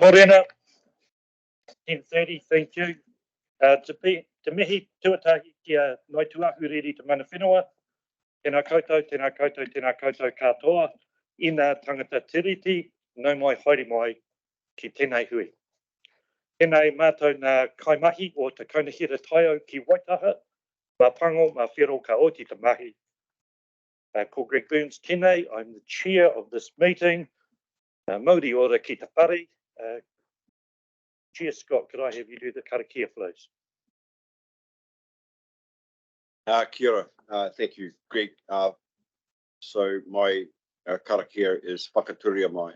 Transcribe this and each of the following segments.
Morena, 10:30, thank you. Te mihi tuatahi kia noi tuahu riri te mana whenua. Tēnā koutou, tēnā koutou, tēnā koutou katoa. I ngā tangata tiriti, nau mai haere mai ki tēnei hui. Tēnei mātou ngā kaimahi o te kaunahira taio ki Waitaha, mā pango, mā whiro ka oti te mahi. Ko Greg Burns tēnei, I'm the chair of this meeting. Mauri ora ki te whare. Chair Scott, could I have you do the Karakia, please? Kia ora. Thank you, Greg. So my karakia is Whakaturia mai.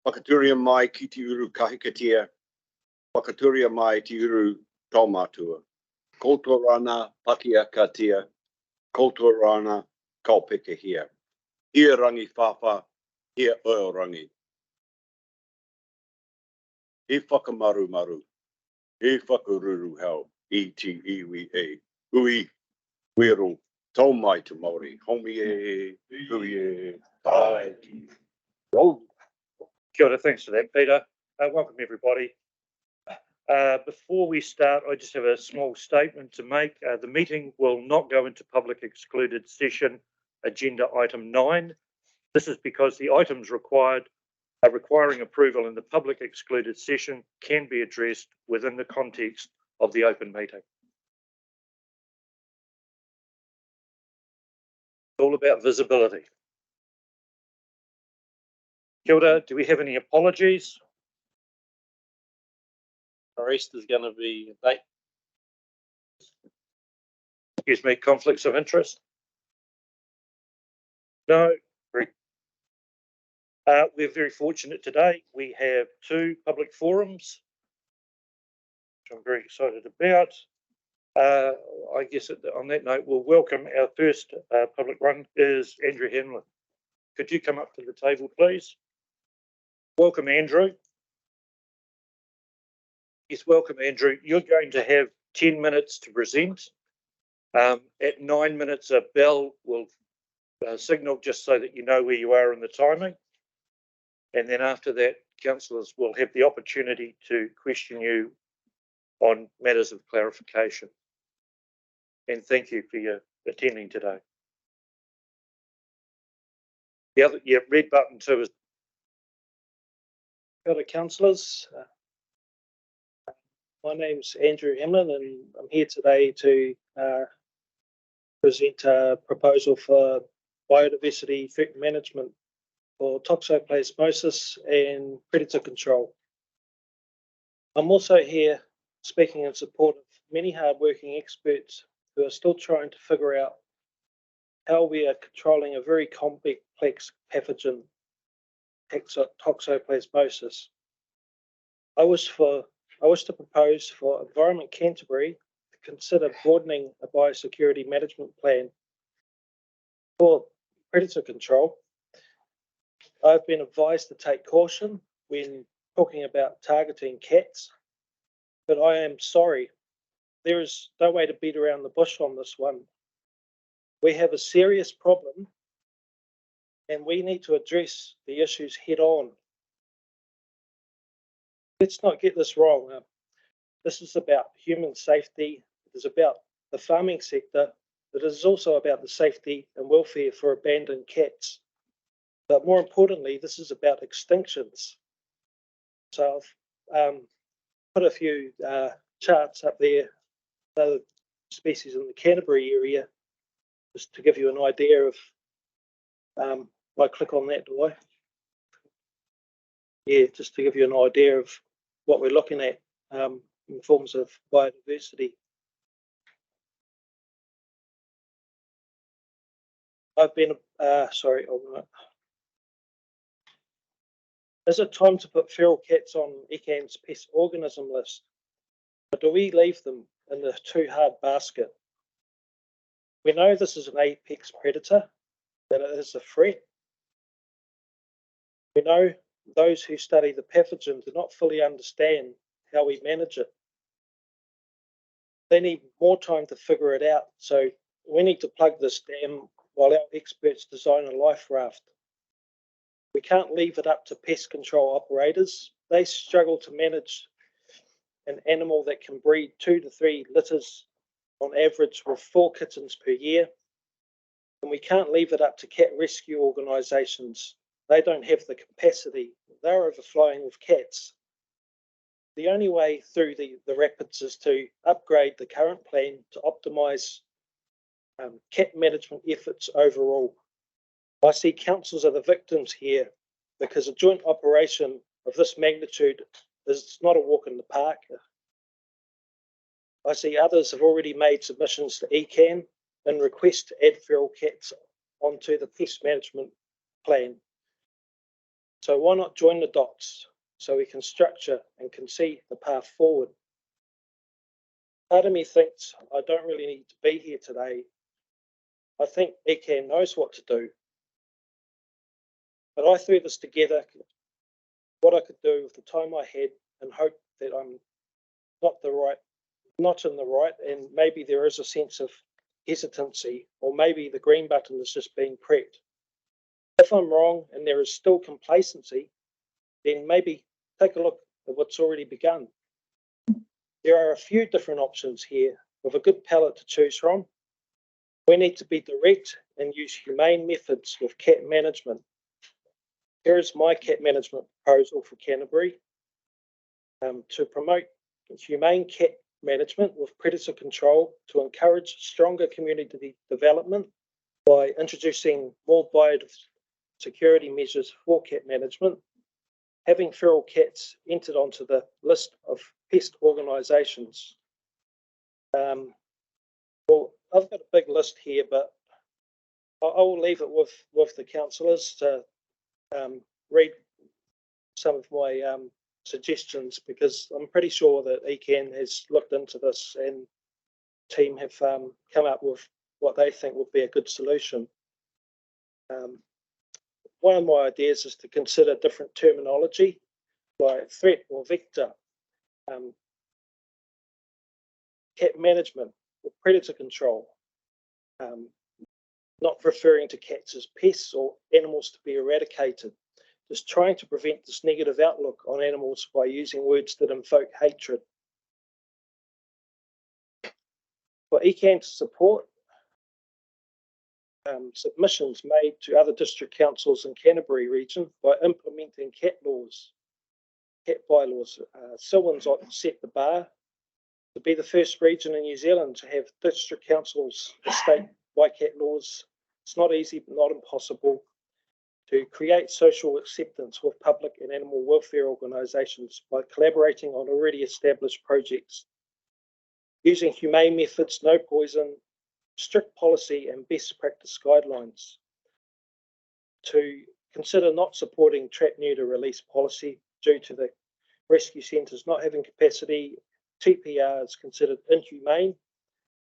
Whakaturia mai ki te uru kahikatia. Whakaturia mai te uru taumātua. Koutou rana pakia katia. Koutou rana kaupeka hia. Hia rangi whawha, hia oil rangi. He whakamaru maru. He whakaruru hau. E-T-E-W-E. Ui, wero, tau mai te Māori. Homi e, hui e, tai. Kia ora, thanks for that, Peter. Welcome, everybody. Before we start, I just have a small statement to make. The meeting will not go into public excluded session, agenda item 9. This is because the items requiring approval in the public excluded session can be addressed within the context of the open meeting. It's all about visibility. Kia ora, do we have any apologies? The rest is going to be a date. Excuse me, conflicts of interest? No. Great. We're very fortunate today. We have 2 public forums, which I'm very excited about. I guess on that note, we'll welcome our first public one is Andrew Hamlin. Could you come up to the table, please? Welcome, Andrew. Yes, welcome, Andrew. You're going to have 10 minutes to present. At 9 minutes, a bell will signal just so that you know where you are in the timing. And then after that, councillors will have the opportunity to question you on matters of clarification. And thank you for your attending today. The other, red button 2 is. Hello, councillors. My name's Andrew Hamlin, and I'm here today to present a proposal for biodiversity threat management for toxoplasmosis and predator control. I'm also here speaking in support of many hard-working experts who are still trying to figure out how we are controlling a very complex pathogen, toxoplasmosis. I wish to propose for Environment Canterbury to consider broadening a biosecurity management plan for predator control. I've been advised to take caution when talking about targeting cats, but I am sorry. There is no way to beat around the bush on this one. We have a serious problem and we need to address the issues head on. Let's not get this wrong. This is about human safety. It is about the farming sector. It is also about the safety and welfare for abandoned cats. But more importantly, this is about extinctions. So I've put a few charts up there, other species in the Canterbury area, just to give you an idea of, I click on that, do I? Yeah, just to give you an idea of what we're looking at in forms of biodiversity. I've been, sorry, is it time to put feral cats on ECAM's pest organism list? Or do we leave them in the too hard basket? We know this is an apex predator, that it is a threat. We know those who study the pathogen do not fully understand how we manage it. They need more time to figure it out, so we need to plug this dam while our experts design a life raft. We can't leave it up to pest control operators. They struggle to manage an animal that can breed 2 to 3 litters on average with 4 kittens per year. And we can't leave it up to cat rescue organisations. They don't have the capacity. They're overflowing with cats. The only way through the rapids is to upgrade the current plan to optimise cat management efforts overall. I see councils are the victims here because a joint operation of this magnitude is not a walk in the park. I see others have already made submissions to ECAN and request to add feral cats onto the pest management plan. So why not join the dots so we can structure and can see the path forward? Part of me thinks I don't really need to be here today. I think ECAN knows what to do. But I threw this together, what I could do with the time I had, and hope that I'm not in the right, and maybe there is a sense of hesitancy, or maybe the green button is just being prepped. If I'm wrong and there is still complacency, then maybe take a look at what's already begun. There are a few different options here with a good palette to choose from. We need to be direct and use humane methods with cat management. Here is my cat management proposal for Canterbury to promote humane cat management with predator control to encourage stronger community development by introducing more biosecurity measures for cat management, having feral cats entered onto the list of pest organisations. Well, I've got a big list here, but I will leave it with the councillors to read some of my suggestions, because I'm pretty sure that ECAN has looked into this and the team have come up with what they think would be a good solution. One of my ideas is to consider different terminology like threat or vector, cat management or predator control, not referring to cats as pests or animals to be eradicated, just trying to prevent this negative outlook on animals by using words that invoke hatred. For ECAN to support, submissions made to other district councils in Canterbury region by implementing cat bylaws. Silwyn's set the bar to be the first region in New Zealand to have district councils state by cat laws. It's not easy, but not impossible. To create social acceptance with public and animal welfare organisations by collaborating on already established projects, using humane methods, no poison, strict policy and best practice guidelines. To consider not supporting trap, neuter, release policy due to the rescue centres not having capacity. TPR is considered inhumane.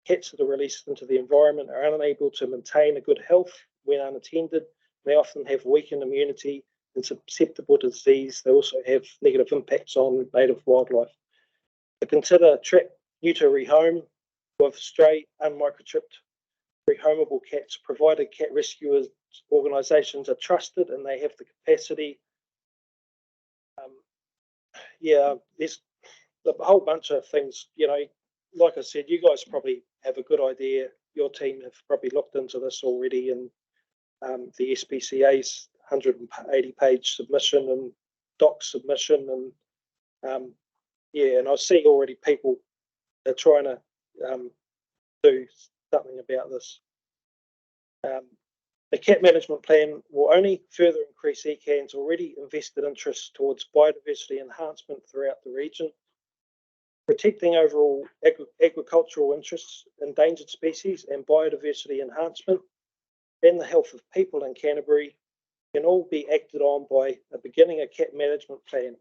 Cats that are released into the environment are unable to maintain a good health when unattended. They often have weakened immunity and susceptible to disease. They also have negative impacts on native wildlife. To consider trap, neuter, rehome with stray, unmicrochipped, rehomable cats, provided cat rescuers organisations are trusted and they have the capacity. There's a whole bunch of things, like I said, you guys probably have a good idea. Your team have probably looked into this already, and the SPCA's 180-page submission and doc submission, and and I see already people are trying to do something about this. The cat management plan will only further increase ECAN's already invested interest towards biodiversity enhancement throughout the region, protecting overall agricultural interests, endangered species and biodiversity enhancement, and the health of people in Canterbury can all be acted on by beginning a cat management plan.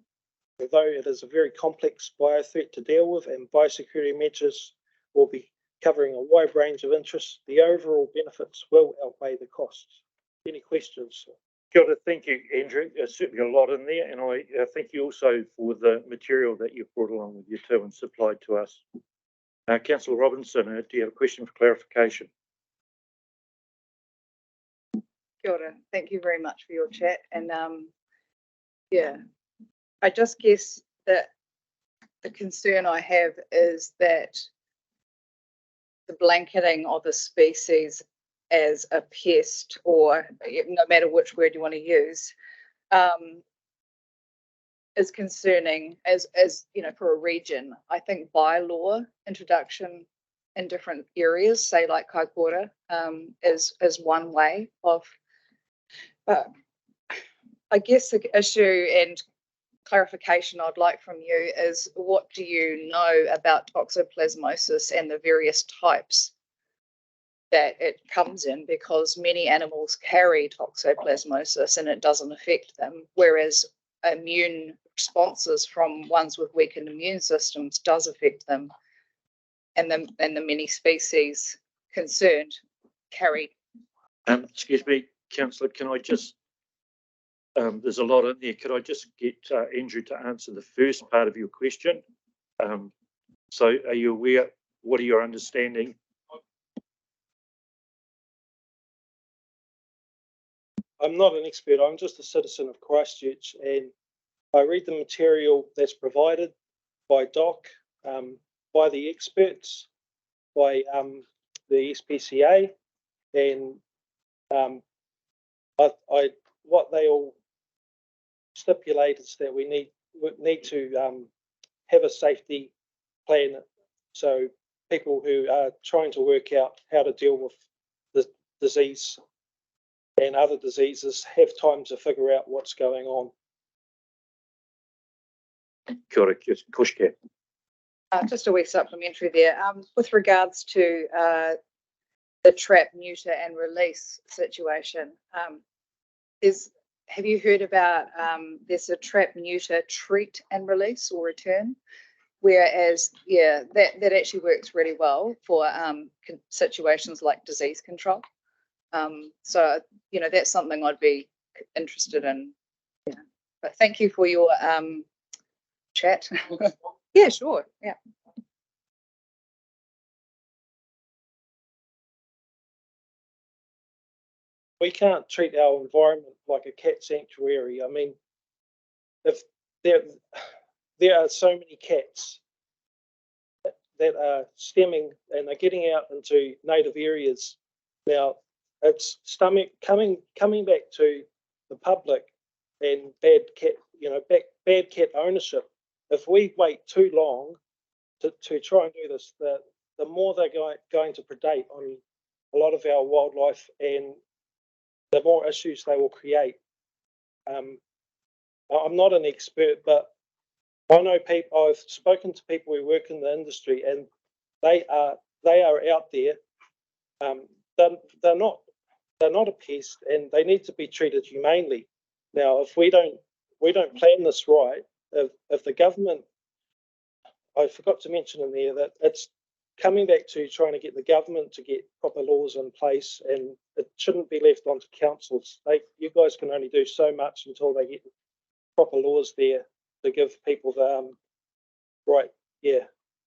Although it is a very complex biothreat to deal with and biosecurity measures will be covering a wide range of interests, the overall benefits will outweigh the costs. Any questions? Kia ora, thank you, Andrew. There's certainly a lot in there, and I thank you also for the material that you've brought along with you too and supplied to us. Councillor Robinson, do you have a question for clarification? Kia ora. Thank you very much for your chat. And yeah, I just guess that the concern I have is that the blanketing of a species as a pest, or no matter which word you want to use, is concerning as you know, for a region. I think bylaw introduction in different areas, say like Kaikoura, is one way of. I guess the issue and clarification I'd like from you is, what do you know about toxoplasmosis and the various types that it comes in? Because many animals carry toxoplasmosis and it doesn't affect them, whereas immune responses from ones with weakened immune systems does affect them, and the many species concerned carry. Excuse me, Councillor, can I just, there's a lot in there. Could I just get Andrew to answer the first part of your question? So are you aware, what are your understanding? I'm not an expert, I'm just a citizen of Christchurch, and I read the material that's provided by DOC, by the experts, by the SPCA, and what they all stipulate is that we need to have a safety plan, so people who are trying to work out how to deal with the disease and other diseases have time to figure out what's going on. Kia ora, Kushka. Just a wee supplementary there. With regards to the trap, neuter and release situation, have you heard about there's a trap, neuter, treat and release or return? Whereas, yeah, that actually works really well for situations like disease control. So, you know, that's something I'd be interested in. Yeah. But thank you for your chat. Yeah, sure. Yeah. We can't treat our environment like a cat sanctuary. I mean, if there are so many cats that are stemming and are getting out into native areas now, it's coming back to the public and bad cat, you know, bad cat ownership. If we wait too long to try and do this, the more they're going to predate on a lot of our wildlife, and the more issues they will create. I'm not an expert, but I know people. I've spoken to people who work in the industry, and they are out there. They're not a pest, and they need to be treated humanely. Now, if we don't plan this right, if the government, I forgot to mention in there that it's coming back to trying to get the government to get proper laws in place, and it shouldn't be left onto councils. You guys can only do so much until they get proper laws there to give people the right,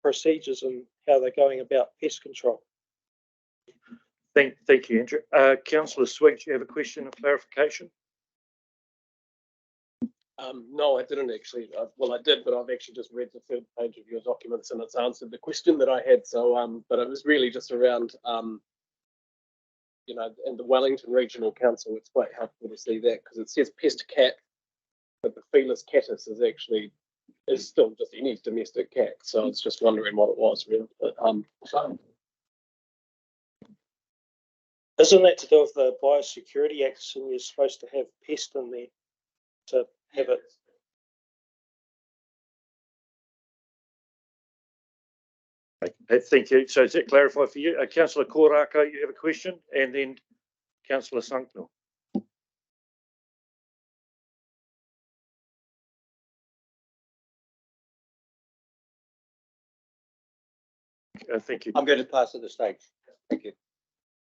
procedures and how they're going about pest control. Thank you, Andrew. Councillor Swiggs, you have a question of clarification? No, I didn't actually. Well, I did, but I've actually just read the third page of your documents, and it's answered the question that I had. So, but it was really just around, you know, in the Wellington Regional Council, it's quite helpful to see that, because it says pest cat, but the Felis catus is still just any domestic cat. So it's just wondering what it was, really. But, Isn't that to do with the Biosecurity Act, and you're supposed to have pest in there to have it? Thank you. So does that clarify for you? Councillor Karakia, you have a question, and then Councillor Sunknall. Thank you. I'm going to pass to the stage. Thank you.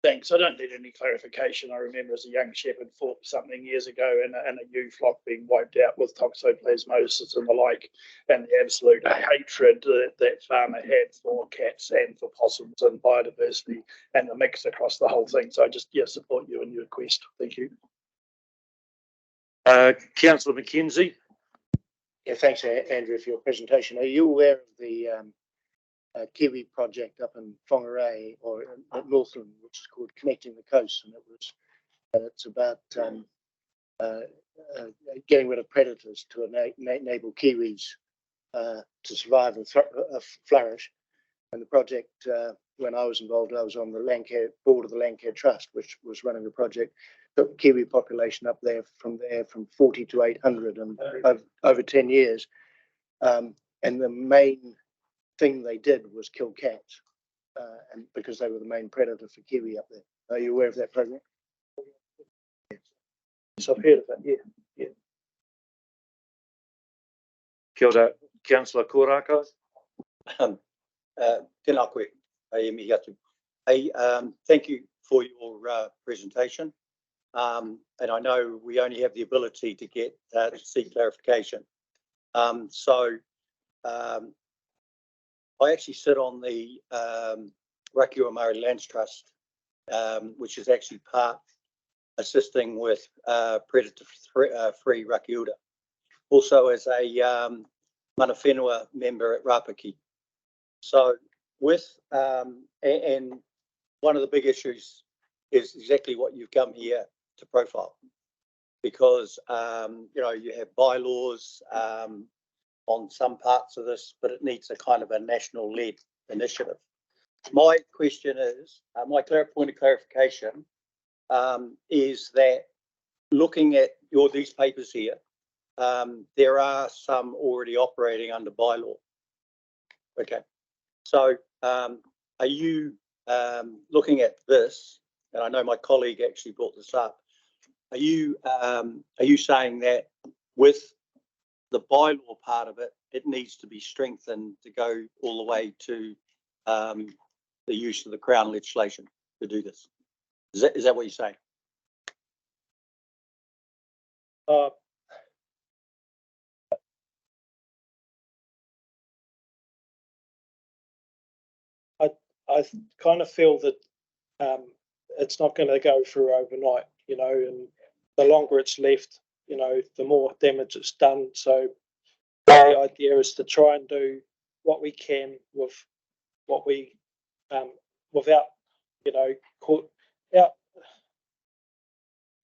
Thanks. I don't need any clarification. I remember as a young shepherd fought something years ago and a ewe flock being wiped out with toxoplasmosis and the like, and the absolute hatred that farmer had for cats and for possums and biodiversity and the mix across the whole thing. So I just, support you in your request. Thank you. Councillor Mackenzie. Yeah, thanks, Andrew, for your presentation. Are you aware of the Kiwi project up in Whangarei or at Northland, which is called Connecting the Coast, and it's about getting rid of predators to enable Kiwis to survive and flourish. And the project, when I was involved, I was on the board of the Landcare Trust, which was running the project. The Kiwi population up there from 40 to 800 and over 10 years. And the main thing they did was kill cats, and because they were the main predator for kiwi up there. Are you aware of that program? Yes, I've heard of it. Yeah. Kia ora, Councillor Karakia. Tēnā koe, Mihi atu. Thank you for your presentation. And I know we only have the ability to to seek clarification. I actually sit on the Rakiura Māori Lands Trust, which is actually part assisting with predator-free Rakiura. Also as a mana whenua member at Rapaki. So with, and one of the big issues is exactly what you've come here to profile, because, you have bylaws, on some parts of this, but it needs a kind of a national-led initiative. My question is, my point of clarification is that looking at these papers here, there are some already operating under bylaw. Okay, so are you looking at this? And I know my colleague actually brought this up. Are you saying that with the bylaw part of it, it needs to be strengthened to go all the way to the use of the Crown legislation to do this? Is that what you're saying? I kind of feel that it's not going to go through overnight, and the longer it's left, the more damage it's done. So the idea is to try and do what we can with what we, without, out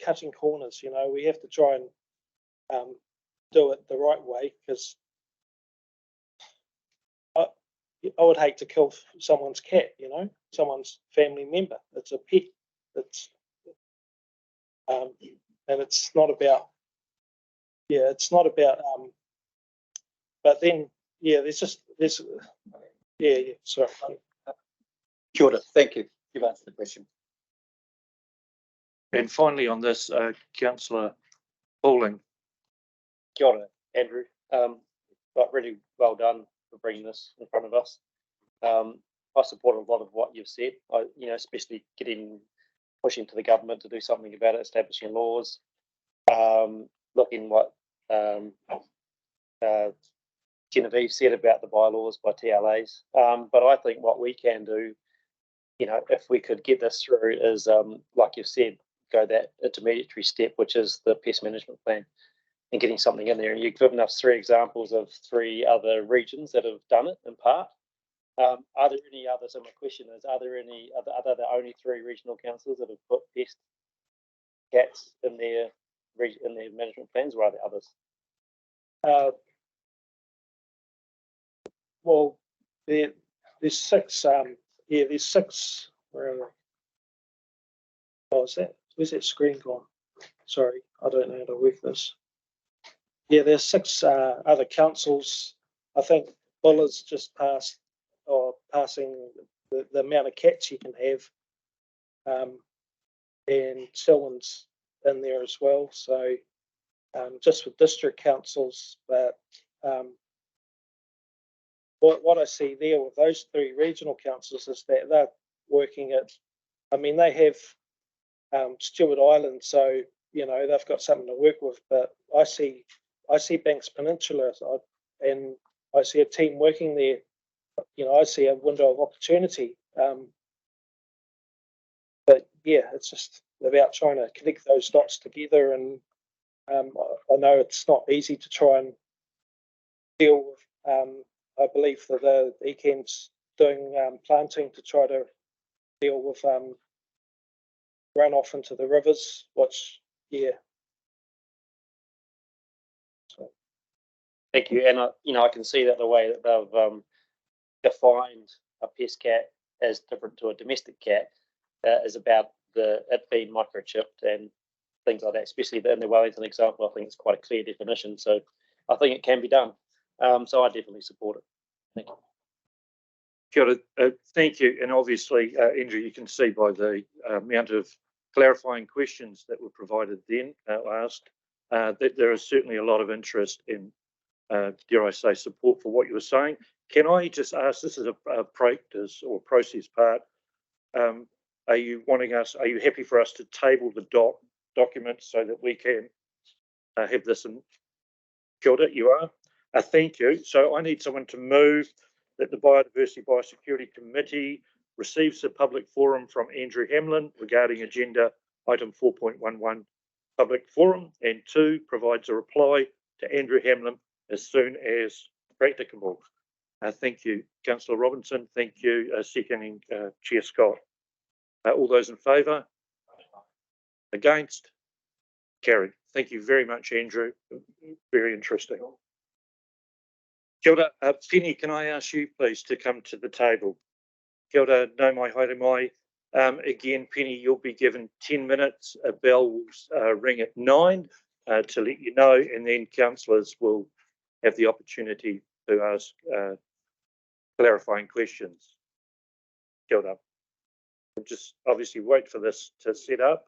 cutting corners. We have to try and do it the right way, because I would hate to kill someone's cat, someone's family member. It's a pet. It's and it's not about, but then, sorry. Kia ora, thank you. You've answered the question. And finally on this, Councillor Pauling. Kia ora, Andrew. But really well done for bringing this in front of us. I support a lot of what you've said. Especially pushing to the government to do something about it, establishing laws, looking what Genevieve said about the bylaws by TLAs. But I think what we can do, if we could get this through, is like you've said, go that intermediary step, which is the pest management plan, and getting something in there. And you've given us 3 examples of 3 other regions that have done it in part. Are there any others? So my question is, are there the only 3 regional councils that have put pest cats in their management plans, or are there others? Well, there's 6. There's 6. Where are they? Oh, is that? Where's that screen gone? Sorry, I don't know how to work this. Yeah, there's 6 other councils. I think Buller's just passing the amount of cats you can have, and Selwyn's in there as well. So just with district councils, but what I see there with those 3 regional councils is that they're working at I mean, they have Stewart Island, so you know they've got something to work with. But I see Banks Peninsula, and I see a team working there. You know, I see a window of opportunity. But yeah, it's just about trying to connect those dots together. And I know it's not easy to try and deal with. I believe that the ECAM's doing planting to try to deal with runoff into the rivers, which, yeah. So. Thank you. And I can see that the way that they've defined a pest cat as different to a domestic cat is about it being microchipped and things like that, especially in the Wellington example. I think it's quite a clear definition. So I think it can be done. So I definitely support it. Thank you. Kia ora, thank you. And obviously, Andrew, you can see by the amount of clarifying questions that were provided then, asked, that there is certainly a lot of interest in, dare I say, support for what you were saying. Can I just ask, this is a practice or process part, are you happy for us to table the documents so that we can have this in? Kia ora, you are? Thank you. So I need someone to move that the Biodiversity Biosecurity Committee receives a public forum from Andrew Hamlin regarding agenda item 4.11 public forum, and 2, provides a reply to Andrew Hamlin as soon as practicable. Thank you, Councillor Robinson. Thank you, seconding Chair Scott. All those in favour? Against? Carried. Thank you very much, Andrew. Very interesting. Kia ora. Penny, can I ask you please to come to the table? Kia ora, no mai haere mai. Again, Penny, you'll be given 10 minutes. A bell will ring at 9 to let you know, and then councillors will have the opportunity to ask clarifying questions. Kia ora. We'll just obviously wait for this to set up.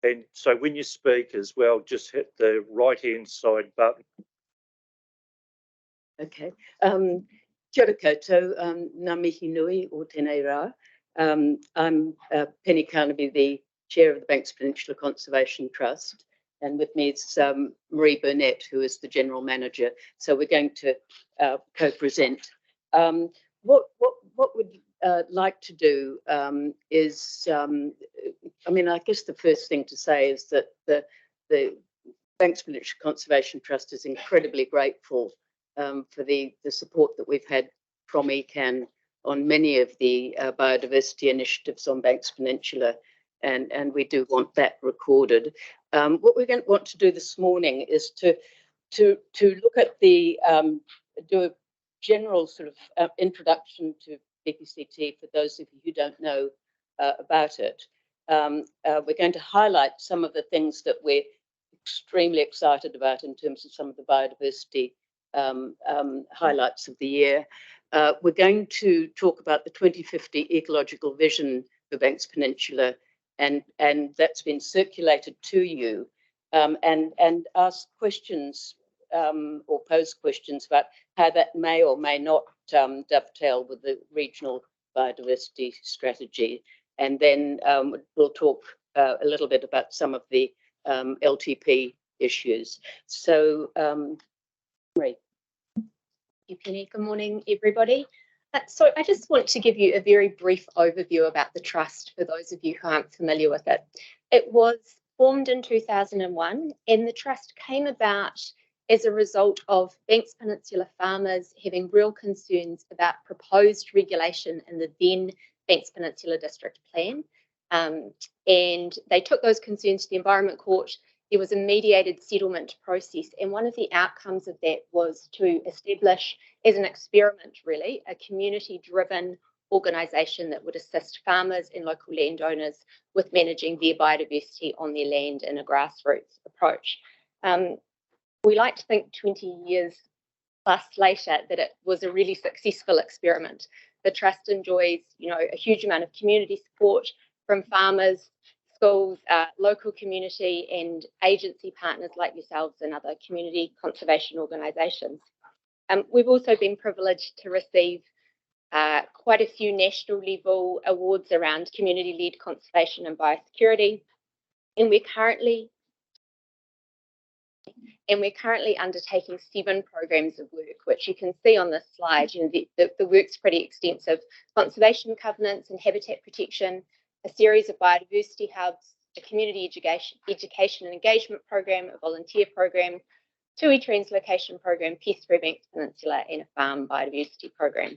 And so when you speak as well, just hit the right-hand side button. Okay. Kia ora koutou, ngā mihi nui o tēnei rā. I'm Penny Carnaby, the chair of the Banks Peninsula Conservation Trust, and with me is Marie Burnett, who is the general manager. So we're going to co-present. What we'd like to do is, I mean, I guess the first thing to say is that the Banks Peninsula Conservation Trust is incredibly grateful for the support that we've had from ECAN on many of the biodiversity initiatives on Banks Peninsula, and we do want that recorded. What we're going to want to do this morning is to look at the do a general sort of introduction to BPCT for those of you who don't know about it. We're going to highlight some of the things that we're extremely excited about in terms of some of the biodiversity highlights of the year. We're going to talk about the 2050 ecological vision for Banks Peninsula, and that's been circulated to you, and ask questions or pose questions about how that may or may not dovetail with the regional biodiversity strategy. And then we'll talk a little bit about some of the LTP issues. So, Marie. Thank you, Penny. Good morning, everybody. So I just want to give you a very brief overview about the Trust for those of you who aren't familiar with it. It was formed in 2001, and the Trust came about as a result of Banks Peninsula farmers having real concerns about proposed regulation in the then Banks Peninsula District Plan. And they took those concerns to the Environment Court. There was a mediated settlement process, and one of the outcomes of that was to establish, as an experiment really, a community-driven organisation that would assist farmers and local landowners with managing their biodiversity on their land in a grassroots approach. We like to think 20 years plus later that it was a really successful experiment. The Trust enjoys, a huge amount of community support from farmers, schools, local community and agency partners like yourselves and other community conservation organisations. We've also been privileged to receive quite a few national level awards around community-led conservation and biosecurity. And we're currently undertaking 7 programs of work, which you can see on this slide. You know, the work's pretty extensive. Conservation covenants and habitat protection, a series of biodiversity hubs, a community education and engagement program, a volunteer program, tui translocation program, pest-free Banks Peninsula, and a farm biodiversity program.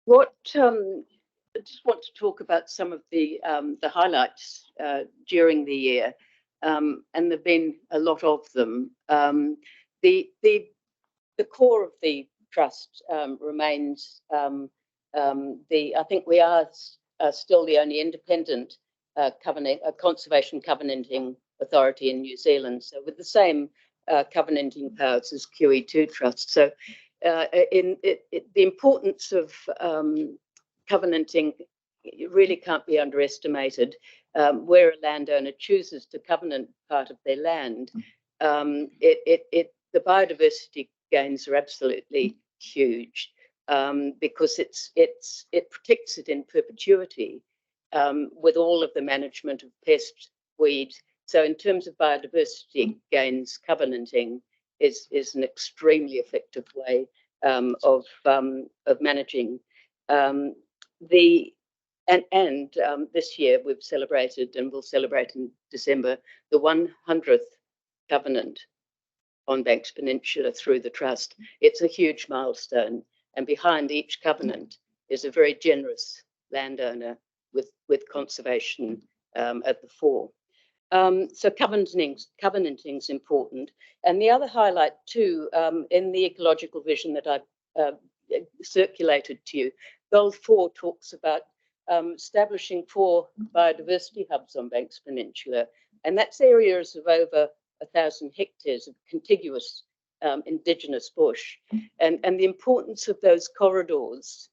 I just want to talk about some of the highlights during the year, and there've been a lot of them. The core of the trust remains I think we are still the only independent conservation covenanting authority in New Zealand, so with the same covenanting powers as QE2 Trust. So the importance of covenanting really can't be underestimated. Where a landowner chooses to covenant part of their land, the biodiversity gains are absolutely huge, because it protects it in perpetuity, with all of the management of pest, weed. So in terms of biodiversity gains, covenanting is an extremely effective way of managing. This year we've celebrated, and will celebrate in December, the 100th covenant on Banks Peninsula through the trust. It's a huge milestone, and behind each covenant is a very generous landowner with conservation at the fore. So covenanting is important. And the other highlight too, in the ecological vision that I've circulated to you, Goal 4 talks about establishing 4 biodiversity hubs on Banks Peninsula, and that's areas of over 1,000 hectares of contiguous indigenous bush. And the importance of those corridors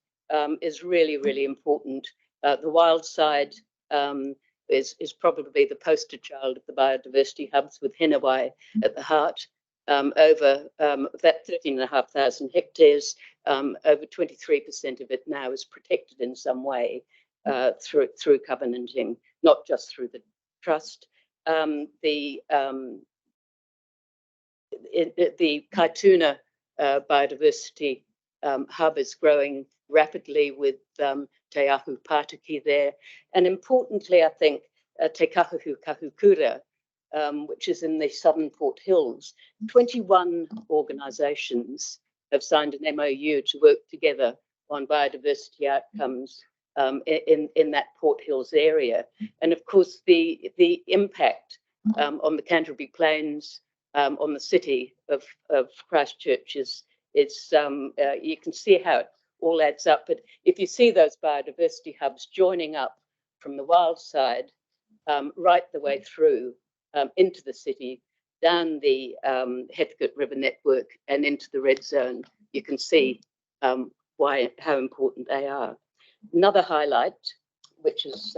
is really, really important. The wild side is probably the poster child of the biodiversity hubs, with Henawai at the heart. Over that 13,500 hectares, over 23% of it now is protected in some way through covenanting, not just through the trust. The Kaituna biodiversity hub is growing rapidly, with Te Ahu Pātaki there. And importantly, I think, Te Kahuhu Kahukura, which is in the Southern Port Hills, 21 organisations have signed an MOU to work together on biodiversity outcomes in that Port Hills area. And of course, the impact on the Canterbury Plains, on the city of Christchurch is you can see how it all adds up. But if you see those biodiversity hubs joining up from the wild side right the way through into the city, down the Hethcote River network and into the red zone, you can see how important they are. Another highlight, which is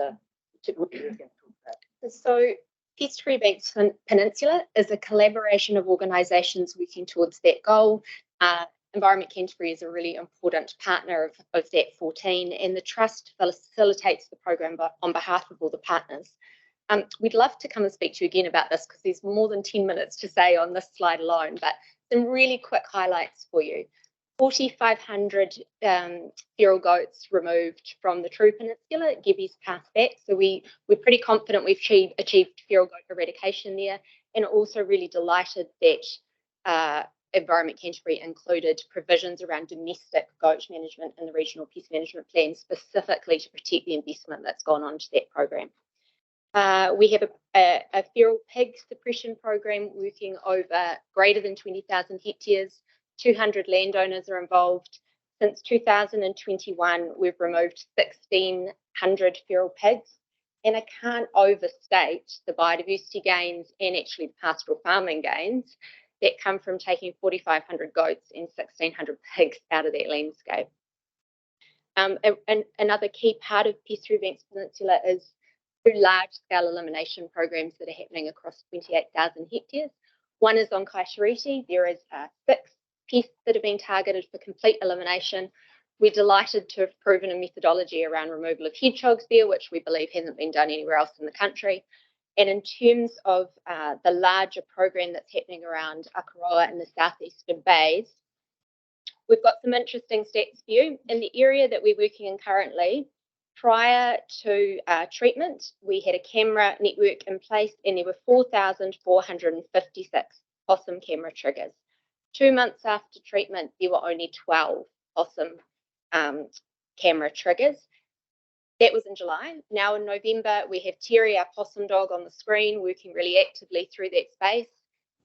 so Pest-free Banks Peninsula is a collaboration of organisations working towards that goal. Environment Canterbury is a really important partner of that 14, and the Trust facilitates the program on behalf of all the partners. We'd love to come and speak to you again about this, because there's more than 10 minutes to say on this slide alone, but some really quick highlights for you. 4,500 feral goats removed from the True Peninsula. Gibby's passed back, so we're pretty confident we've achieved feral goat eradication there, and also really delighted that Environment Canterbury included provisions around domestic goat management in the regional pest management plan, specifically to protect the investment that's gone on to that program. We have a feral pig suppression program working over greater than 20,000 hectares. 200 landowners are involved. Since 2021, we've removed 1,600 feral pigs, and I can't overstate the biodiversity gains and actually the pastoral farming gains that come from taking 4,500 goats and 1,600 pigs out of that landscape. And another key part of Pest-free Banks Peninsula is through large-scale elimination programs that are happening across 28,000 hectares. One is on Kaiteriti. There is 6 pests that have been targeted for complete elimination. We're delighted to have proven a methodology around removal of hedgehogs there, which we believe hasn't been done anywhere else in the country. And in terms of the larger program that's happening around Akaroa and the southeastern bays, we've got some interesting stats for you. In the area that we're working in currently, prior to treatment, we had a camera network in place and there were 4,456 possum camera triggers. 2 months after treatment, there were only 12 possum camera triggers. That was in July. Now in November, we have Terry, our possum dog, on the screen working really actively through that space,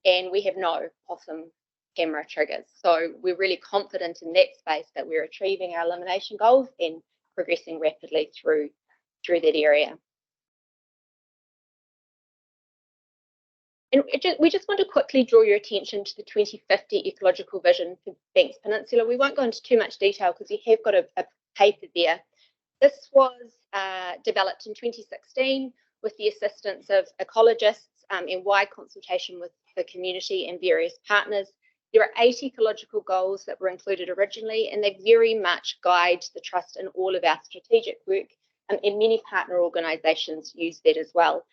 and we have no possum camera triggers. So we're really confident in that space that we're achieving our elimination goals and progressing rapidly through that area. And we just want to quickly draw your attention to the 2050 ecological vision for Banks Peninsula. We won't go into too much detail because we have got a paper there. This was developed in 2016 with the assistance of ecologists in wide consultation with the community and various partners. There are 8 ecological goals that were included originally, and they very much guide the trust in all of our strategic work, and many partner organisations use that as well.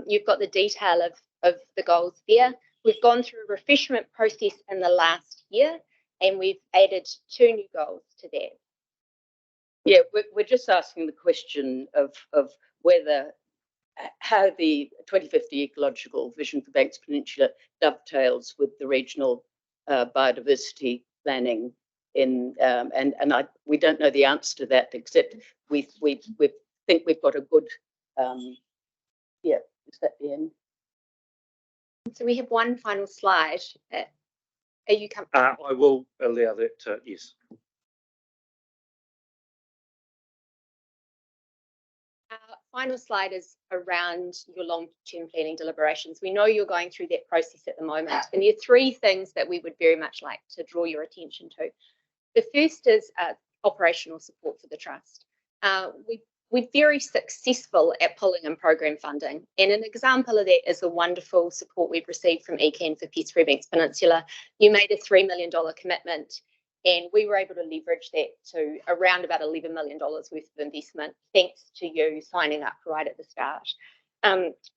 You've got the detail of the goals there. We've gone through a refreshment process in the last year, and we've added 2 new goals to that. Yeah, we're just asking the question of whether how the 2050 ecological vision for Banks Peninsula dovetails with the regional biodiversity planning in we don't know the answer to that, except we think we've got a good yeah, is that the end? So we have one final slide. Are you comfortable? I will allow that, yes. Our final slide is around your long-term planning deliberations. We know you're going through that process at the moment, and there are 3 things that we would very much like to draw your attention to. The first is operational support for the trust. We're very successful at pulling in program funding, and an example of that is the wonderful support we've received from ECAN for Pest Free Banks Peninsula. You made a $3 million commitment, and we were able to leverage that to around about $11 million worth of investment, thanks to you signing up right at the start.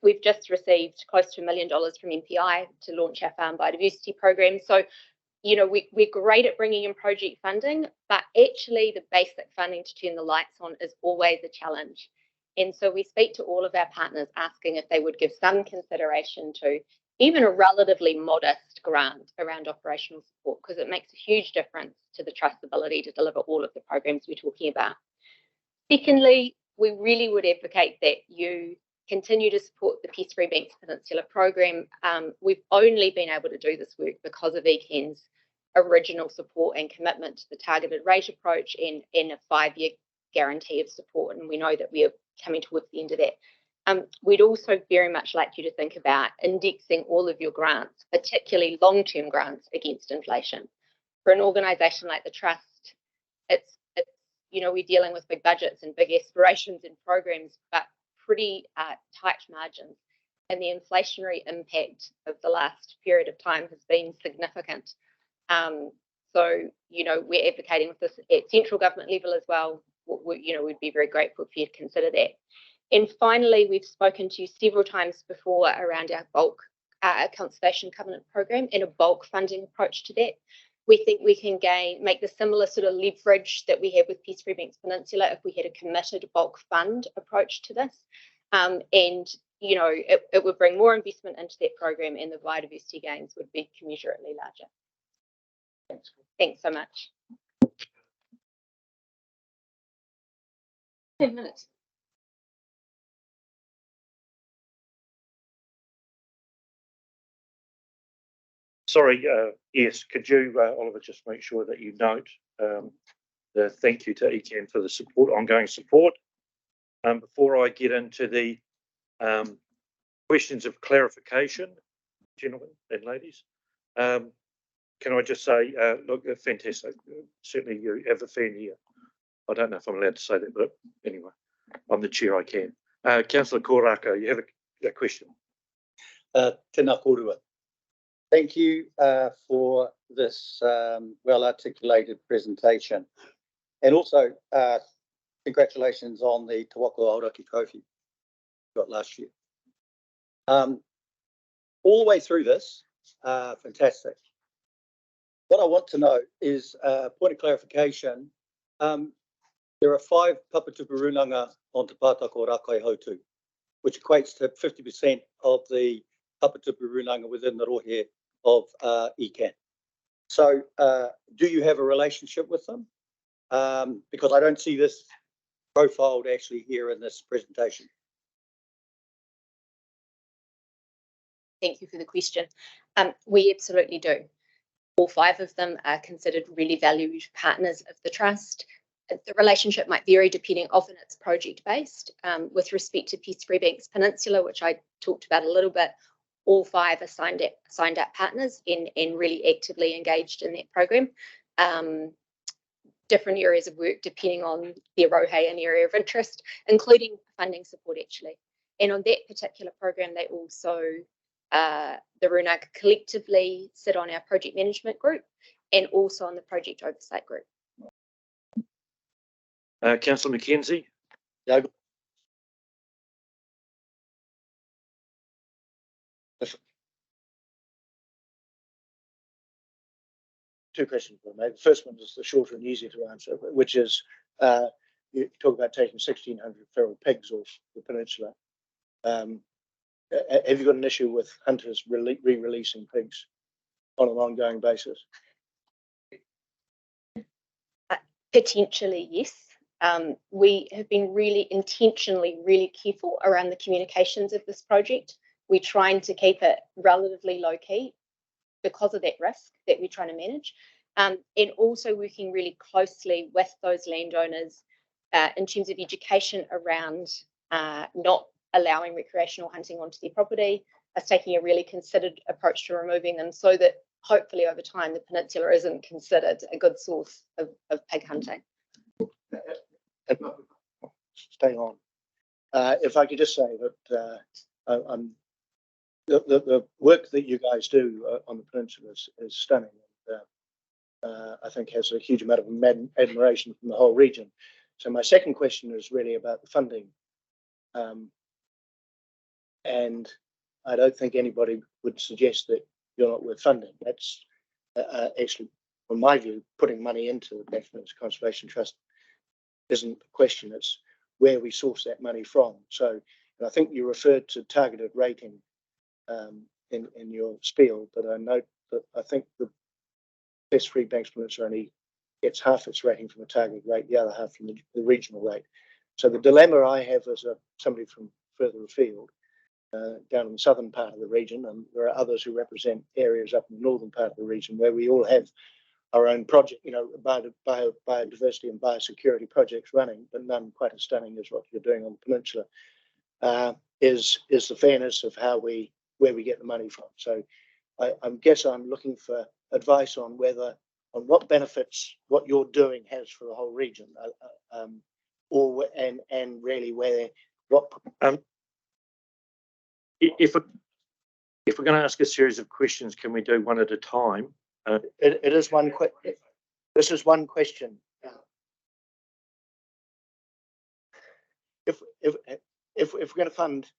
We've just received close to $1 million from MPI to launch our farm biodiversity program. So, you know, we're great at bringing in project funding, but actually the basic funding to turn the lights on is always a challenge. And so we speak to all of our partners asking if they would give some consideration to even a relatively modest grant around operational support, because it makes a huge difference to the trust's ability to deliver all of the programs we're talking about. Secondly, we really would advocate that you continue to support the Pest Free Banks Peninsula program. We've only been able to do this work because of ECAN's original support and commitment to the targeted rate approach and a 5-year guarantee of support, and we know that we are coming towards the end of that. We'd also very much like you to think about indexing all of your grants, particularly long-term grants, against inflation. For an organisation like the Trust, it's you know, we're dealing with big budgets and big aspirations and programs, but pretty tight margins. And the inflationary impact of the last period of time has been significant. So, you know, we're advocating with this at central government level as well. We'd be very grateful for you to consider that. And finally, we've spoken to you several times before around our bulk conservation covenant program and a bulk funding approach to that. We think we can make the similar sort of leverage that we have with Pest Free Banks Peninsula if we had a committed bulk fund approach to this. And, you know, it would bring more investment into that program, and the biodiversity gains would be commensurately larger. Thanks so much. 10 minutes. Sorry, yes, could you, Oliver, just make sure that you note the thank you to ECAN for the support, ongoing support. Before I get into the questions of clarification, gentlemen and ladies, can I just say, look, fantastic. Certainly you have a fan here. I don't know if I'm allowed to say that, but anyway, I'm the chair, I can. Councillor Karakia, you have a question. Tēnā kōrua. Thank you for this well-articulated presentation. And also, congratulations on the Te Waka Aoraki Trophy you got last year. All the way through this, fantastic. What I want to know is a point of clarification. There are 5 papatupurunanga on Te Pātako Rakai Hautu, which equates to 50% of the papatupurunanga within the rohe of ECAN. So do you have a relationship with them? Because I don't see this profiled actually here in this presentation. Thank you for the question. We absolutely do. All 5 of them are considered really valued partners of the Trust. The relationship might vary depending, often it's project based. With respect to Peace Free Banks Peninsula, which I talked about a little bit, all 5 are signed up partners and really actively engaged in that program. Different areas of work depending on their rohe and area of interest, including funding support actually. And on that particular program, they also, the Runanga collectively sit on our project management group and also on the project oversight group. Councillor McKenzie. Yeah. Two questions for me. The first one is the shorter and easier to answer, which is you talk about taking 1,600 feral pigs off the peninsula. Have you got an issue with hunters re-releasing pigs on an ongoing basis? Potentially, yes. We have been really intentionally really careful around the communications of this project. We're trying to keep it relatively low key because of that risk that we're trying to manage, and also working really closely with those landowners in terms of education around not allowing recreational hunting onto their property, us taking a really considered approach to removing them so that hopefully over time the peninsula isn't considered a good source of pig hunting. Stay on. If I could just say that the work that you guys do on the peninsula is stunning. I think has a huge amount of admiration from the whole region. So my second question is really about the funding. And I don't think anybody would suggest that you're not worth funding. That's actually, from my view, putting money into the National Conservation Trust isn't the question. It's where we source that money from. So I think you referred to targeted rating in your spiel, but I note that I think the Peace Free Banks Peninsula only gets half its rating from a targeted rate, the other half from the regional rate. So the dilemma I have as somebody from further afield, down in the southern part of the region, and there are others who represent areas up in the northern part of the region where we all have our own project, biodiversity and biosecurity projects running, but none quite as stunning as what you're doing on the peninsula, is the fairness of where we get the money from. So I guess I'm looking for advice on what benefits what you're doing has for the whole region, and really what. If we're going to ask a series of questions, can we do one at a time? It is one question. This is one question. If we're going to fund,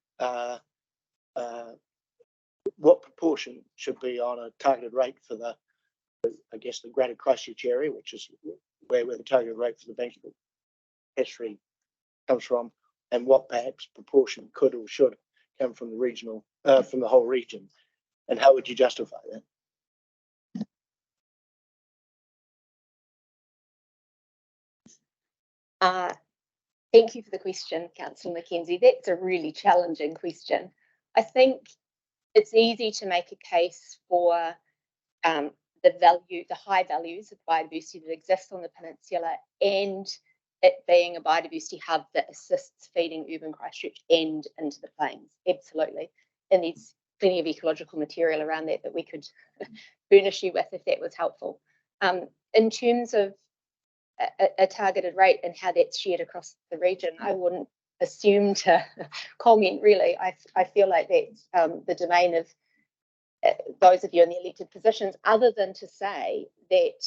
what proportion should be on a targeted rate for the Greater Christchurch area, which is where the targeted rate for the Banksville estuary comes from, and what perhaps proportion could or should come from the regional, from the whole region, and how would you justify that? Thank you for the question, Councillor McKenzie. That's a really challenging question. I think it's easy to make a case for the high values of biodiversity that exist on the peninsula and it being a biodiversity hub that assists feeding urban Christchurch and into the plains. Absolutely. And there's plenty of ecological material around that we could furnish you with if that was helpful. In terms of a targeted rate and how that's shared across the region, I wouldn't assume to comment really. I feel like that's the domain of those of you in the elected positions, other than to say that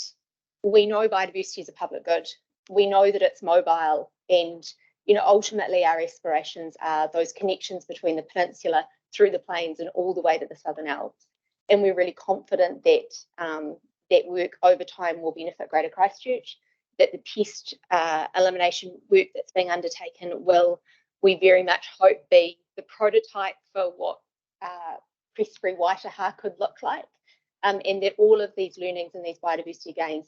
we know biodiversity is a public good. We know that it's mobile, and ultimately our aspirations are those connections between the peninsula through the plains and all the way to the Southern Alps. And we're really confident that that work over time will benefit Greater Christchurch, that the pest elimination work that's being undertaken will, we very much hope, be the prototype for what pest-free Waitaha could look like, and that all of these learnings and these biodiversity gains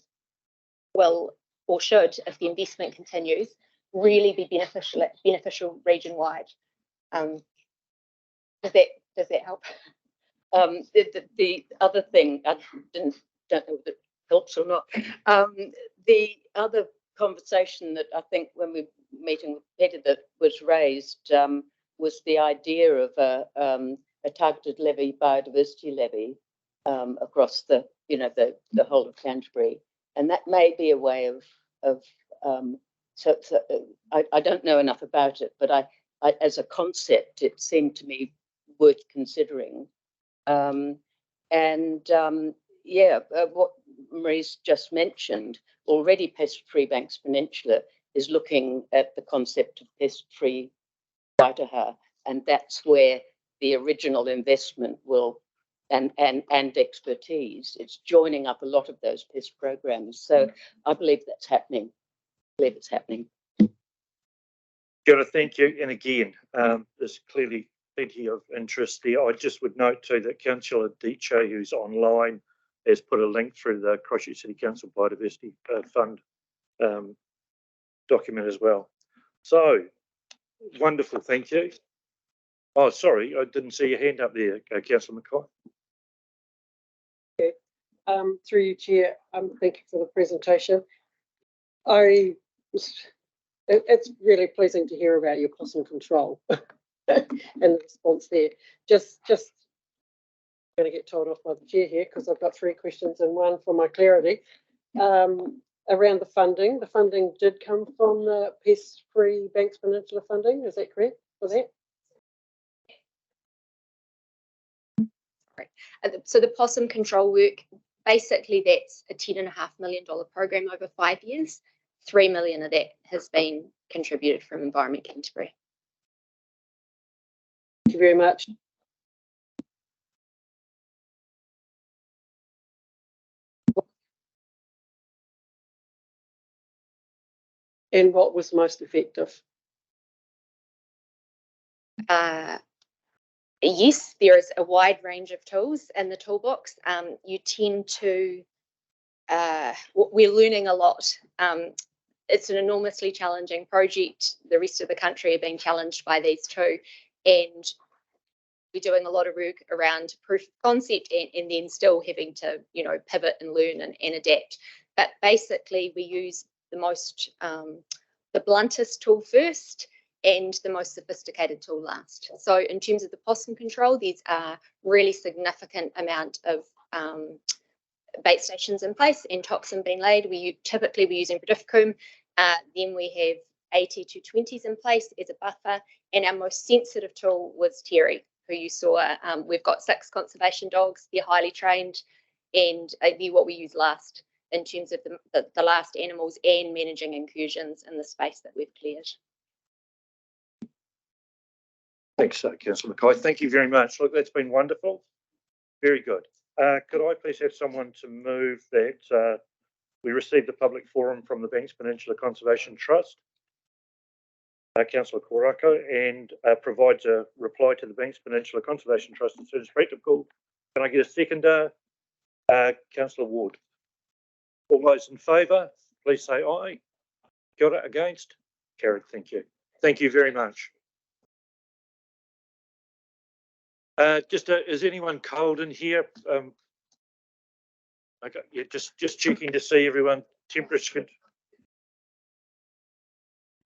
will, or should, if the investment continues, really be beneficial region-wide. Does that help? The other thing, I don't know if it helps or not. The other conversation that I think when we were meeting with Peter that was raised was the idea of a targeted levy, biodiversity levy, across the whole of Canterbury, and that may be a way of I don't know enough about it, but I as a concept it seemed to me worth considering. What Marie's just mentioned, already Pest-Free Banks Peninsula is looking at the concept of pest-free Waitaha, and that's where the original investment will and expertise. It's joining up a lot of those pest programs. So I believe that's happening. I believe it's happening. Kia, thank you. And again, there's clearly plenty of interest there. I just would note too that Councillor Dicho, who's online, has put a link through the Christchurch City Council Biodiversity Fund document as well. So, wonderful, thank you. Oh, sorry, I didn't see your hand up there, Councillor Mackay. Okay. Through you, Chair, thank you for the presentation. It's really pleasing to hear about your possum control and the response there. Just going to get told off by the chair here because I've got 3 questions and one for my clarity. Around the funding did come from the Pest-Free Banks Peninsula funding, is that correct? Was that? So the possum control work, basically that's a $10.5 million program over 5 years. 3 million of that has been contributed from Environment Canterbury. Thank you very much. And what was most effective? Yes, there is a wide range of tools in the toolbox. You tend to, we're learning a lot. It's an enormously challenging project. The rest of the country are being challenged by these too. And we're doing a lot of work around proof of concept and then still having to, pivot and learn and adapt. But basically we use the bluntest tool first and the most sophisticated tool last. So in terms of the possum control, there's a really significant amount of bait stations in place and toxin being laid. Typically we're using Prodificum. Then we have 80-20s in place as a buffer, and our most sensitive tool was Terry, who you saw. We've got 6 conservation dogs. They're highly trained, and they're what we use last in terms of the last animals and managing incursions in the space that we've cleared. Thanks, Councillor Mackay. Thank you very much. Look, that's been wonderful. Very good. Could I please have someone to move that we received the public forum from the Banks Peninsula Conservation Trust, Councillor Karakia, and provides a reply to the Banks Peninsula Conservation Trust as soon as practical. Can I get a seconder? Councillor Ward. All those in favour, please say aye. Kia ora, against? Carried, thank you. Thank you very much. Is anyone cold in here? Okay, yeah, just checking to see everyone temperature.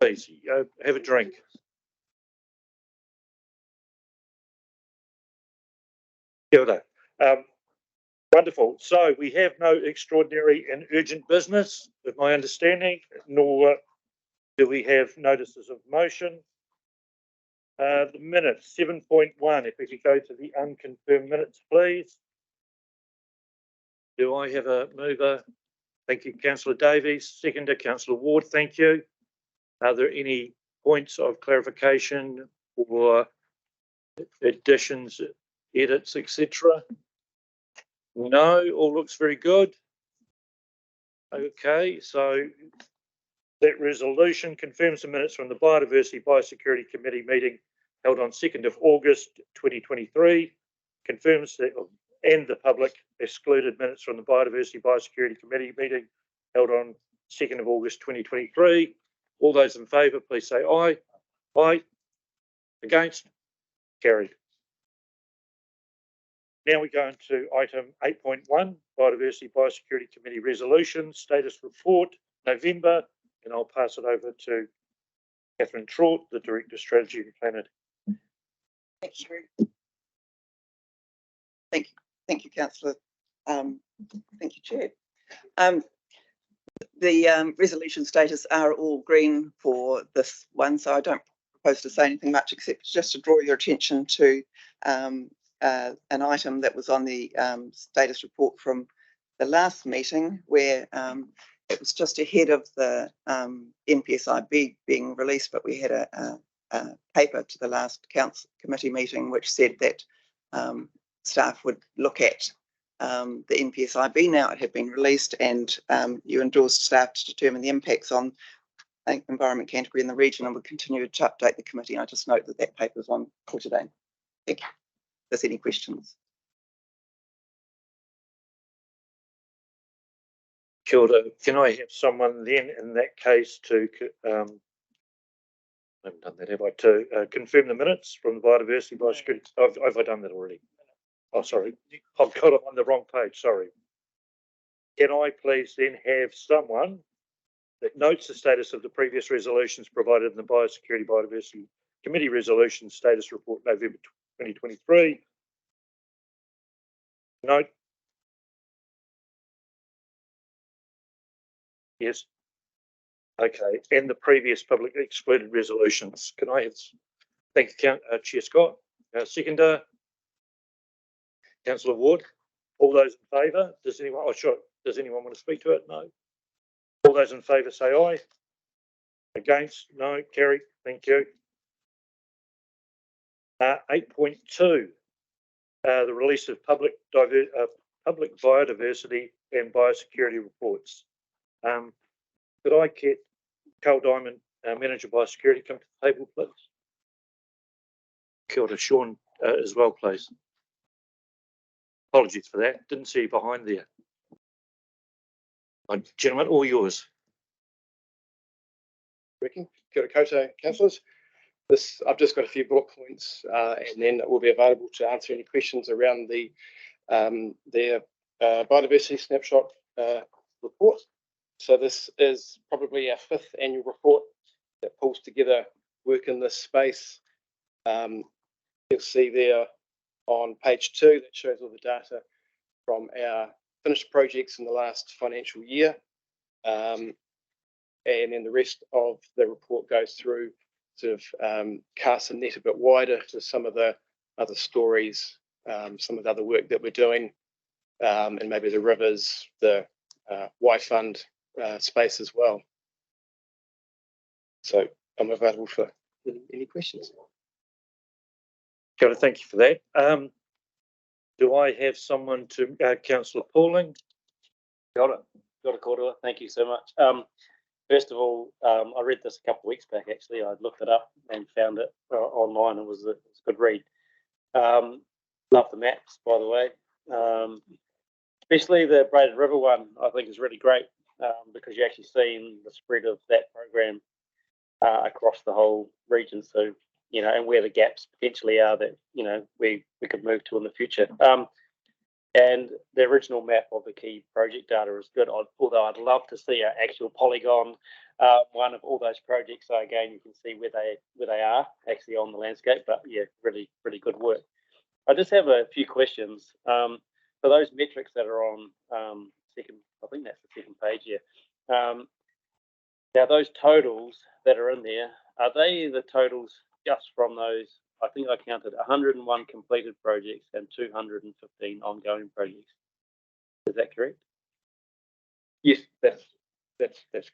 Please have a drink. Kia ora. Wonderful. So we have no extraordinary and urgent business, with my understanding, nor do we have notices of motion. The minutes, 7.1, if we could go to the unconfirmed minutes, please. Do I have a mover? Thank you, Councillor Davies. Seconder, Councillor Ward, thank you. Are there any points of clarification or additions, edits, etc.? No, all looks very good. Okay, so that resolution confirms the minutes from the Biodiversity Biosecurity Committee meeting held on 2nd of August 2023, confirms that, and the public excluded minutes from the Biodiversity Biosecurity Committee meeting held on 2nd of August 2023. All those in favour, please say aye. Aye. Against? Carried. Now we go into item 8.1, Biodiversity Biosecurity Committee Resolution, Status Report, November, and I'll pass it over to Catherine Trott, the Director of Strategy and Planning. Thank you. Thank you, Councillor. Thank you, Chair. The resolution status are all green for this one, so I don't propose to say anything much except just to draw your attention to an item that was on the status report from the last meeting, where it was just ahead of the NPSIB being released, but we had a paper to the last council committee meeting which said that staff would look at the NPSIB now it had been released, and you endorsed staff to determine the impacts on Environment Canterbury in the region, and would continue to update the committee. And I just note that that paper is on for today. Thank you. If there's any questions. Kia ora. Can I have someone then in that case to, I haven't done that, have I, to confirm the minutes from the Biodiversity Biosecurity? Have I done that already? Oh, sorry. I've got it on the wrong page, sorry. Can I please then have someone that notes the status of the previous resolutions provided in the Biosecurity Biodiversity Committee Resolution Status Report November 2023? Note. Yes. Okay, and the previous public excluded resolutions. Can I have, thank you, Chair Scott. Seconder, Councillor Ward. All those in favour? Does anyone? Oh, sure. Does anyone want to speak to it? No. All those in favour say aye. Against? No. Carried. Thank you. 8.2. The release of public biodiversity and biosecurity reports. Could I get Carl Diamond, Manager Biosecurity, come to the table, please? Kia ora, Sean, as well, please. Apologies for that. Didn't see you behind there. Gentlemen, all yours. Ricky, kia ora koutou, councillors. I've just got a few bullet points, and then it will be available to answer any questions around the their biodiversity snapshot report. So this is probably our 5th annual report that pulls together work in this space. You'll see there on page 2 that shows all the data from our finished projects in the last financial year. And then the rest of the report goes through, sort of casts a net a bit wider to some of the other stories, some of the other work that we're doing, and maybe the rivers, the Y Fund space as well. So I'm available for any questions. Kia ora, thank you for that. Do I have someone to, Councillor Pauling? Kia ora, kōrua. Thank you so much. First of all, I read this a couple of weeks back, actually. I looked it up and found it online. It was a good read. Love the maps, by the way. Especially the Braided River one, I think is really great, because you're actually seeing the spread of that program across the whole region. So, you know, and where the gaps potentially are that, you know, we could move to in the future. And the original map of the key project data is good, although I'd love to see an actual polygon one of all those projects. So again, you can see where they are actually on the landscape. But yeah, really good work. I just have a few questions. For those metrics that are on second, I think that's the second page here. Now those totals that are in there, are they the totals just from those, I think I counted 101 completed projects and 215 ongoing projects. Is that correct? Yes, that's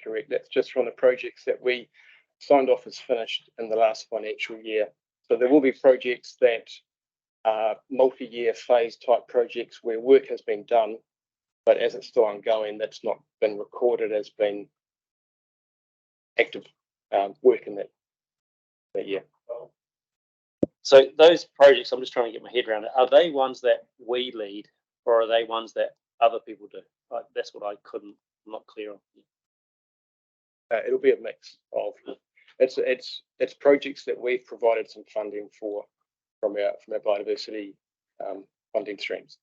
correct. That's just from the projects that we signed off as finished in the last financial year. So there will be projects that are multi-year phase type projects where work has been done, but as it's still ongoing, that's not been recorded as being active work in that year. So those projects, I'm just trying to get my head around it. Are they ones that we lead, or are they ones that other people do? That's what I'm not clear on. It'll be a mix of it's projects that we've provided some funding for from our biodiversity funding streams.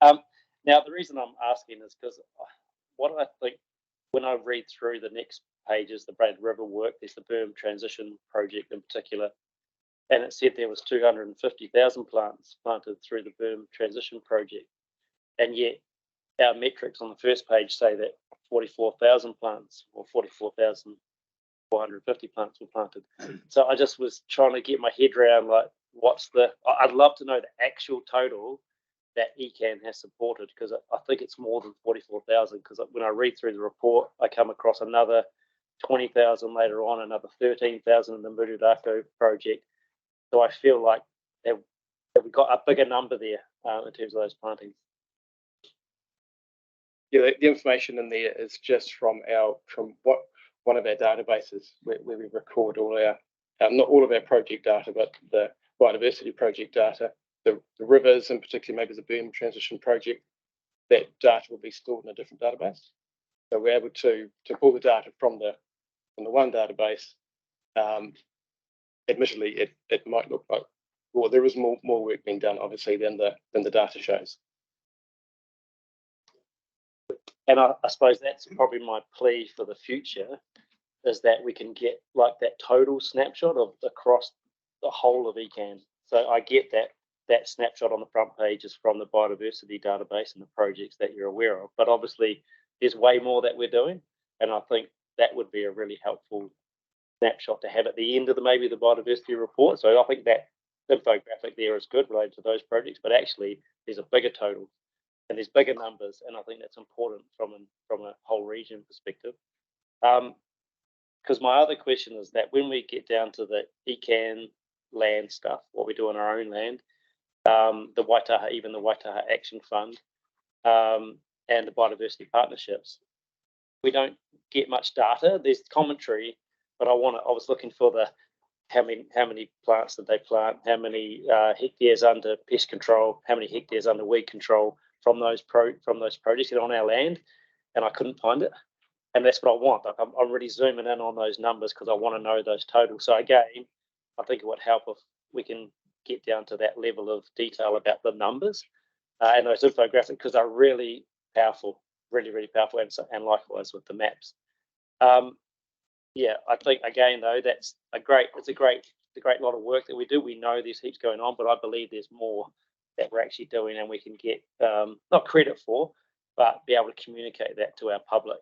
Now the reason I'm asking is because what I think when I read through the next pages, the Brad River work, there's the berm transition project in particular, and it said there was 250,000 plants planted through the berm transition project, and yet our metrics on the first page say that 44,000 plants or 44,450 plants were planted. So I just was trying to get my head around like I'd love to know the actual total that ECAN has supported, because I think it's more than 44,000, because when I read through the report, I come across another 20,000 later on, another 13,000 in the Murudako project. So I feel like that we've got a bigger number there in terms of those plantings. Yeah, the information in there is just from one of our databases where we record all our not all of our project data, but the biodiversity project data, the rivers in particular, maybe the berm transition project. That data will be stored in a different database. So we're able to pull the data from the one database. Admittedly, it might look like, well, there is more work being done, obviously, than the data shows. And I suppose that's probably my plea for the future, is that we can get like that total snapshot of across the whole of ECAN. So I get that snapshot on the front page is from the biodiversity database and the projects that you're aware of. But obviously, there's way more that we're doing, and I think that would be a really helpful snapshot to have at the end of maybe the biodiversity report. So I think that infographic there is good related to those projects, but actually there's a bigger total and there's bigger numbers, and I think that's important from a whole region perspective. Because my other question is that when we get down to the ECAN land stuff, what we do on our own land, the Waitaha Action Fund, and the biodiversity partnerships, we don't get much data. There's commentary, but I was looking for the how many plants did they plant, how many hectares under pest control, how many hectares under weed control from those projects on our land, and I couldn't find it. And that's what I want. Like, I'm really zooming in on those numbers because I want to know those totals. So again, I think it would help if we can get down to that level of detail about the numbers and those infographics, because they're really powerful, really, really powerful, and likewise with the maps. Yeah, I think again though it's a great lot of work that we do. We know there's heaps going on, but I believe there's more that we're actually doing, and we can get not credit for, but be able to communicate that to our public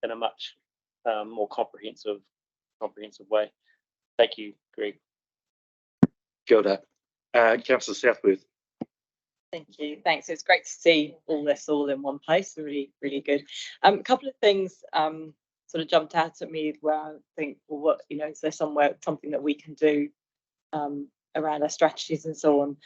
in a much more comprehensive way. Thank you, Greg. Kia ora. Councillor Southworth. Thank you. Thanks. It's great to see all this all in one place. Really, really good. A couple of things sort of jumped out at me where I think, well, what, is there something that we can do around our strategies and so on?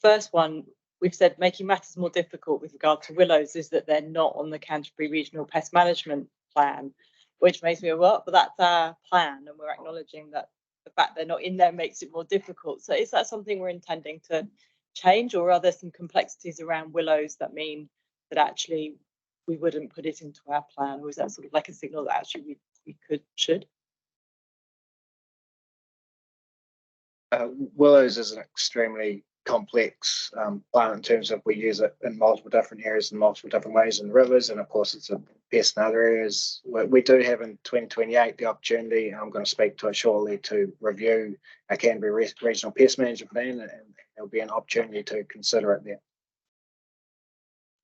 First one, we've said making matters more difficult with regard to willows is that they're not on the Canterbury Regional Pest Management Plan, which makes me well, but that's our plan, and we're acknowledging that the fact they're not in there makes it more difficult. So is that something we're intending to change, or are there some complexities around willows that mean that actually we wouldn't put it into our plan, or is that sort of like a signal that actually we should? Willows is an extremely complex plant in terms of we use it in multiple different areas in multiple different ways in rivers, and of course it's a pest in other areas. We do have in 2028 the opportunity, and I'm going to speak to it shortly, to review our Canterbury Regional Pest Management Plan, and there'll be an opportunity to consider it there.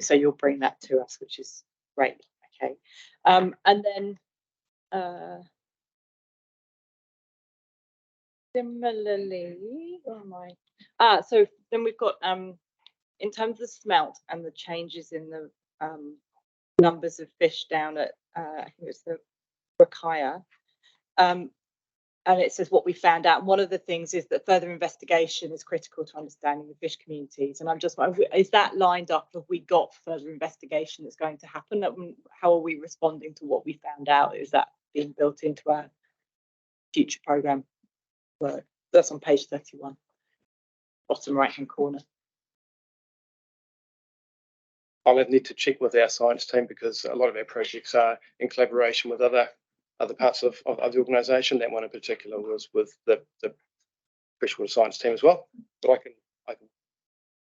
So you'll bring that to us, which is great. Okay, and then Similarly, oh my, so then we've got in terms of smelt and the changes in the numbers of fish down at I think it's the Whakamutunga, and it says what we found out. And one of the things is that further investigation is critical to understanding the fish communities. And I'm just wondering, is that lined up? Have we got further investigation that's going to happen? How are we responding to what we found out? Is that being built into our future programme work? That's on page 31, bottom right-hand corner. I'll need to check with our science team because a lot of our projects are in collaboration with other parts of the organisation. That one in particular was with the freshwater science team as well. But I can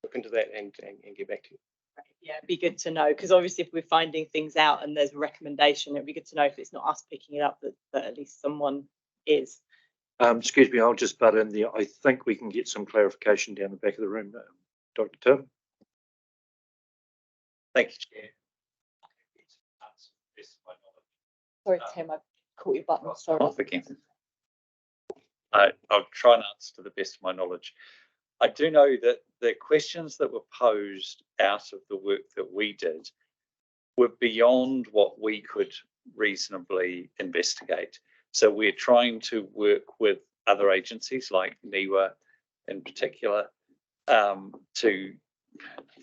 look into that and get back to you. Yeah, it'd be good to know, because obviously if we're finding things out and there's a recommendation, it'd be good to know if it's not us picking it up, that at least someone is. Excuse me, I'll just butt in there. I think we can get some clarification down the back of the room, Dr. Tim. Thank you, Chair. Sorry, Tim, I caught your button. Sorry. Off again. I'll try and answer to the best of my knowledge. I do know that the questions that were posed out of the work that we did were beyond what we could reasonably investigate. So we're trying to work with other agencies like NIWA in particular to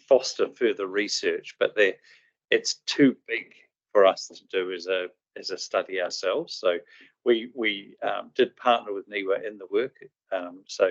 foster further research, but it's too big for us to do as a study ourselves. So we did partner with NIWA in the work. So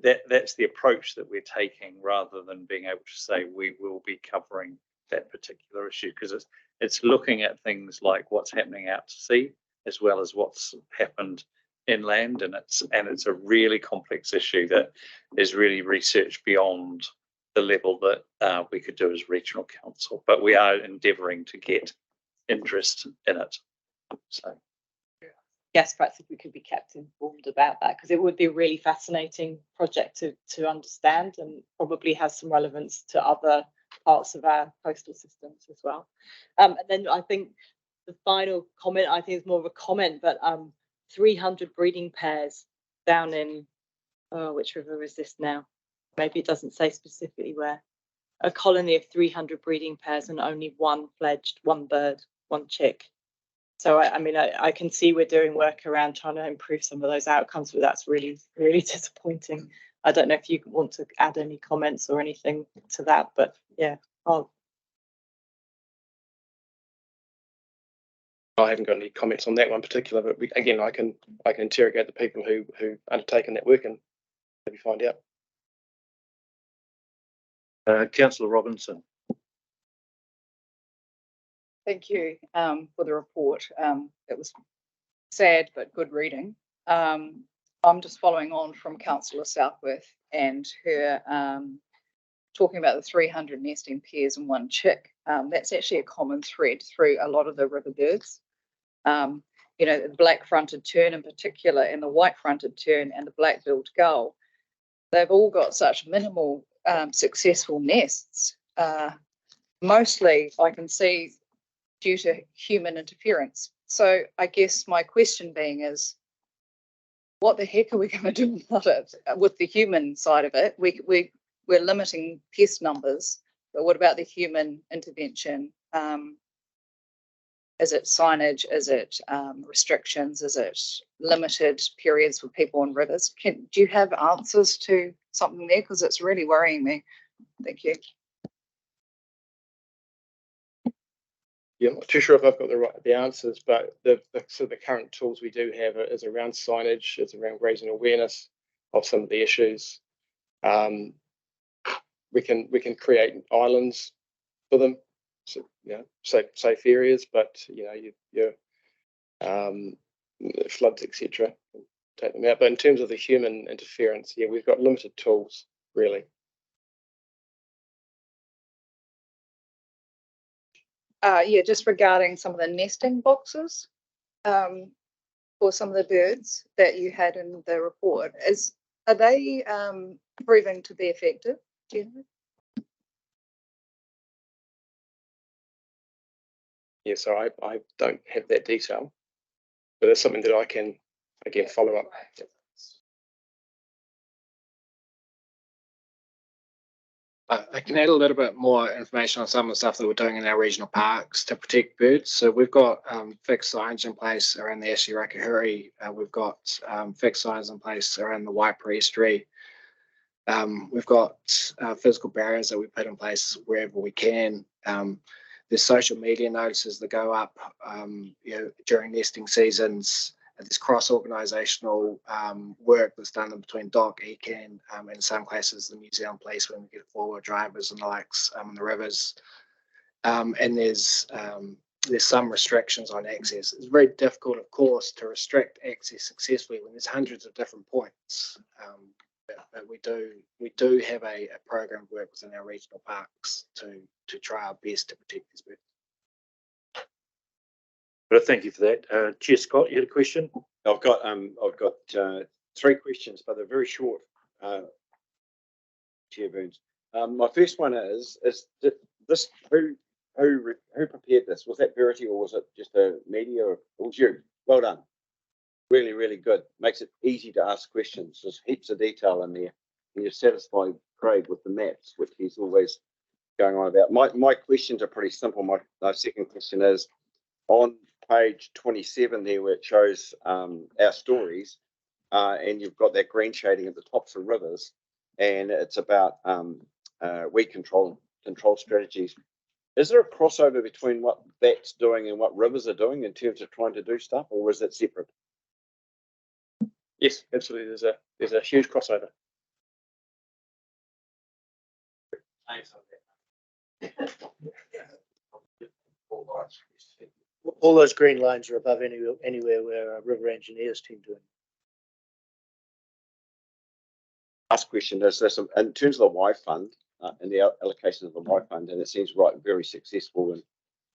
that's the approach that we're taking, rather than being able to say we will be covering that particular issue, because it's looking at things like what's happening out to sea as well as what's happened inland, and it's a really complex issue that is really research beyond the level that we could do as regional council, but we are endeavouring to get interest in it. So yes, perhaps if we could be kept informed about that, because it would be a really fascinating project to understand, and probably has some relevance to other parts of our coastal systems as well. And then I think the final comment, I think is more of a comment, but 300 breeding pairs down in, which river is this now? Maybe it doesn't say specifically where. A colony of 300 breeding pairs and only one fledged, one bird, one chick. So I mean, I can see we're doing work around trying to improve some of those outcomes, but that's really, really disappointing. I don't know if you want to add any comments or anything to that, but yeah. I haven't got any comments on that one particular, but again, I can interrogate the people who undertaken that work and maybe find out. Councillor Robinson. Thank you for the report. It was sad but good reading. I'm just following on from Councillor Southworth and her talking about the 300 nesting pairs and one chick. That's actually a common thread through a lot of the river birds. You know, the black-fronted tern in particular, and the white-fronted tern and the black-billed gull, they've all got such minimal successful nests. Mostly I can see due to human interference. So I guess my question being is, what the heck are we going to do about it with the human side of it? We're limiting pest numbers, but what about the human intervention? Is it signage? Is it restrictions? Is it limited periods for people on rivers? Do you have answers to something there? Because it's really worrying me. Thank you. Yeah, I'm not too sure if I've got the answers, but the current tools we do have is around signage, it's around raising awareness of some of the issues. We can create islands for them, so, you know, safe areas, but you know, your floods, etc. Take them out. But in terms of the human interference, yeah, we've got limited tools really. Yeah, just regarding some of the nesting boxes for some of the birds that you had in the report, are they proving to be effective? Do you know? Yeah, so I don't have that detail, but it's something that I can again follow up. I can add a little bit more information on some of the stuff that we're doing in our regional parks to protect birds. So we've got fixed signs in place around the Ashley Rakahuri. We've got fixed signs in place around the Waipara estuary. We've got physical barriers that we put in place wherever we can. There's social media notices that go up during nesting seasons. There's cross-organisational work that's done between DOC, ECAN, and in some cases the New Zealand Police when we get forward drivers and the likes in the rivers. And there's some restrictions on access. It's very difficult, of course, to restrict access successfully when there's hundreds of different points. But we do have a program of work within our regional parks to try our best to protect these birds. But thank you for that. Chair Scott, you had a question? I've got 3 questions, but they're very short. Chair Burns. My first one is this who prepared this? Was that Verity or was it just a media? Or it was you? Well done. Really, really good. Makes it easy to ask questions. There's heaps of detail in there. And you've satisfied Craig with the maps, which he's always going on about. My questions are pretty simple. My second question is on page 27 there where it shows our stories and you've got that green shading at the tops of rivers and it's about weed control strategies. Is there a crossover between what that's doing and what rivers are doing in terms of trying to do stuff, or is it separate? Yes, absolutely. There's a huge crossover. All those green lines are above anywhere where river engineers tend to. Last question is this: in terms of the Y fund and the allocation of the Y fund, and it seems very successful,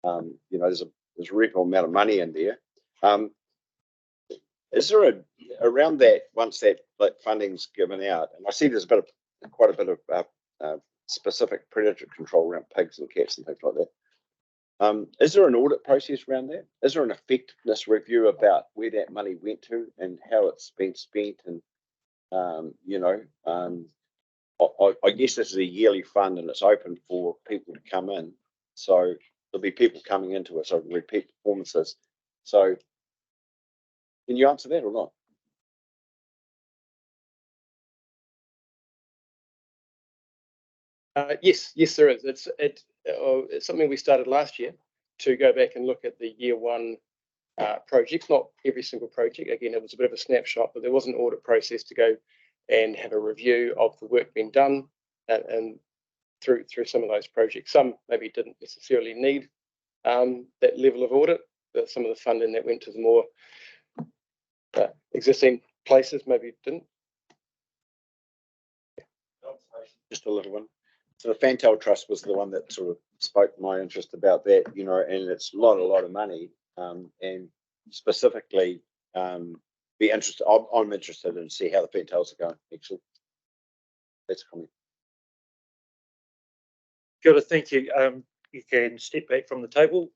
and there's a reasonable amount of money in there. Is there around that once that funding's given out, and I see there's quite a bit of specific predator control around pigs and cats and things like that. Is there an audit process around that? Is there an effectiveness review about where that money went to and how it's been spent? And I guess this is a yearly fund and it's open for people to come in. So there'll be people coming into it, so repeat performances. So can you answer that or not? Yes, there is. It's something we started last year to go back and look at the year 1 projects, not every single project. Again, it was a bit of a snapshot, but there was an audit process to go and have a review of the work being done and through some of those projects. Some maybe didn't necessarily need that level of audit, but some of the funding that went to the more existing places maybe didn't. Just a little one. So the Fantail Trust was the one that sort of spoke my interest about that, and it's not a lot of money. And specifically, be interested. I'm interested in see how the Fantails are going. Actually, that's a comment. Good, thank you. You can step back from the table.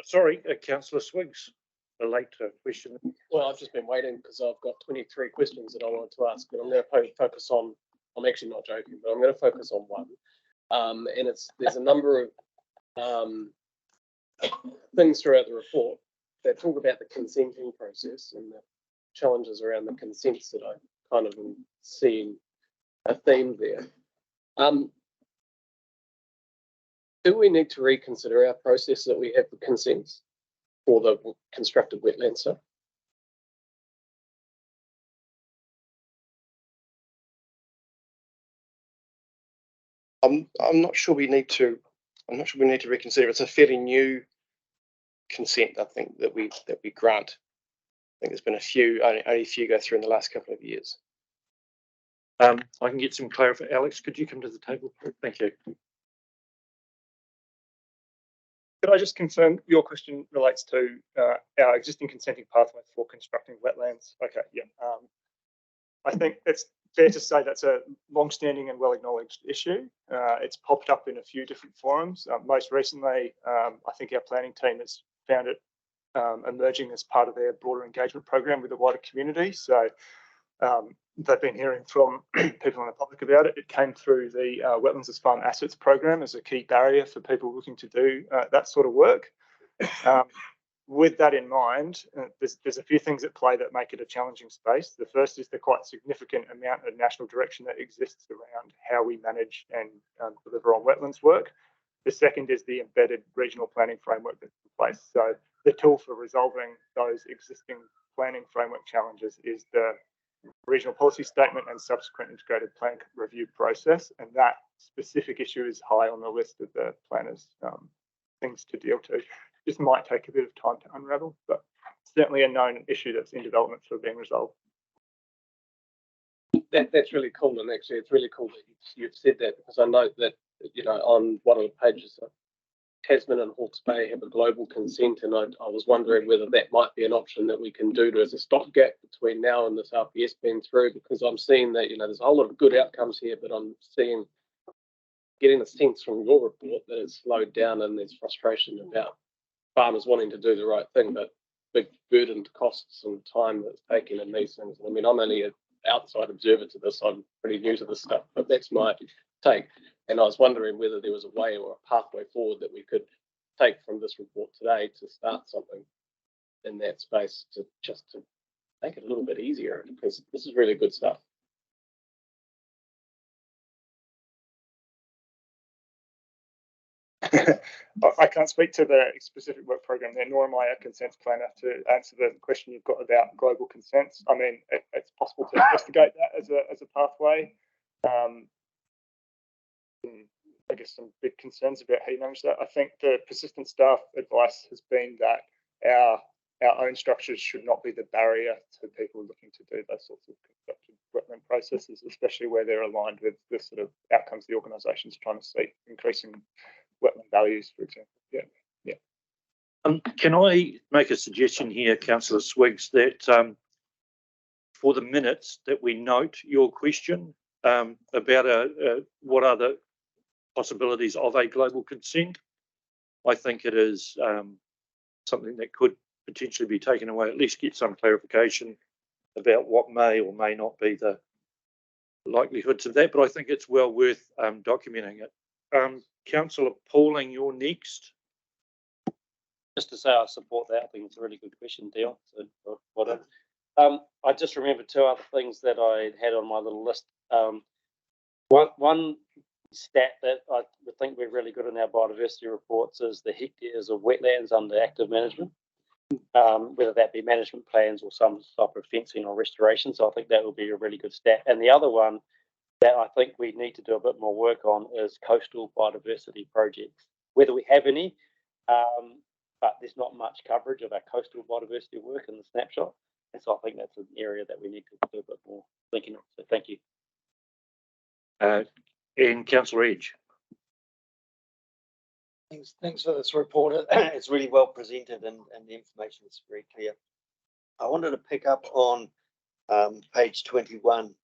Sorry, Councillor Swiggs, a late question. Well, I've just been waiting because I've got 23 questions that I wanted to ask, but I'm going to focus on. I'm actually not joking, but I'm going to focus on one. And there's a number of things throughout the report that talk about the consenting process and the challenges around the consents that I kind of am seeing a theme there. Do we need to reconsider our process that we have the consents for the constructed wetland stuff? I'm not sure we need to. I'm not sure we need to reconsider. It's a fairly new consent, I think, that we grant. I think there's been a few, only a few go through in the last couple of years. I can get some clarification. Alex, could you come to the table? Thank you. Could I just confirm your question relates to our existing consenting pathway for constructing wetlands? Okay, yeah. I think it's fair to say that's a long-standing and well-acknowledged issue. It's popped up in a few different forums. Most recently, I think our planning team has found it emerging as part of their broader engagement program with the wider community. So they've been hearing from people in the public about it. It came through the Wetlands as Farm Assets program as a key barrier for people looking to do that sort of work. With that in mind, there's a few things at play that make it a challenging space. The first is the quite significant amount of national direction that exists around how we manage and deliver on wetlands work. The second is the embedded regional planning framework that's in place. So the tool for resolving those existing planning framework challenges is the regional policy statement and subsequent integrated plan review process. And that specific issue is high on the list of the planners' things to deal to. Just might take a bit of time to unravel, but certainly a known issue that's in development for being resolved. That's really cool, and actually it's really cool that you've said that, because I know that, you know, on one of the pages, Tasman and Hawke's Bay have a global consent, and I was wondering whether that might be an option that we can do as a stopgap between now and this RPS being through, because I'm seeing that, you know, there's a whole lot of good outcomes here, but I'm getting the sense from your report that it's slowed down and there's frustration about farmers wanting to do the right thing, but big burdened costs and time that's taken in these things. I mean, I'm only an outside observer to this. I'm pretty new to this stuff, but that's my take. And I was wondering whether there was a way or a pathway forward that we could take from this report today to start something in that space to make it a little bit easier, because this is really good stuff. I can't speak to the specific work program there, nor am I a consents planner to answer the question you've got about global consents. I mean, it's possible to investigate that as a pathway. I guess some big concerns about how you manage that. I think the persistent staff advice has been that our own structures should not be the barrier to people looking to do those sorts of constructed wetland processes, especially where they're aligned with the sort of outcomes the organisation's trying to see, increasing wetland values, for example. Yeah. Can I make a suggestion here, Councillor Swiggs, that for the minutes that we note your question about what are the possibilities of a global consent? I think it is something that could potentially be taken away, at least get some clarification about what may or may not be the likelihoods of that, but I think it's well worth documenting it. Councillor Pauling, you're next. Just to say I support that. I think it's a really good question, Dion. So, well done. I just remember two other things that I had on my little list. One stat that I would think we're really good in our biodiversity reports is the hectares of wetlands under active management, whether that be management plans or some type of fencing or restoration. So I think that would be a really good stat. And the other one that I think we need to do a bit more work on is coastal biodiversity projects, whether we have any, but there's not much coverage of our coastal biodiversity work in the snapshot. And so I think that's an area that we need to do a bit more thinking of. So thank you. And Councillor Edge. Thanks for this report. It's really well presented and the information is very clear. I wanted to pick up on page 21,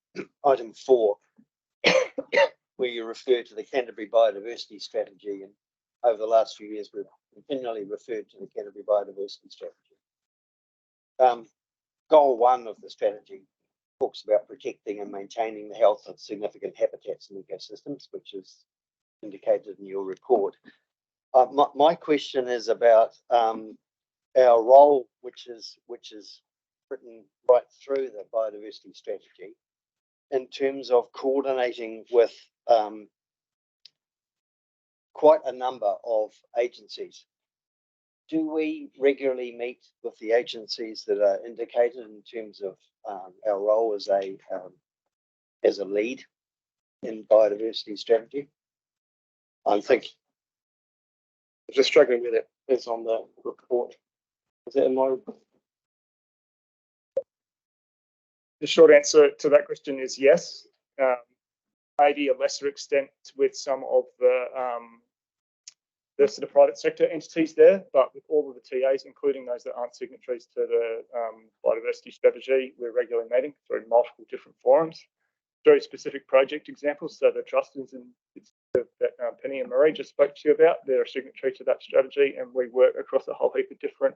item 4, where you refer to the Canterbury Biodiversity Strategy, and over the last few years we've continually referred to the Canterbury Biodiversity Strategy. Goal 1 of the strategy talks about protecting and maintaining the health of significant habitats and ecosystems, which is indicated in your report. My question is about our role, which is written right through the biodiversity strategy, in terms of coordinating with quite a number of agencies. Do we regularly meet with the agencies that are indicated in terms of our role as a lead in biodiversity strategy? I'm just struggling with it. It's on the report. Is it in my report? The short answer to that question is yes. Maybe a lesser extent with some of the sort of private sector entities there, but with all of the TAs, including those that aren't signatories to the biodiversity strategy, we're regularly meeting through multiple different forums, very specific project examples. So the trust is that Penny and Marie just spoke to you about, they're a signatory to that strategy, and we work across a whole heap of different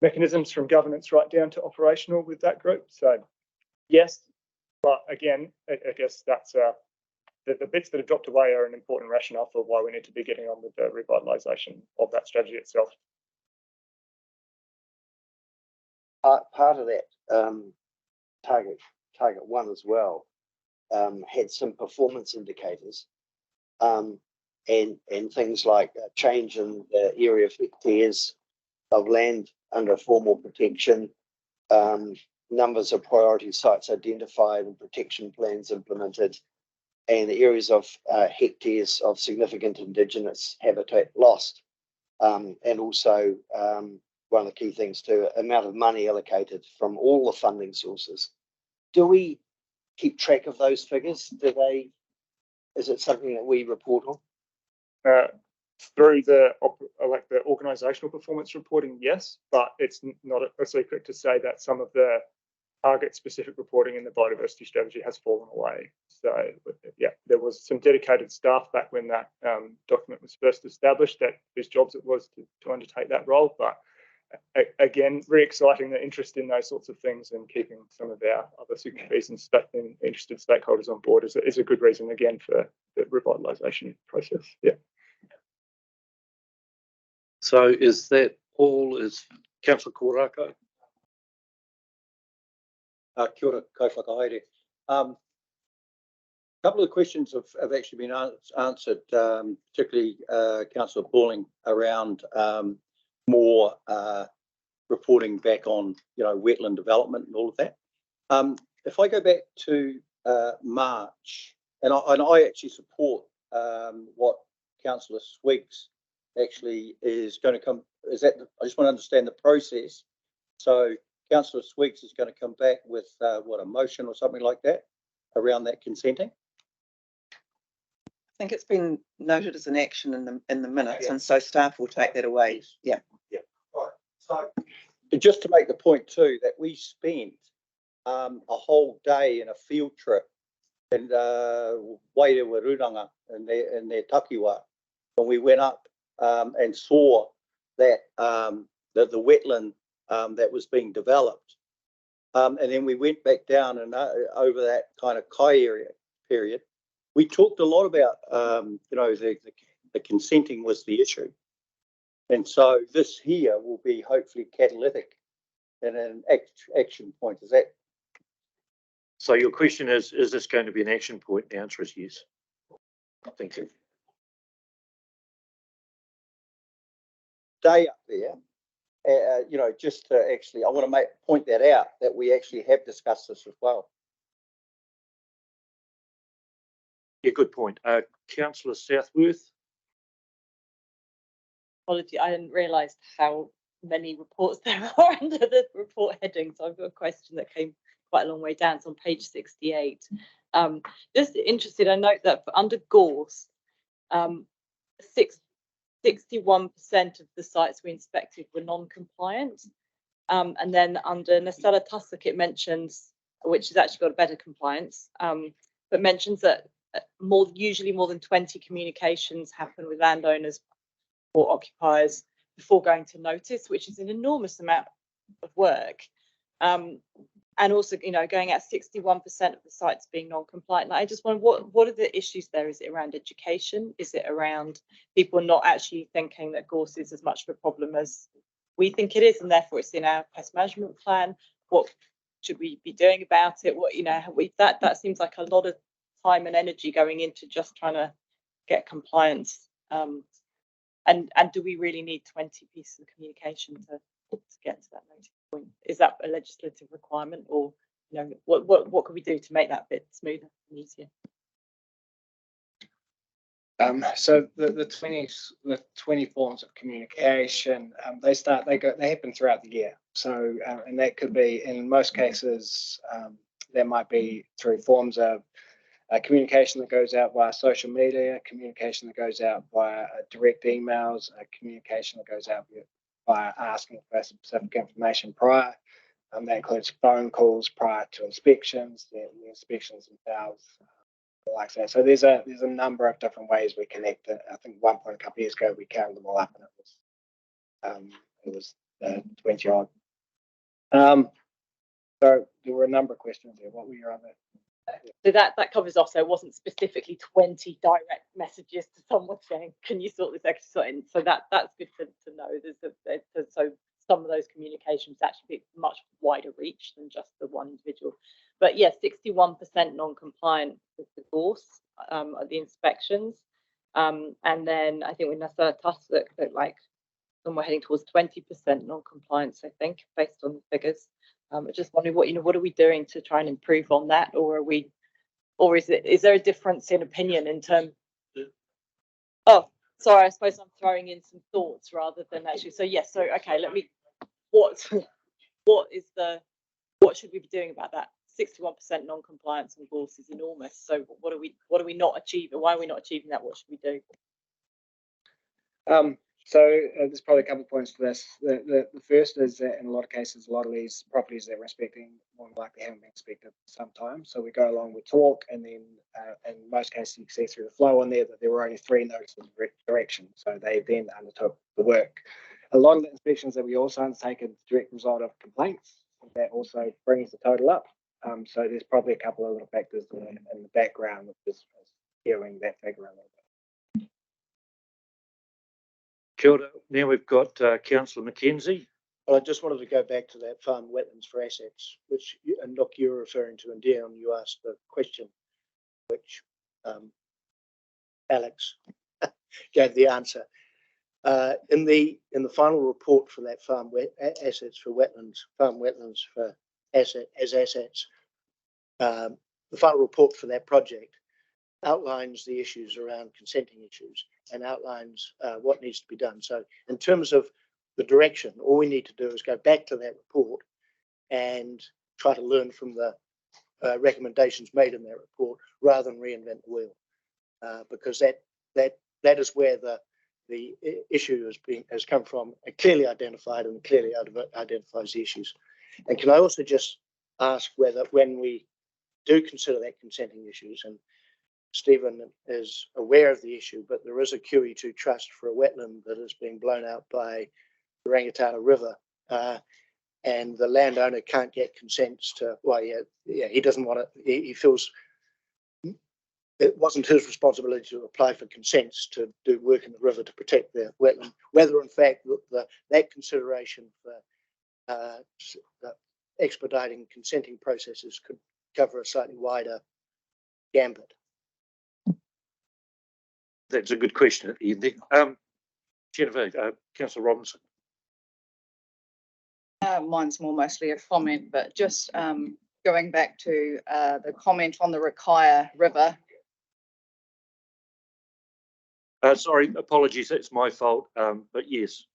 mechanisms from governance right down to operational with that group. So Yes, but again, I guess that's the bits that have dropped away are an important rationale for why we need to be getting on with the revitalisation of that strategy itself. Part of that target one as well had some performance indicators and things like a change in the area of hectares of land under formal protection, numbers of priority sites identified and protection plans implemented, and areas of hectares of significant Indigenous habitat lost. And also, one of the key things too, amount of money allocated from all the funding sources. Do we keep track of those figures? Is it something that we report on? Through the organisational performance reporting, yes, but it's not a secret to say that some of the target-specific reporting in the biodiversity strategy has fallen away. So, yeah, there was some dedicated staff back when that document was first established, that whose jobs it was to undertake that role. But again, very exciting, the interest in those sorts of things, and keeping some of our other signatories and interested stakeholders on board is a good reason, again, for the revitalisation process. Yeah. So is that all? Is Councillor Karakia? Kia ora, kai whakahaere. A couple of questions have actually been answered, particularly Councillor Pauling, around more reporting back on, wetland development and all of that. If I go back to March, and I actually support what Councillor Swiggs actually is going to come. I just want to understand the process. So Councillor Swiggs is going to come back with a motion or something like that around that consenting. I think it's been noted as an action in the minutes, and so staff will take that away. Yeah. Yeah. Right. So just to make the point too, that we spent a whole day in a field trip in Wairewaruranga in their takiwa, when we went up and saw that the wetland that was being developed, and then we went back down and over that kind of kai area period. We talked a lot about the consenting was the issue, and so this here will be hopefully catalytic and an action point. Is that? So your question is this going to be an action point? The answer is yes. Thank you. Day up there, just to actually, I want to point that out, that we actually have discussed this as well. Yeah, good point. Councillor Southworth. Apology, I didn't realise how many reports there are under the report heading, so I've got a question that came quite a long way down. It's on page 68. Just interested, I note that for under gorse, 61% of the sites we inspected were non-compliant. And then under Nasala Tussock, it mentions, which has actually got a better compliance, but mentions that usually more than 20 communications happen with landowners or occupiers before going to notice, which is an enormous amount of work. And also, going at 61% of the sites being non-compliant. I just wonder, what are the issues there? Is it around education? Is it around people not actually thinking that gorse is as much of a problem as we think it is, and therefore it's in our pest management plan? What should we be doing about it? That seems like a lot of time and energy going into just trying to get compliance. And do we really need 20 pieces of communication to get to that notice point? Is that a legislative requirement, or what could we do to make that bit smoother and easier? So the 20 forms of communication, they happen throughout the year. So and that could be, in most cases, there might be through forms of communication that goes out via social media, communication that goes out via direct emails, communication that goes out via asking for specific information prior. That includes phone calls prior to inspections, the inspections themselves, like that. So there's a number of different ways we connect it. I think one point a couple of years ago we counted them all up, and it was 20 odd. So there were a number of questions there. What were your other? So that covers off. So it wasn't specifically 20 direct messages to someone saying, "Can you sort this extra?" And so that's good to know. So some of those communications actually much wider reach than just the one individual. But yes, 61% non-compliant with the course at the inspections, and then I think we Nasa Tuss that like and we're heading towards 20% non-compliance. I think based on the figures. I just wondering what are we doing to try and improve on that, or is there a difference in opinion in terms? Oh, sorry, I suppose I'm throwing in some thoughts rather than actually. So yes, so okay, what should we be doing about that? 61% non-compliance on course is enormous. So what are we not achieving? Why are we not achieving that? What should we do? So there's probably a couple of points to this. The first is that in a lot of cases, a lot of these properties that we're inspecting more likely haven't been inspected for some time. So we go along with talk, and then in most cases you can see through the flow on there that there were only 3 notices of direction. So they then undertook the work. A lot of the inspections that we also undertake are the direct result of complaints. That also brings the total up. So there's probably a couple of little factors in the background which is skewing that figure a little bit. Kia ora. Now we've got Councillor Mackenzie. Well, I just wanted to go back to that farm wetlands for assets, which and look, you're referring to, and Dion, you asked the question, which Alex gave the answer. In the final report for that farm assets for wetlands, farm wetlands for assets, the final report for that project outlines the issues around consenting issues and outlines what needs to be done. So in terms of the direction, all we need to do is go back to that report and try to learn from the recommendations made in that report rather than reinvent the wheel, because that is where the issue has come from, and clearly identified and clearly identifies the issues. And can I also just ask whether when we do consider that consenting issues, and Stephen is aware of the issue, but there is a QE2 trust for a wetland that is being blown out by the Rangitana River, and the landowner can't get consents to, well, yeah, he doesn't want to, he feels it wasn't his responsibility to apply for consents to do work in the river to protect the wetland, whether in fact that consideration for expediting consenting processes could cover a slightly wider gambit. That's a good question at the end there. Jennifer, Councillor Robinson. Mine's more mostly a comment, but just going back to the comment on the Rakaia River. Sorry, apologies, it's my fault, but yes.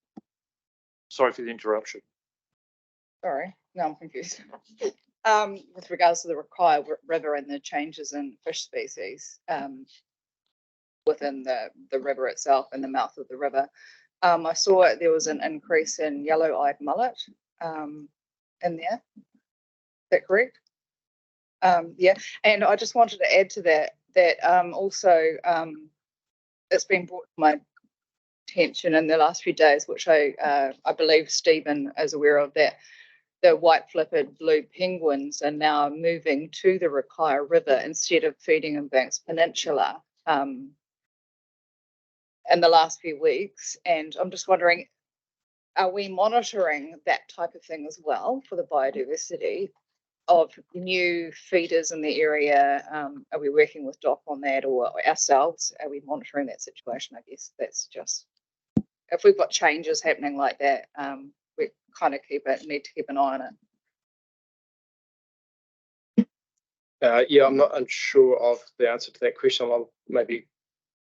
Sorry for the interruption. Sorry, no, I'm confused. With regards to the Rakaia River and the changes in fish species within the river itself and the mouth of the river, I saw there was an increase in yellow-eyed mullet in there. Is that correct? Yeah, and I just wanted to add to that also it's been brought to my attention in the last few days, which I believe Stephen is aware of, that the white-flippered blue penguins are now moving to the Rakaia River instead of feeding in Banks Peninsula in the last few weeks. And I'm just wondering, are we monitoring that type of thing as well for the biodiversity of new feeders in the area? Are we working with DOC on that, or ourselves? Are we monitoring that situation? I guess that's just, if we've got changes happening like that, we kind of need to keep an eye on it. Yeah, I'm not unsure of the answer to that question. I'll maybe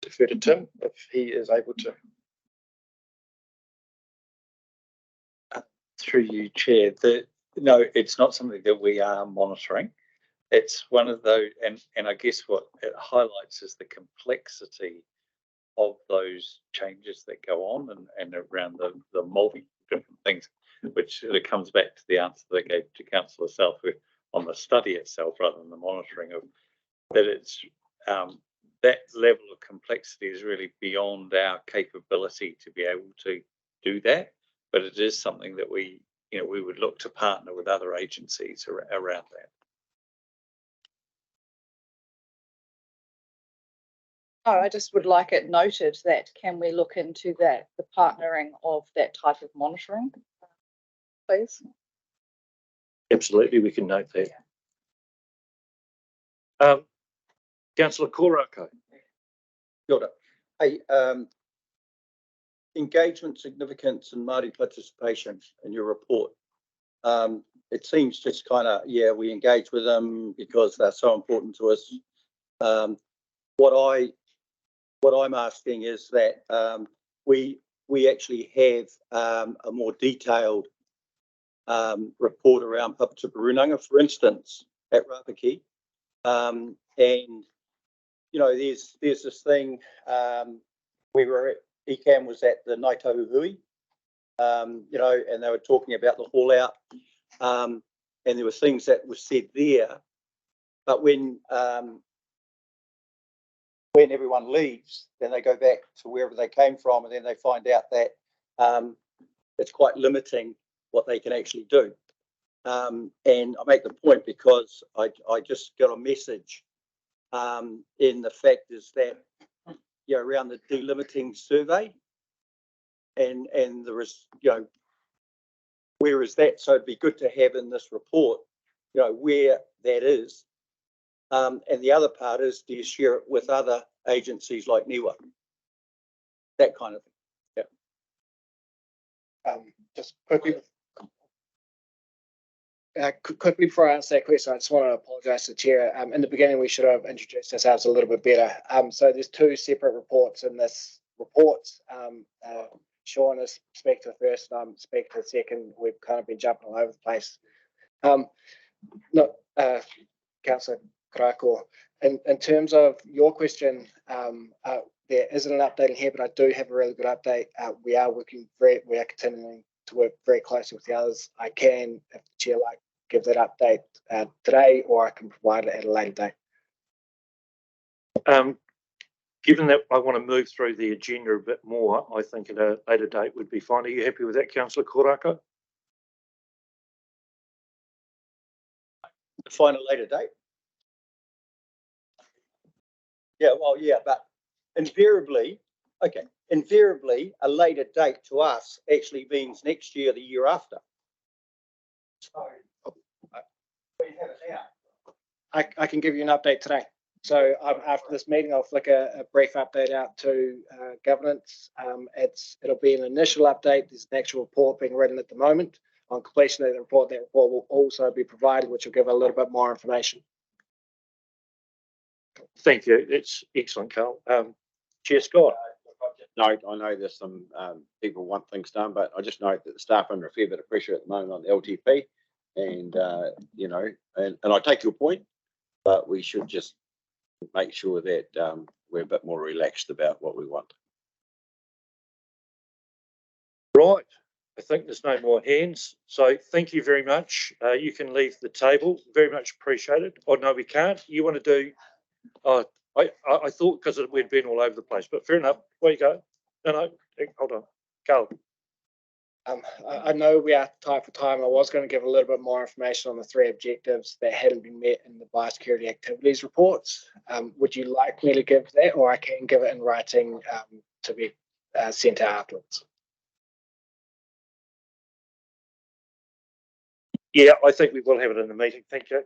defer to Tim if he is able to. Through you, Chair, no, it's not something that we are monitoring. It's one of those, and I guess what it highlights is the complexity of those changes that go on and around the multi different things, which sort of comes back to the answer that I gave to Councillor Self on the study itself rather than the monitoring of that. It's that level of complexity is really beyond our capability to be able to do that, but it is something that we we would look to partner with other agencies around that. Oh, I just would like it noted that can we look into that, the partnering of that type of monitoring, please? Absolutely, we can note that. Councillor Karakia. Kia ora. Hey, engagement, significance and Māori participation in your report. It seems just kind of, yeah, we engage with them because they're so important to us. What I'm asking is that we actually have a more detailed report around Papatū-Purunanga, for instance, at Rapaki. And there's this thing, we were at, ECAM was at the Naitohu Hui, and they were talking about the haul out, and there were things that were said there, but when everyone leaves, then they go back to wherever they came from, and then they find out that it's quite limiting what they can actually do. And I make the point because I just got a message in the fact is that around the delimiting survey, and there is where is that? So it'd be good to have in this report where that is. And the other part is, do you share it with other agencies like NIWA? That kind of thing. Yeah. Just quickly. Quickly before I answer that question, I just want to apologise to the chair. In the beginning, we should have introduced ourselves a little bit better. So there's two separate reports in this report. Sean is speaking to the first, I'm speaking to the second. We've kind of been jumping all over the place. Councillor Karakia, in terms of your question, there isn't an update in here, but I do have a really good update. We are continuing to work very closely with the others. I can, if the chair like, give that update today, or I can provide it at a later date. Given that I want to move through the agenda a bit more, I think at a later date would be fine. Are you happy with that, Councillor Karakia? Find a later date. Yeah, well, yeah, but invariably, a later date to us actually means next year, the year after. Sorry. I can give you an update today. So after this meeting, I'll flick a brief update out to governance. It'll be an initial update. There's an actual report being written at the moment. On completion of the report, that report will also be provided, which will give a little bit more information. Thank you. It's excellent, Carl. Chair Scott. I know there's some people want things done, but I just note that the staff are under a fair bit of pressure at the moment on the LTP, and and I take your point, but we should just make sure that we're a bit more relaxed about what we want. Right. I think there's no more hands. So thank you very much. You can leave the table. Very much appreciated. Oh, no, we can't. You want to do... I thought because we'd been all over the place, but fair enough. Where you go? No, hold on. Carl. I know we are tight for time. I was going to give a little bit more information on the 3 objectives that hadn't been met in the biosecurity activities reports. Would you like me to give that, or I can give it in writing to be sent out afterwards? Yeah, I think we will have it in the meeting. Thank you.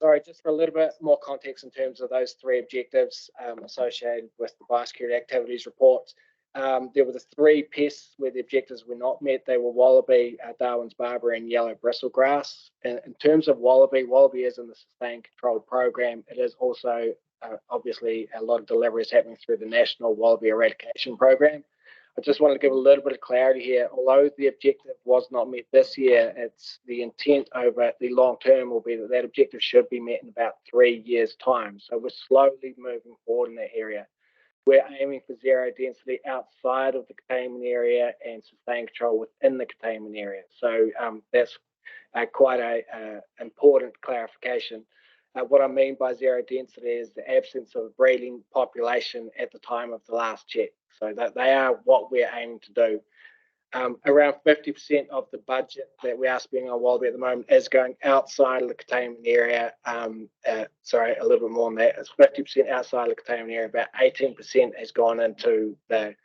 Sorry, just for a little bit more context in terms of those 3 objectives associated with the biosecurity activities report. There were the 3 pests where the objectives were not met. They were wallaby, Darwin's barber, and yellow bristlegrass. In terms of wallaby is in the sustained control program. It is also obviously a lot of delivery is happening through the National Wallaby Eradication Program. I just wanted to give a little bit of clarity here. Although the objective was not met this year, it's the intent over the long term will be that that objective should be met in about 3 years' time. So we're slowly moving forward in that area. We're aiming for zero density outside of the containment area and sustained control within the containment area. So that's quite a important clarification. What I mean by zero density is the absence of a breeding population at the time of the last check. So that they are what we're aiming to do. Around 50% of the budget that we are spending on wallaby at the moment is going outside of the containment area. Sorry, a little bit more than that. It's 50% outside of the containment area. About 18% has gone into the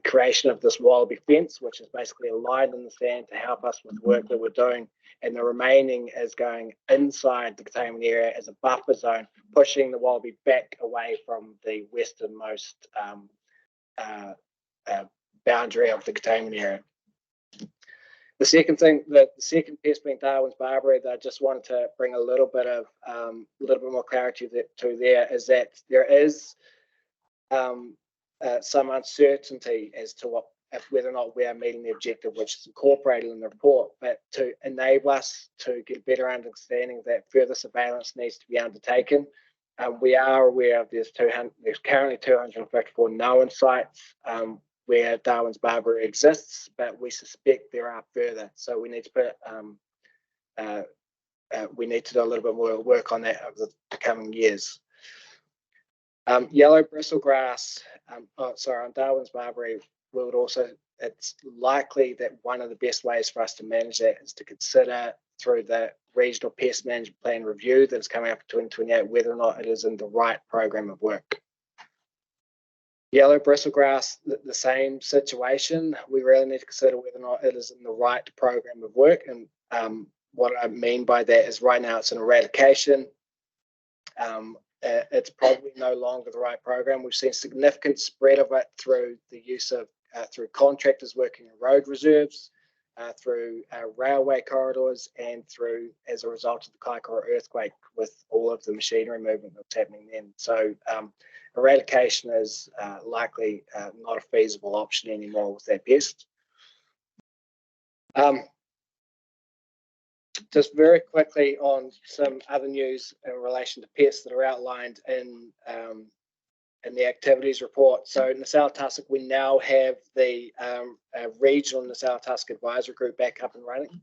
creation of this wallaby fence, which is basically a line in the sand to help us with work that we're doing. And the remaining is going inside the containment area as a buffer zone, pushing the wallaby back away from the westernmost boundary of the containment area. The second thing, the second pest being Darwin's barberry, that I just wanted to bring a little bit more clarity to there is that there is some uncertainty as to whether or not we are meeting the objective, which is incorporated in the report. But to enable us to get a better understanding of that, further surveillance needs to be undertaken. We are aware of there's currently 254 known sites where Darwin's barberry exists, but we suspect there are further. So we need to put we need to do a little bit more work on that over the coming years. Yellow bristlegrass, on Darwin's barberry, we would also, it's likely that one of the best ways for us to manage that is to consider through the regional pest management plan review that is coming up in 2028 whether or not it is in the right program of work. Yellow bristlegrass, the same situation. We really need to consider whether or not it is in the right program of work. And what I mean by that is right now it's an eradication. It's probably no longer the right program. We've seen significant spread of it through the use of through contractors working in road reserves, through railway corridors, and through as a result of the Kaikoura earthquake with all of the machinery movement that's happening then. So eradication is likely not a feasible option anymore with that pest. Just very quickly on some other news in relation to pests that are outlined in the activities report. So in the South Tussock, we now have the regional Nassau Tussock advisory group back up and running.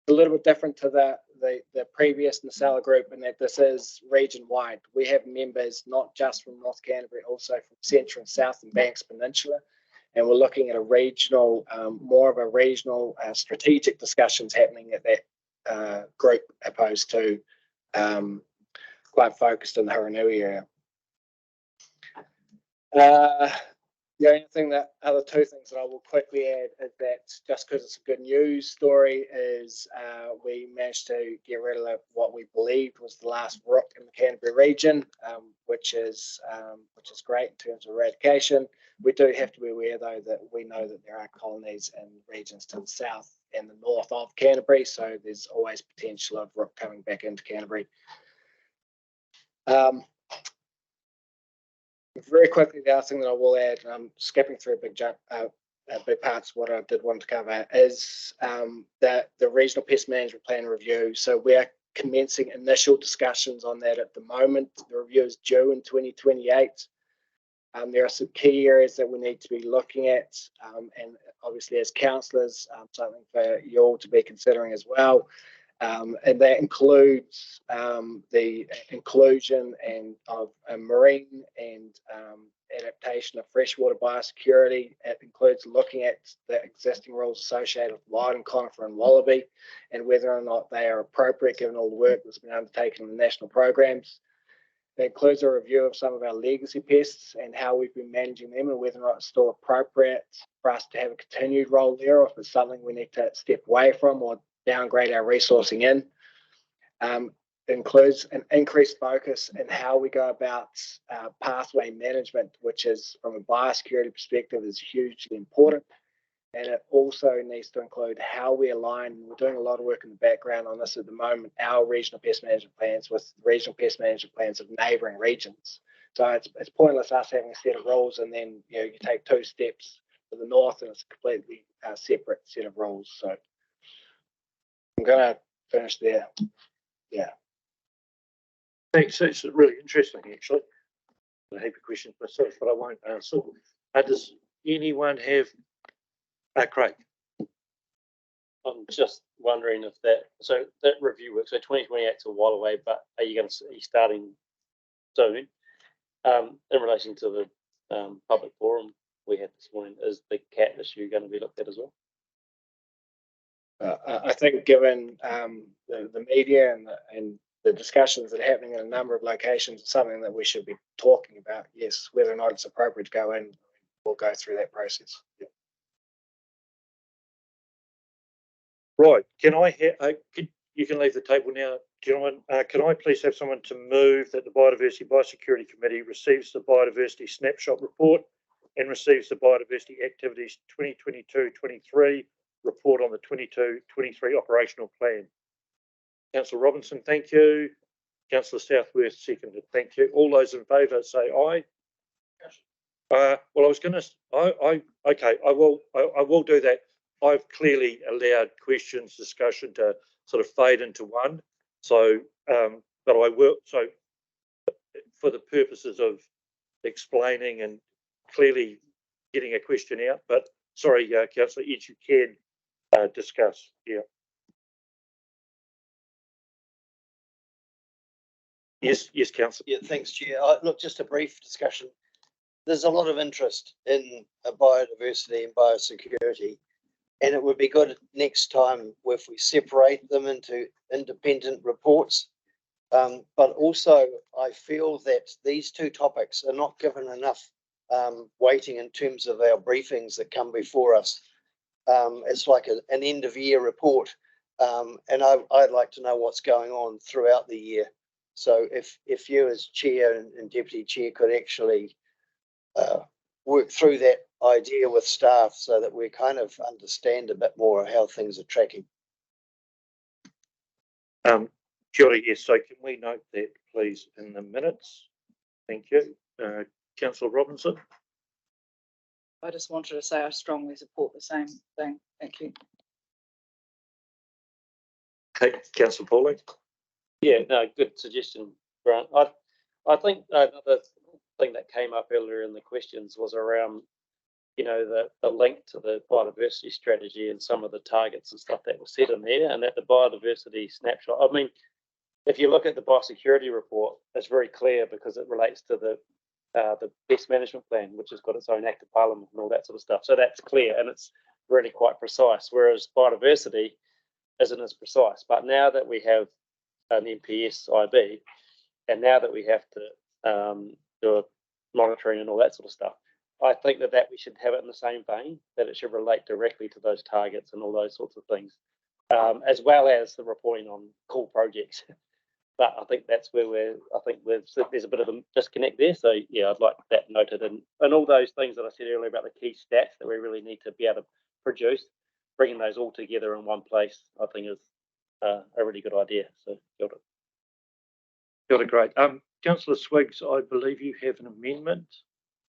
A little bit different to the previous Nassau group in that this is region wide. We have members not just from North Canterbury, also from Central and South and Banks Peninsula. And we're looking at a regional, more of a regional strategic discussions happening at that group opposed to quite focused in the Haranui area. The only thing that other two things that I will quickly add is that just because it's a good news story is we managed to get rid of what we believed was the last rook in the Canterbury region, which is great in terms of eradication. We do have to be aware though that we know that there are colonies in regions to the south and the north of Canterbury, so there's always potential of rook coming back into Canterbury. Very quickly, the other thing that I will add, and I'm skipping through big parts of what I did want to cover, is that the regional pest management plan review. So we are commencing initial discussions on that at the moment. The review is due in 2028. There are some key areas that we need to be looking at, and obviously as councillors, something for you all to be considering as well. And that includes the inclusion of marine and adaptation of freshwater biosecurity. It includes looking at the existing rules associated with wild and conifer and wallaby and whether or not they are appropriate given all the work that's been undertaken in the national programs. It includes a review of some of our legacy pests and how we've been managing them and whether or not it's still appropriate for us to have a continued role there or if it's something we need to step away from or downgrade our resourcing in. It includes an increased focus in how we go about pathway management, which is from a biosecurity perspective is hugely important. And it also needs to include how we align. We're doing a lot of work in the background on this at the moment, our regional pest management plans with regional pest management plans of neighbouring regions. So it's pointless us having a set of rules and then you take two steps to the north and it's a completely separate set of rules. So I'm going to finish there. Yeah. Thanks. It's really interesting, actually. A heap of questions myself, but I won't answer. Does anyone have Craig? I'm just wondering if so that review works. So 2028's a while away, but are you starting soon? In relation to the public forum we had this morning, is the cat issue going to be looked at as well? I think given the media and the discussions that are happening in a number of locations, it's something that we should be talking about. Yes, whether or not it's appropriate to go in, we'll go through that process. Yeah. Right, can I have, you can leave the table now, gentlemen. Can I please have someone to move that the Biodiversity Biosecurity Committee receives the Biodiversity Snapshot Report and receives the Biodiversity Activities 2022-23 report on the 22-23 operational plan? Councillor Robinson, thank you. Councillor Southworth, seconded. Thank you. All those in favour say aye. Well, I was going to. Okay. I will do that. I've clearly allowed questions, discussion to sort of fade into one. So, but I will. So, for the purposes of explaining and clearly getting a question out. But sorry, Councillor Edge, you can discuss. Yeah. Yes, Councillor. Yeah, thanks, Chair. Look, just a brief discussion. There's a lot of interest in biodiversity and biosecurity, and it would be good next time if we separate them into independent reports. But also, I feel that these two topics are not given enough weighting in terms of our briefings that come before us. It's like an end of year report, and I'd like to know what's going on throughout the year. So if you as chair and deputy chair could actually work through that idea with staff so that we kind of understand a bit more how things are tracking. Kia ora, yes, so can we note that please in the minutes? Thank you. Councillor Robinson. I just wanted to say I strongly support the same thing. Thank you. Okay, Councillor Pauling. Yeah, no, good suggestion, Grant. I think another thing that came up earlier in the questions was around, you know, the link to the biodiversity strategy and some of the targets and stuff that was set in there, and that the biodiversity snapshot. I mean, if you look at the biosecurity report, it's very clear because it relates to the best management plan, which has got its own act of parliament and all that sort of stuff. So that's clear and it's really quite precise. Whereas biodiversity isn't as precise. But now that we have an MPS IB, and now that we have to do a monitoring and all that sort of stuff, I think that we should have it in the same vein, that it should relate directly to those targets and all those sorts of things, as well as the reporting on cool projects. But I think that's where there's a bit of a disconnect there. So yeah, I'd like that noted, and all those things that I said earlier about the key stats that we really need to be able to produce, bringing those all together in one place, I think is a really good idea. So got it. Got it, great. Councillor Swiggs, I believe you have an amendment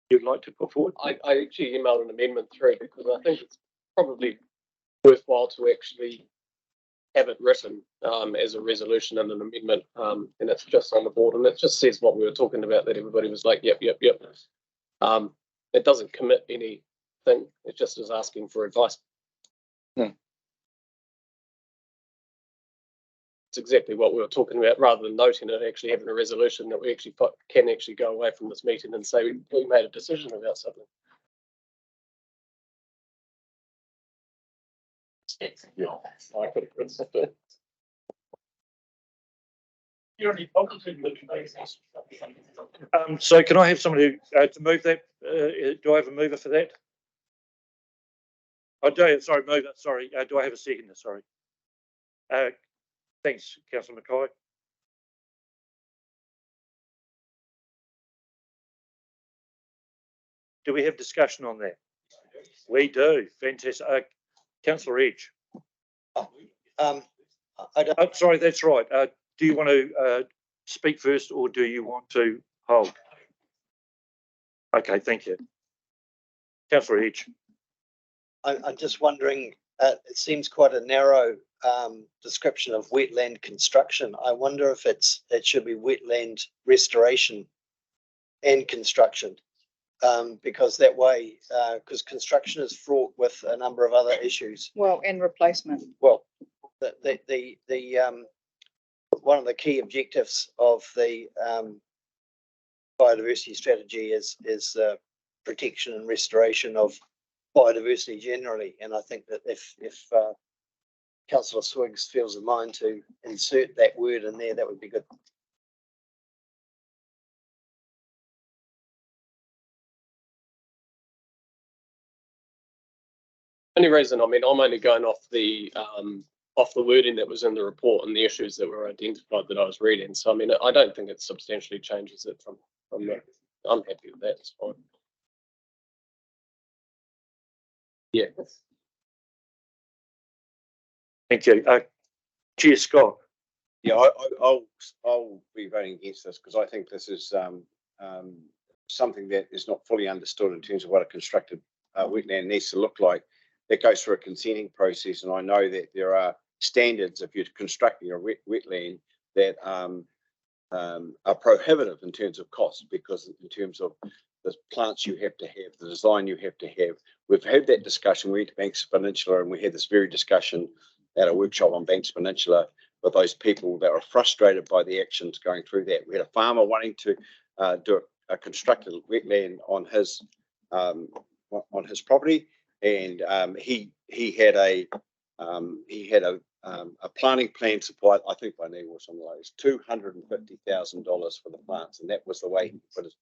you'd like to put forward. I actually emailed an amendment through because I think it's probably worthwhile to actually have it written as a resolution and an amendment, and it's just on the board, and it just says what we were talking about, that everybody was like, yep. It doesn't commit anything, it just is asking for advice. It's exactly what we were talking about, rather than noting it, actually having a resolution that we actually can actually go away from this meeting and say we made a decision about something. I could have principled it. So can I have somebody to move that? Do I have a mover for that? I do. Sorry, mover. Sorry. Do I have a seconder? Sorry. Thanks, Councillor Mackay. Do we have discussion on that? We do. Fantastic. Councillor Edge. Sorry, that's right. Do you want to speak first, or do you want to hold? Okay, thank you. Councillor Edge. I'm just wondering, it seems quite a narrow description of wetland construction. I wonder if it should be wetland restoration and construction. because that way, because construction is fraught with a number of other issues. Well, and replacement. Well, one of the key objectives of the biodiversity strategy is protection and restoration of biodiversity generally. And I think that if Councillor Swiggs feels a mind to insert that word in there, that would be good. Only reason, I mean, I'm only going off the wording that was in the report and the issues that were identified that I was reading. So I mean, I don't think it substantially changes it from that. I'm happy with that. It's fine. Yeah. Thank you. Chair Scott. Yeah, I'll be voting against this because I think this is something that is not fully understood in terms of what a constructed wetland needs to look like. That goes through a consenting process, and I know that there are standards if you're constructing a wetland that are prohibitive in terms of cost, because in terms of the plants you have to have, the design you have to have. We've had that discussion. We went to Banks Peninsula and we had this very discussion at a workshop on Banks Peninsula with those people that were frustrated by the actions going through that. We had a farmer wanting to do a constructed wetland on his property, and he had a planting plan supplied, I think by NEWA or something like this, $250,000 for the plants, and that was the way he put it.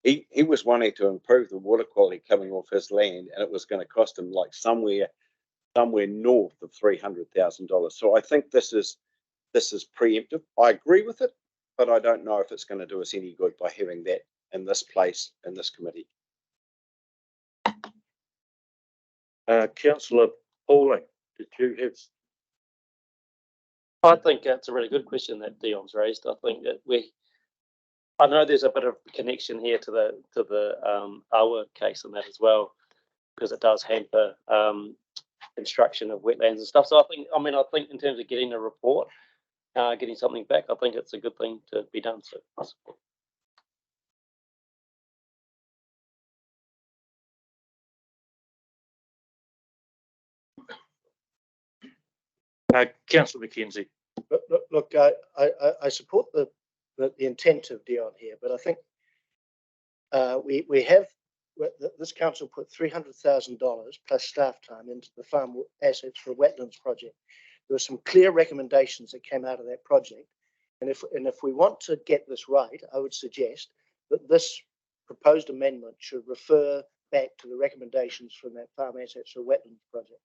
He was wanting to improve the water quality coming off his land, and it was going to cost him like somewhere north of $300,000. So I think this is preemptive. I agree with it, but I don't know if it's going to do us any good by having that in this place in this committee. Councillor Pauling, did you have? I think that's a really good question that Dion's raised. I think that I know there's a bit of connection here to the our case in that as well, because it does hamper construction of wetlands and stuff. So I think in terms of getting a report, getting something back, I think it's a good thing to be done. So I support. Councillor McKenzie. Look, I support the intent of Dion here, but I think we have this council put $300,000 plus staff time into the farm assets for a wetlands project. There were some clear recommendations that came out of that project, and if we want to get this right, I would suggest that this proposed amendment should refer back to the recommendations from that farm assets for wetlands project,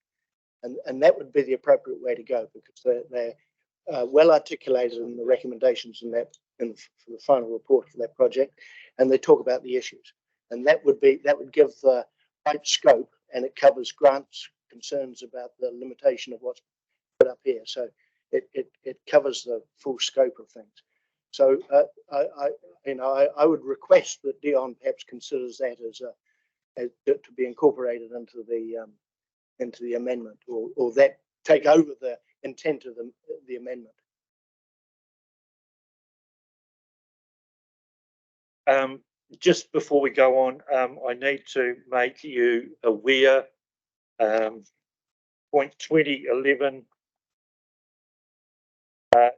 and that would be the appropriate way to go, because they're well articulated in the recommendations for the final report for that project, and they talk about the issues, and that would give the right scope, and it covers Grant's concerns about the limitation of what's put up here. So it covers the full scope of things. So I would request that Dion perhaps considers that as to be incorporated into the amendment, or that take over the intent of the amendment. Just before we go on, I need to make you aware, point 2011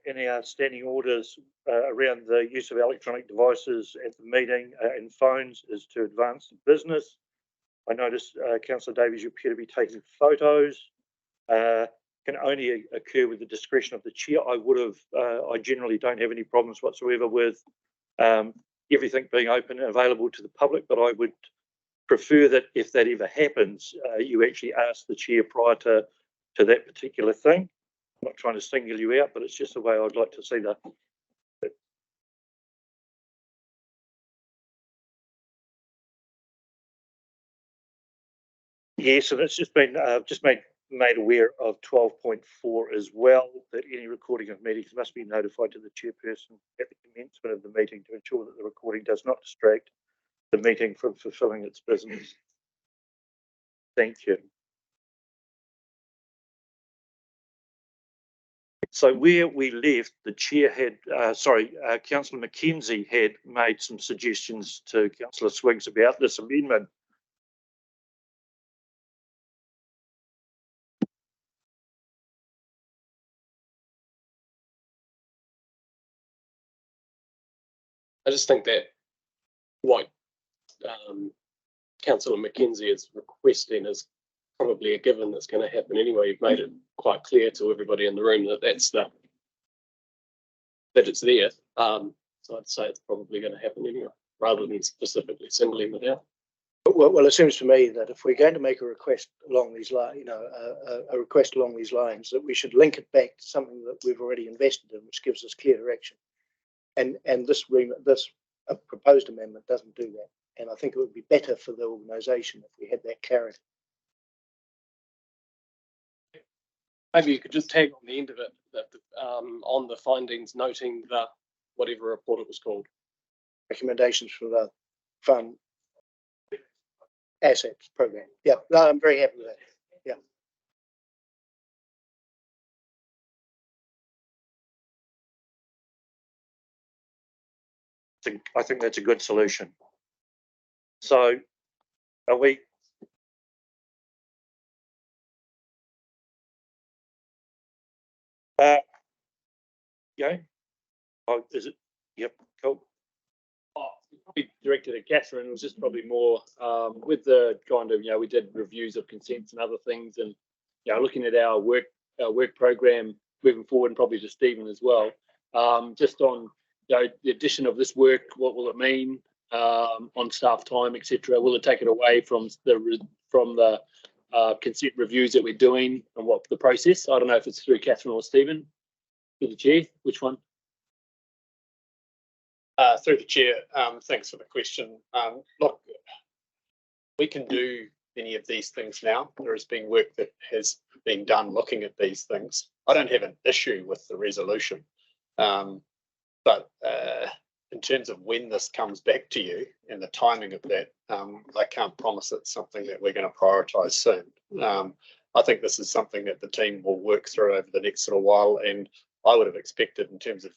in our standing orders around the use of electronic devices at the meeting and phones is to advance the business. I noticed, Councillor Davies, you appear to be taking photos. Can only occur with the discretion of the chair. I generally don't have any problems whatsoever with everything being open and available to the public, but I would prefer that if that ever happens, you actually ask the chair prior to that particular thing. I'm not trying to single you out, but it's just the way I'd like to see that. Yes, and it's just been made aware of 12.4 as well, that any recording of meetings must be notified to the chairperson at the commencement of the meeting to ensure that the recording does not distract the meeting from fulfilling its business. Thank you. So where we left, the chair had, Councillor Mackenzie had made some suggestions to Councillor Swiggs about this amendment. I just think that what Councillor Mackenzie is requesting is probably a given that's going to happen anyway. You've made it quite clear to everybody in the room that that it's there. So I'd say it's probably going to happen anyway, rather than specifically singling it out. Well, it seems to me that if we're going to make a request along these lines, a request along these lines, that we should link it back to something that we've already invested in, which gives us clear direction. And this proposed amendment doesn't do that. And I think it would be better for the organisation if we had that clarity. Maybe you could just tag on the end of it that on the findings, noting the whatever report it was called. Recommendations for the fund assets program. Yeah, no, I'm very happy with that. Yeah. I think that's a good solution. So are we? Yeah. Oh, is it? Yep. Cool. Probably directed at Catherine. It was just probably more with the kind of, we did reviews of consents and other things, and looking at our work program moving forward, and probably to Stephen as well. Just on the addition of this work, what will it mean on staff time, etc.? Will it take it away from the consent reviews that we're doing, and what the process? I don't know if it's through Catherine or Stephen. Through the chair, which one? Through the chair, thanks for the question. Look, we can do any of these things now. There has been work that has been done looking at these things. I don't have an issue with the resolution, but in terms of when this comes back to you and the timing of that, I can't promise it's something that we're going to prioritise soon. I think this is something that the team will work through over the next little while, and I would have expected in terms of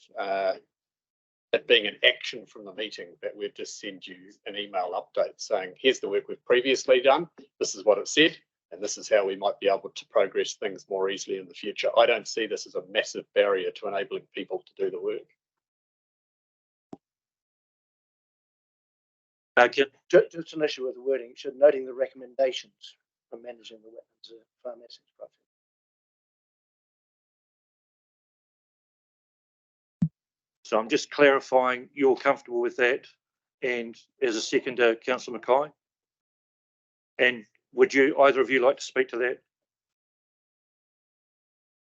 it being an action from the meeting that we'd just send you an email update saying, here's the work we've previously done, this is what it said, and this is how we might be able to progress things more easily in the future. I don't see this as a massive barrier to enabling people to do the work. Just an issue with the wording, noting the recommendations for managing the wetlands farm assets project. So I'm just clarifying, you're comfortable with that, and as a seconder, Councillor Mackay. And would you, either of you, like to speak to that?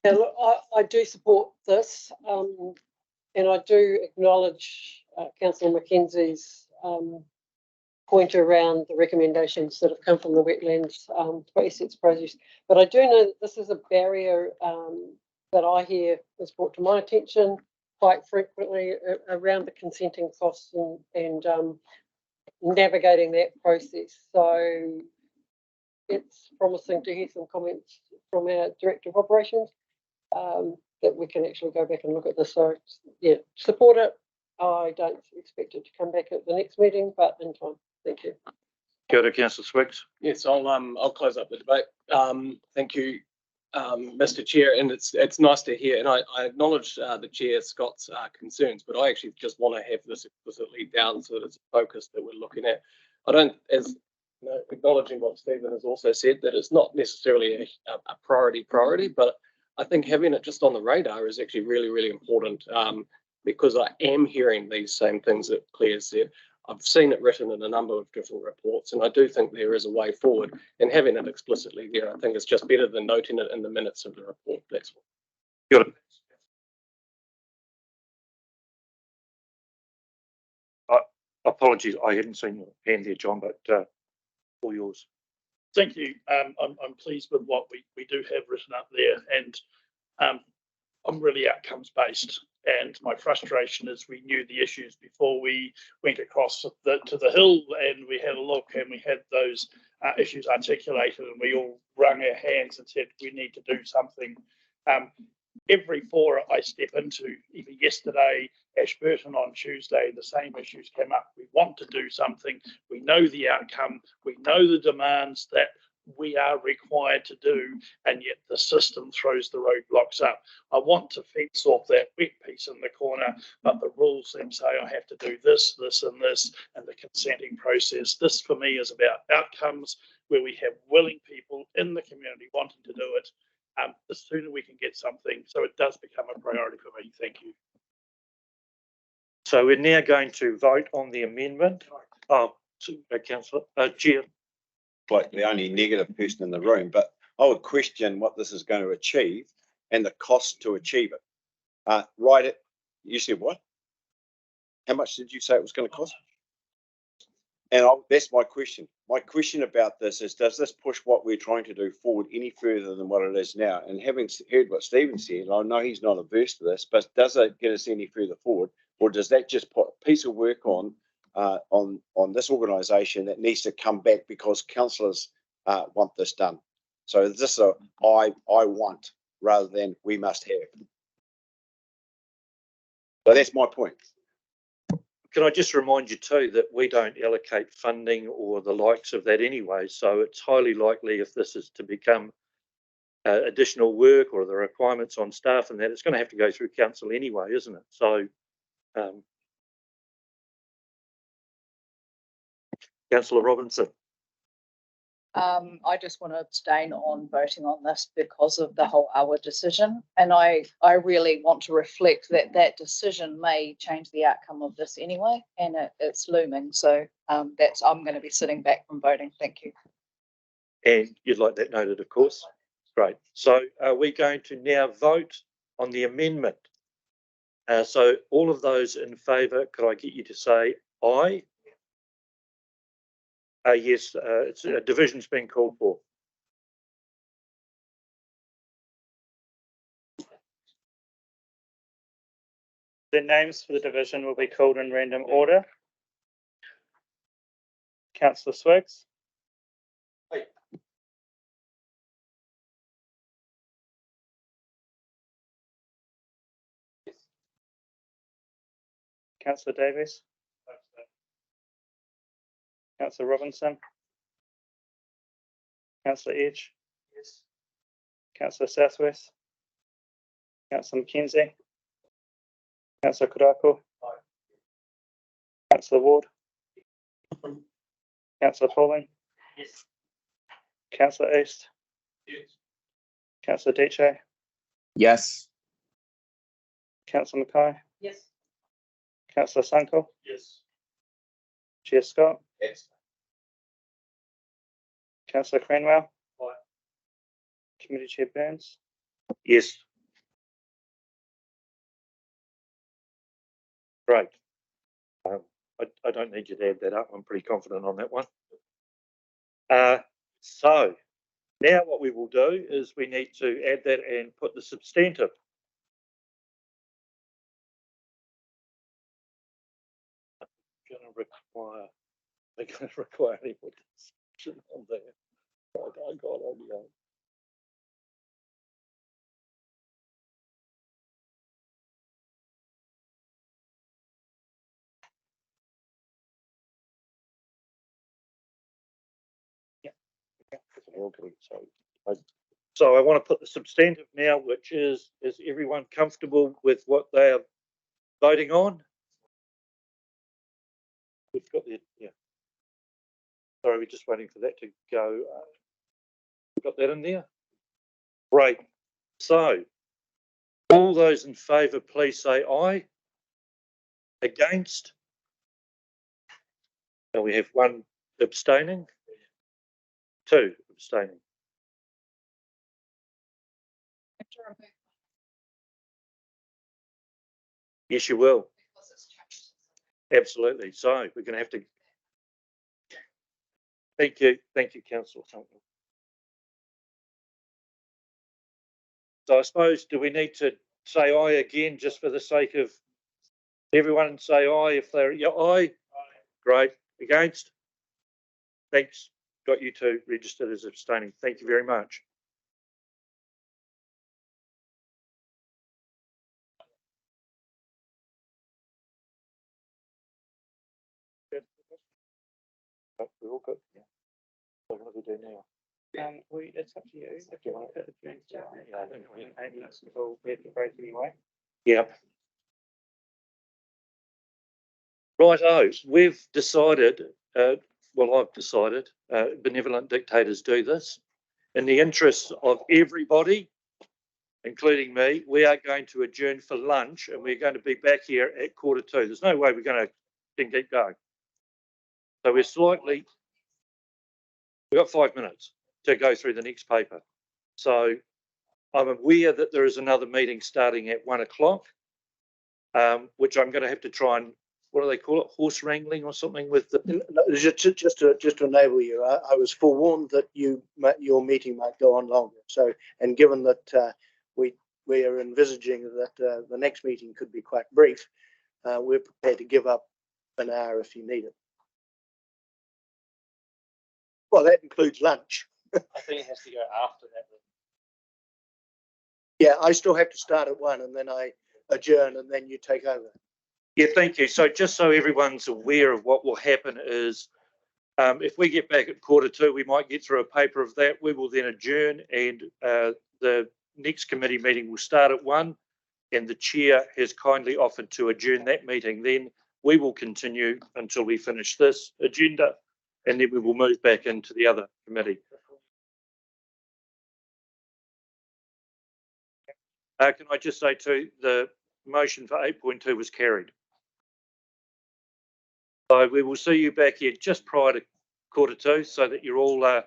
Yeah, look, I do support this, and I do acknowledge Councillor Mackenzie's point around the recommendations that have come from the wetlands for assets produce. But I do know that this is a barrier that I hear is brought to my attention quite frequently around the consenting costs and navigating that process. So it's promising to hear some comments from our Director of Operations that we can actually go back and look at this. So yeah, support it. I don't expect it to come back at the next meeting, but in time. Thank you. Go to Councillor Swiggs. Yes, I'll close up the debate. Thank you, Mr. Chair, and it's nice to hear, and I acknowledge the Chair Scott's concerns, but I actually just want to have this explicitly down so that it's a focus that we're looking at. I don't, as acknowledging what Stephen has also said, that it's not necessarily a priority, but I think having it just on the radar is actually really, really important, because I am hearing these same things that Claire said. I've seen it written in a number of different reports, and I do think there is a way forward, and having it explicitly there, I think it's just better than noting it in the minutes of the report. That's all. Got it. Apologies, I hadn't seen your hand there, John, but all yours. Thank you. I'm pleased with what we do have written up there, and I'm really outcomes based. And my frustration is we knew the issues before we went across to the hill, and we had a look, and we had those issues articulated, and we all wrung our hands and said we need to do something. every forum I step into, even yesterday, Ashburton on Tuesday, the same issues came up. We want to do something. We know the outcome. We know the demands that we are required to do, and yet the system throws the roadblocks up. I want to fence off that wet piece in the corner, but the rules then say I have to do this, this, and this, and the consenting process. This for me is about outcomes where we have willing people in the community wanting to do it. The sooner we can get something, so it does become a priority for me. Thank you. So we're now going to vote on the amendment. Oh, Councillor, Chair. Like the only negative person in the room, but I would question what this is going to achieve and the cost to achieve it. Right, you said what? How much did you say it was going to cost? And that's my question. My question about this is, does this push what we're trying to do forward any further than what it is now? And having heard what Stephen said, I know he's not averse to this, but does it get us any further forward, or does that just put a piece of work on this organisation that needs to come back because councillors want this done? So is this a I want rather than we must have? So that's my point. Can I just remind you too that we don't allocate funding or the likes of that anyway, so it's highly likely if this is to become additional work or the requirements on staff and that, it's going to have to go through council anyway, isn't it? So Councillor Robinson. I just want to abstain on voting on this because of the whole hour decision. And I really want to reflect that that decision may change the outcome of this anyway, and it's looming. So I'm going to be sitting back from voting. Thank you. And you'd like that noted, of course. Great. So are we going to now vote on the amendment? So all of those in favour, could I get you to say aye? Yes, it's a division's been called for. The names for the division will be called in random order. Councillor Swiggs. Aye. Councillor Davies. Councillor Robinson. Councillor Edge. Yes. Councillor Southwest. Councillor McKenzie. Councillor Karakia. Aye. Councillor Ward. Councillor Pauling. Yes. Councillor East. Yes. Councillor Deche. Yes. Councillor Mackay. Yes. Councillor Sunkel. Yes. Chair Scott. Yes. Councillor Cranwell. Aye. Committee Chair Burns. Yes. Great. I don't need you to add that up. I'm pretty confident on that one. So now what we will do is we need to add that and put the substantive. They're going to require any more discussion on that. Oh God, I'll be on. So I want to put the substantive now, which is everyone comfortable with what they are voting on? We've got the, yeah. Sorry, we're just waiting for that to go. Got that in there? Great. So all those in favour, please say aye. Against? And we have one abstaining. Two abstaining. Yes, you will. Absolutely. So we're going to have to. Thank you, Councillor. So I suppose, do we need to say aye again, just for the sake of everyone say aye if they're aye? Great. Against? Thanks. Got you two registered as abstaining. Thank you very much. We're all good. Yeah. So what do we do now? It's up to you. If you want to put the drinks down, we have to break anyway. Yeah. Righto, we've decided, well, I've decided, benevolent dictators do this. In the interests of everybody, including me, we are going to adjourn for lunch and we're going to be back here at 1:45. There's no way we're going to keep going. So we've got 5 minutes to go through the next paper. So I'm aware that there is another meeting starting at 1 o'clock, which I'm going to have to try and, what do they call it, horse wrangling or something with the... Just to enable you, I was forewarned that your meeting might go on longer. So, and given that we are envisaging that the next meeting could be quite brief, we're prepared to give up an hour if you need it. Well, that includes lunch. I think it has to go after that. Yeah, I still have to start at 1 and then I adjourn and then you take over. Yeah, thank you. So just so everyone's aware of what will happen is if we get back at 1:45, we might get through a paper of that. We will then adjourn and the next committee meeting will start at 1 and the chair has kindly offered to adjourn that meeting. Then we will continue until we finish this agenda and then we will move back into the other committee. Can I just say too, the motion for 8.2 was carried. So we will see you back here just prior to 1:45 so that you're all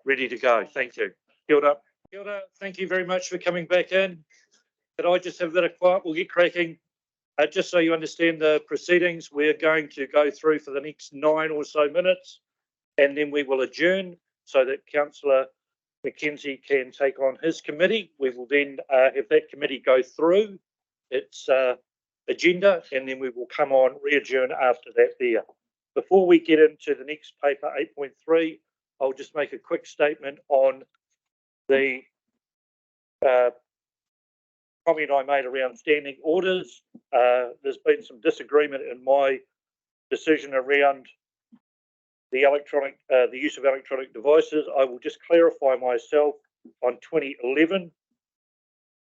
ready to go. Thank you. Kia ora. Kia ora. Thank you very much for coming back in. Could I just have a bit of quiet? We'll get cracking. Just so you understand the proceedings, we're going to go through for the next 9 or so minutes and then we will adjourn so that Councillor Mackenzie can take on his committee. We will then have that committee go through its agenda and then we will come on, re-adjourn after that there. Before we get into the next paper, 8.3, I'll just make a quick statement on the comment I made around standing orders. There's been some disagreement in my decision around the use of electronic devices. I will just clarify myself on 2011.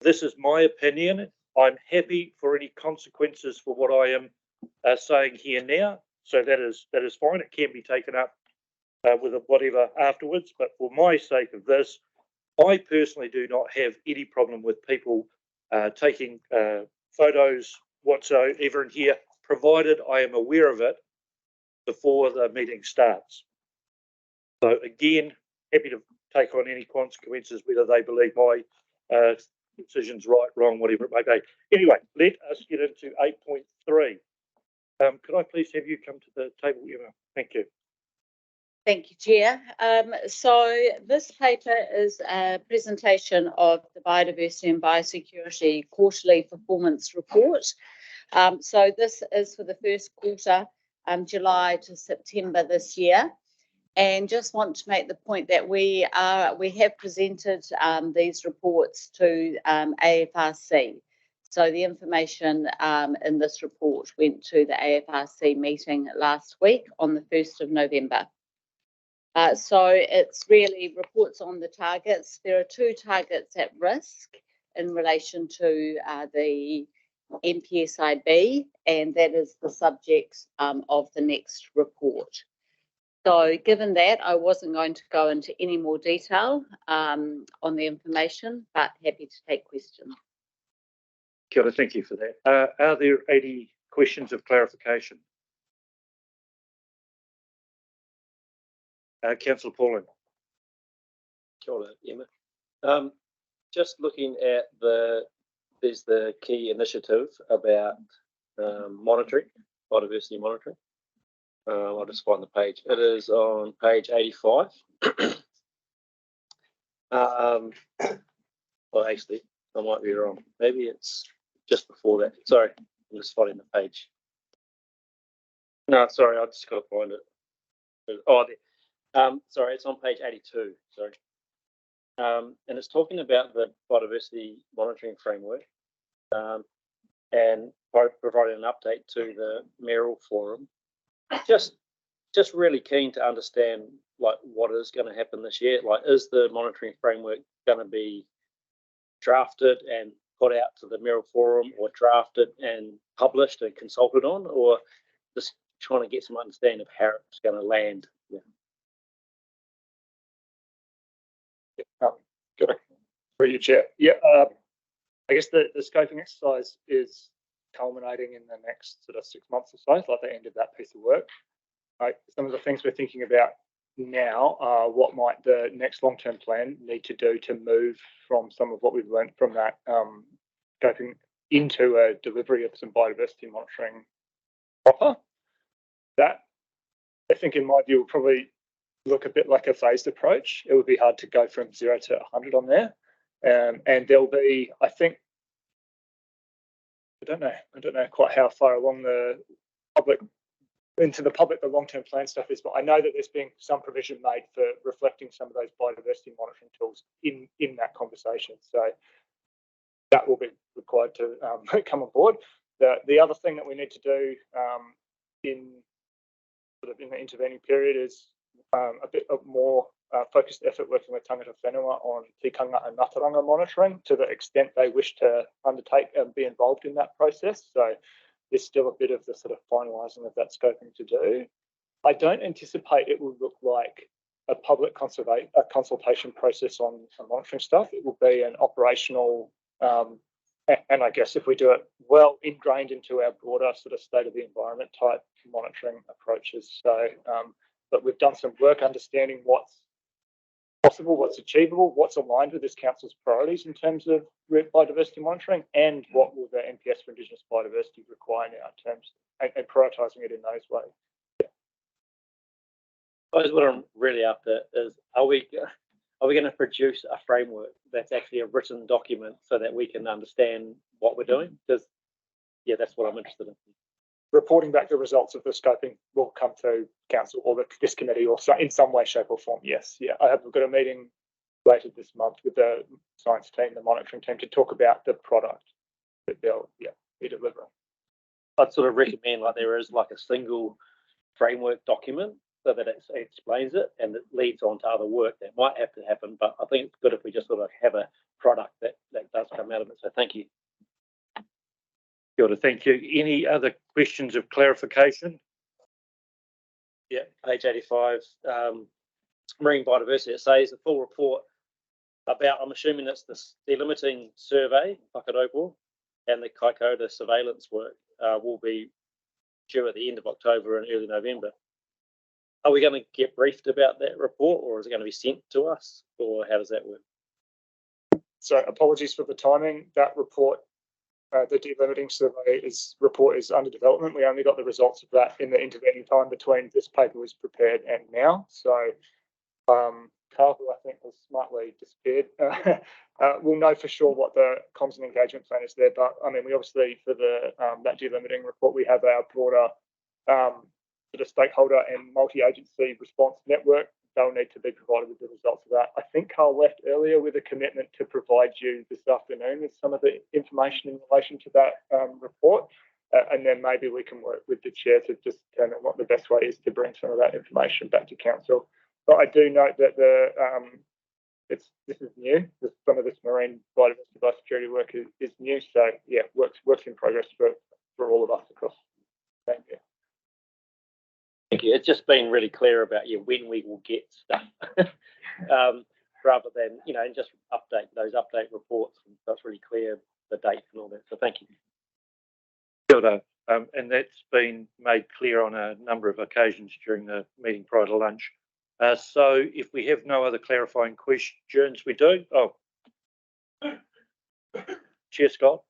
This is my opinion. I'm happy for any consequences for what I am saying here now. So that is fine. It can be taken up with whatever afterwards. But for my sake of this, I personally do not have any problem with people taking photos whatsoever in here, provided I am aware of it before the meeting starts. So again, happy to take on any consequences, whether they believe my decision's right, wrong, whatever it may be. Anyway, let us get into 8.3. Could I please have you come to the table, Emma? Thank you. Thank you, Chair. So this paper is a presentation of the Biodiversity and Biosecurity Quarterly Performance Report. So this is for the first quarter, July to September this year. And just want to make the point that we have presented these reports to AFRC. So the information in this report went to the AFRC meeting last week on the 1st of November. So it's really reports on the targets. There are 2 targets at risk in relation to the MPSIB, and that is the subject of the next report. So given that, I wasn't going to go into any more detail on the information, but happy to take questions. Kia ora, thank you for that. Are there any questions of clarification? Councillor Pauling. Kia ora, Emma. Just looking at there's the key initiative about monitoring, biodiversity monitoring. I'll just find the page. It is on page 85. Well, actually, I might be wrong. Maybe it's just before that. Sorry, I'm just finding the page. No, sorry, I just got to find it. Oh, there. Sorry, it's on page 82. Sorry. And it's talking about the biodiversity monitoring framework and providing an update to the mayoral forum. Just just really keen to understand like what is going to happen this year. Like, is the monitoring framework going to be drafted and put out to the Mayoral Forum, or drafted and published and consulted on, or just trying to get some understanding of how it's going to land? Yeah. Good. For you, Chair. Yeah, I guess the scoping exercise is culminating in the next sort of 6 months or so, like the end of that piece of work. Some of the things we're thinking about now are what might the next long-term plan need to do to move from some of what we've learned from that scoping into a delivery of some biodiversity monitoring proper. That, I think, in my view, will probably look a bit like a phased approach. It would be hard to go from 0 to 100 on there. And there'll be, I think, I don't know quite how far along the public the long-term plan stuff is, but I know that there's been some provision made for reflecting some of those biodiversity monitoring tools in that conversation. So that will be required to come on board. The other thing that we need to do in the intervening period is a bit of more focused effort working with tangata whenua on tikanga and nataranga monitoring to the extent they wish to undertake and be involved in that process. So there's still a bit of the sort of finalising of that scoping to do. I don't anticipate it will look like a public consultation process on monitoring stuff. It will be an operational, and I guess if we do it well, ingrained into our broader sort of state of the environment type monitoring approaches. So, but we've done some work understanding what's possible, what's achievable, what's aligned with this council's priorities in terms of biodiversity monitoring, and what will the NPS for Indigenous biodiversity require now in terms and prioritising it in those ways. Yeah. I suppose what I'm really after is, are we going to produce a framework that's actually a written document so that we can understand what we're doing? Because, yeah, that's what I'm interested in. Reporting back the results of the scoping will come to council or this committee, or in some way, shape, or form. Yes, yeah. We've got a meeting later this month with the science team, the monitoring team, to talk about the product that they'll be delivering. I'd sort of recommend like there is like a single framework document so that it explains it and it leads on to other work that might have to happen. But I think it's good if we just sort of have a product that does come out of it. So thank you. Kia ora, thank you. Any other questions of clarification? Yeah, page 85, marine biodiversity. It says the full report about, I'm assuming it's the delimiting survey, Whakamutunga, and the Kaikoura surveillance work will be due at the end of October and early November. Are we going to get briefed about that report, or is it going to be sent to us, or how does that work? So apologies for the timing. That report, the delimiting survey report is under development. We only got the results of that in the intervening time between this paper was prepared and now. So Carl, who I think has smartly disappeared, we'll know for sure what the comms and engagement plan is there. But I mean, we obviously, for the that delimiting report, we have our broader sort of stakeholder and multi-agency response network. They'll need to be provided with the results of that. I think Carl left earlier with a commitment to provide you this afternoon with some of the information in relation to that report. And then maybe we can work with the chair to just determine what the best way is to bring some of that information back to council. But I do note that this is new. Some of this marine biodiversity biosecurity work is new. So yeah, works in progress for all of us across. Thank you. Thank you. It's just been really clear about when we will get stuff, rather than and just update those reports. And that's really clear, the dates and all that. So thank you. Kia ora. And that's been made clear on a number of occasions during the meeting prior to lunch. So if we have no other clarifying questions, we do. Oh, Chair Scott.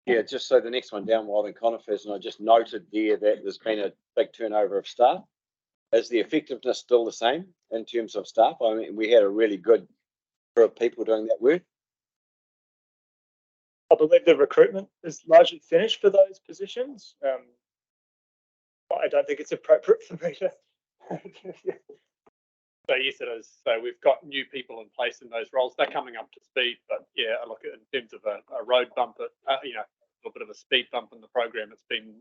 Yeah, just so the next one down, Wild and Conifers, and I just noted there that there's been a big turnover of staff. Is the effectiveness still the same in terms of staff? I mean, we had a really good group of people doing that work. I believe the recruitment is largely finished for those positions. I don't think it's appropriate for me to. So yes, it is. So we've got new people in place in those roles. They're coming up to speed, but yeah, look, in terms of a road bump, a little bit of a speed bump in the program. It's been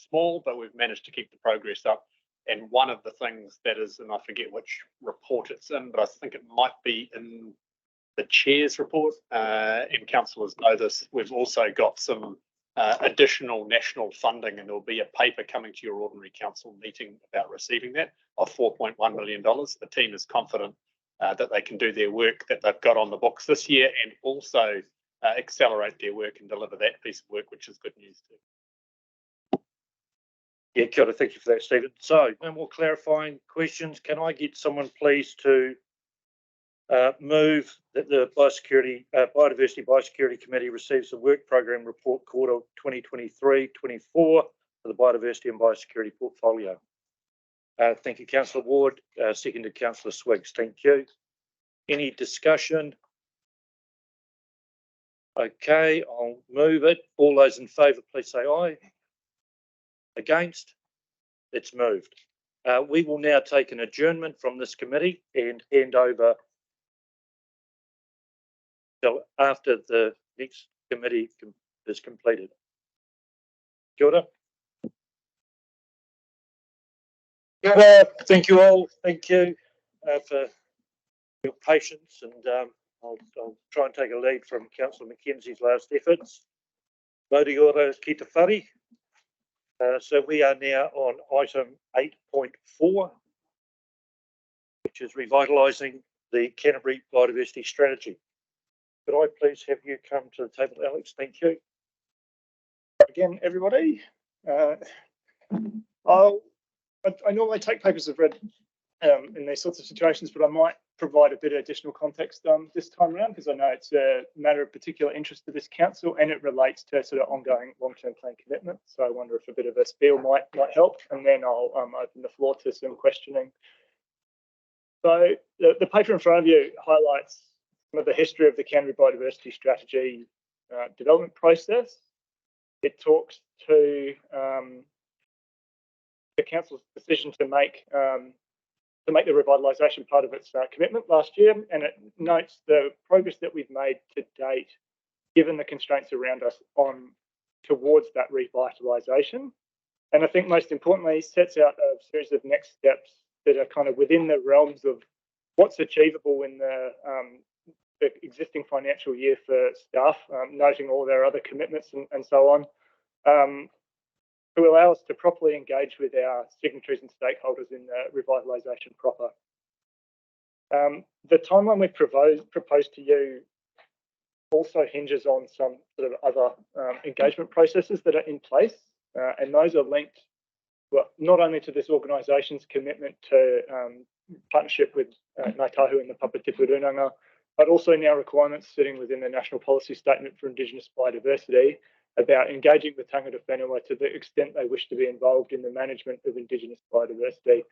small, but we've managed to keep the progress up. And one of the things that is, and I forget which report it's in, but I think it might be in the chair's report, and councillors know this, we've also got some additional national funding, and there'll be a paper coming to your ordinary council meeting about receiving that of $4.1 million. The team is confident that they can do their work that they've got on the books this year, and also accelerate their work and deliver that piece of work, which is good news too. Yeah, kia ora, thank you for that, Stephen. So, no more clarifying questions. Can I get someone please to move that the Biodiversity Biosecurity Committee receives the work program report quarter 2023-24 for the Biodiversity and Biosecurity portfolio? Thank you, Councillor Ward. Seconded, Councillor Swiggs. Thank you. Any discussion? Okay, I'll move it. All those in favour, please say aye. Against? It's moved. We will now take an adjournment from this committee and hand over till after the next committee is completed. Kia ora. Kia ora. Thank you all. Thank you for your patience, and I'll try and take a lead from Councillor Mackenzie's last efforts. Mauri ora ki te whare. So we are now on item 8.4, which is revitalising the Canterbury Biodiversity Strategy. Could I please have you come to the table, Alex? Thank you. Again, everybody. I normally take papers of red in these sorts of situations, but I might provide a bit of additional context this time around, because I know it's a matter of particular interest to this council, and it relates to sort of ongoing long-term plan commitment. So I wonder if a bit of a spiel might help, and then I'll open the floor to some questioning. So the paper in front of you highlights some of the history of the Canterbury Biodiversity Strategy development process. It talks to the council's decision to make the revitalisation part of its commitment last year, and it notes the progress that we've made to date, given the constraints around us towards that revitalisation. And I think most importantly, sets out a series of next steps that are kind of within the realms of what's achievable in the existing financial year for staff, noting all their other commitments and so on, to allow us to properly engage with our signatories and stakeholders in the revitalisation proper. The timeline we've proposed to you also hinges on some sort of other engagement processes that are in place, and those are linked, well, not only to this organisation's commitment to partnership with Ngāi Tahu and the Papatipu Rūnanga, but also now requirements sitting within the National Policy Statement for Indigenous Biodiversity about engaging with tangata whenua to the extent they wish to be involved in the management of Indigenous biodiversity,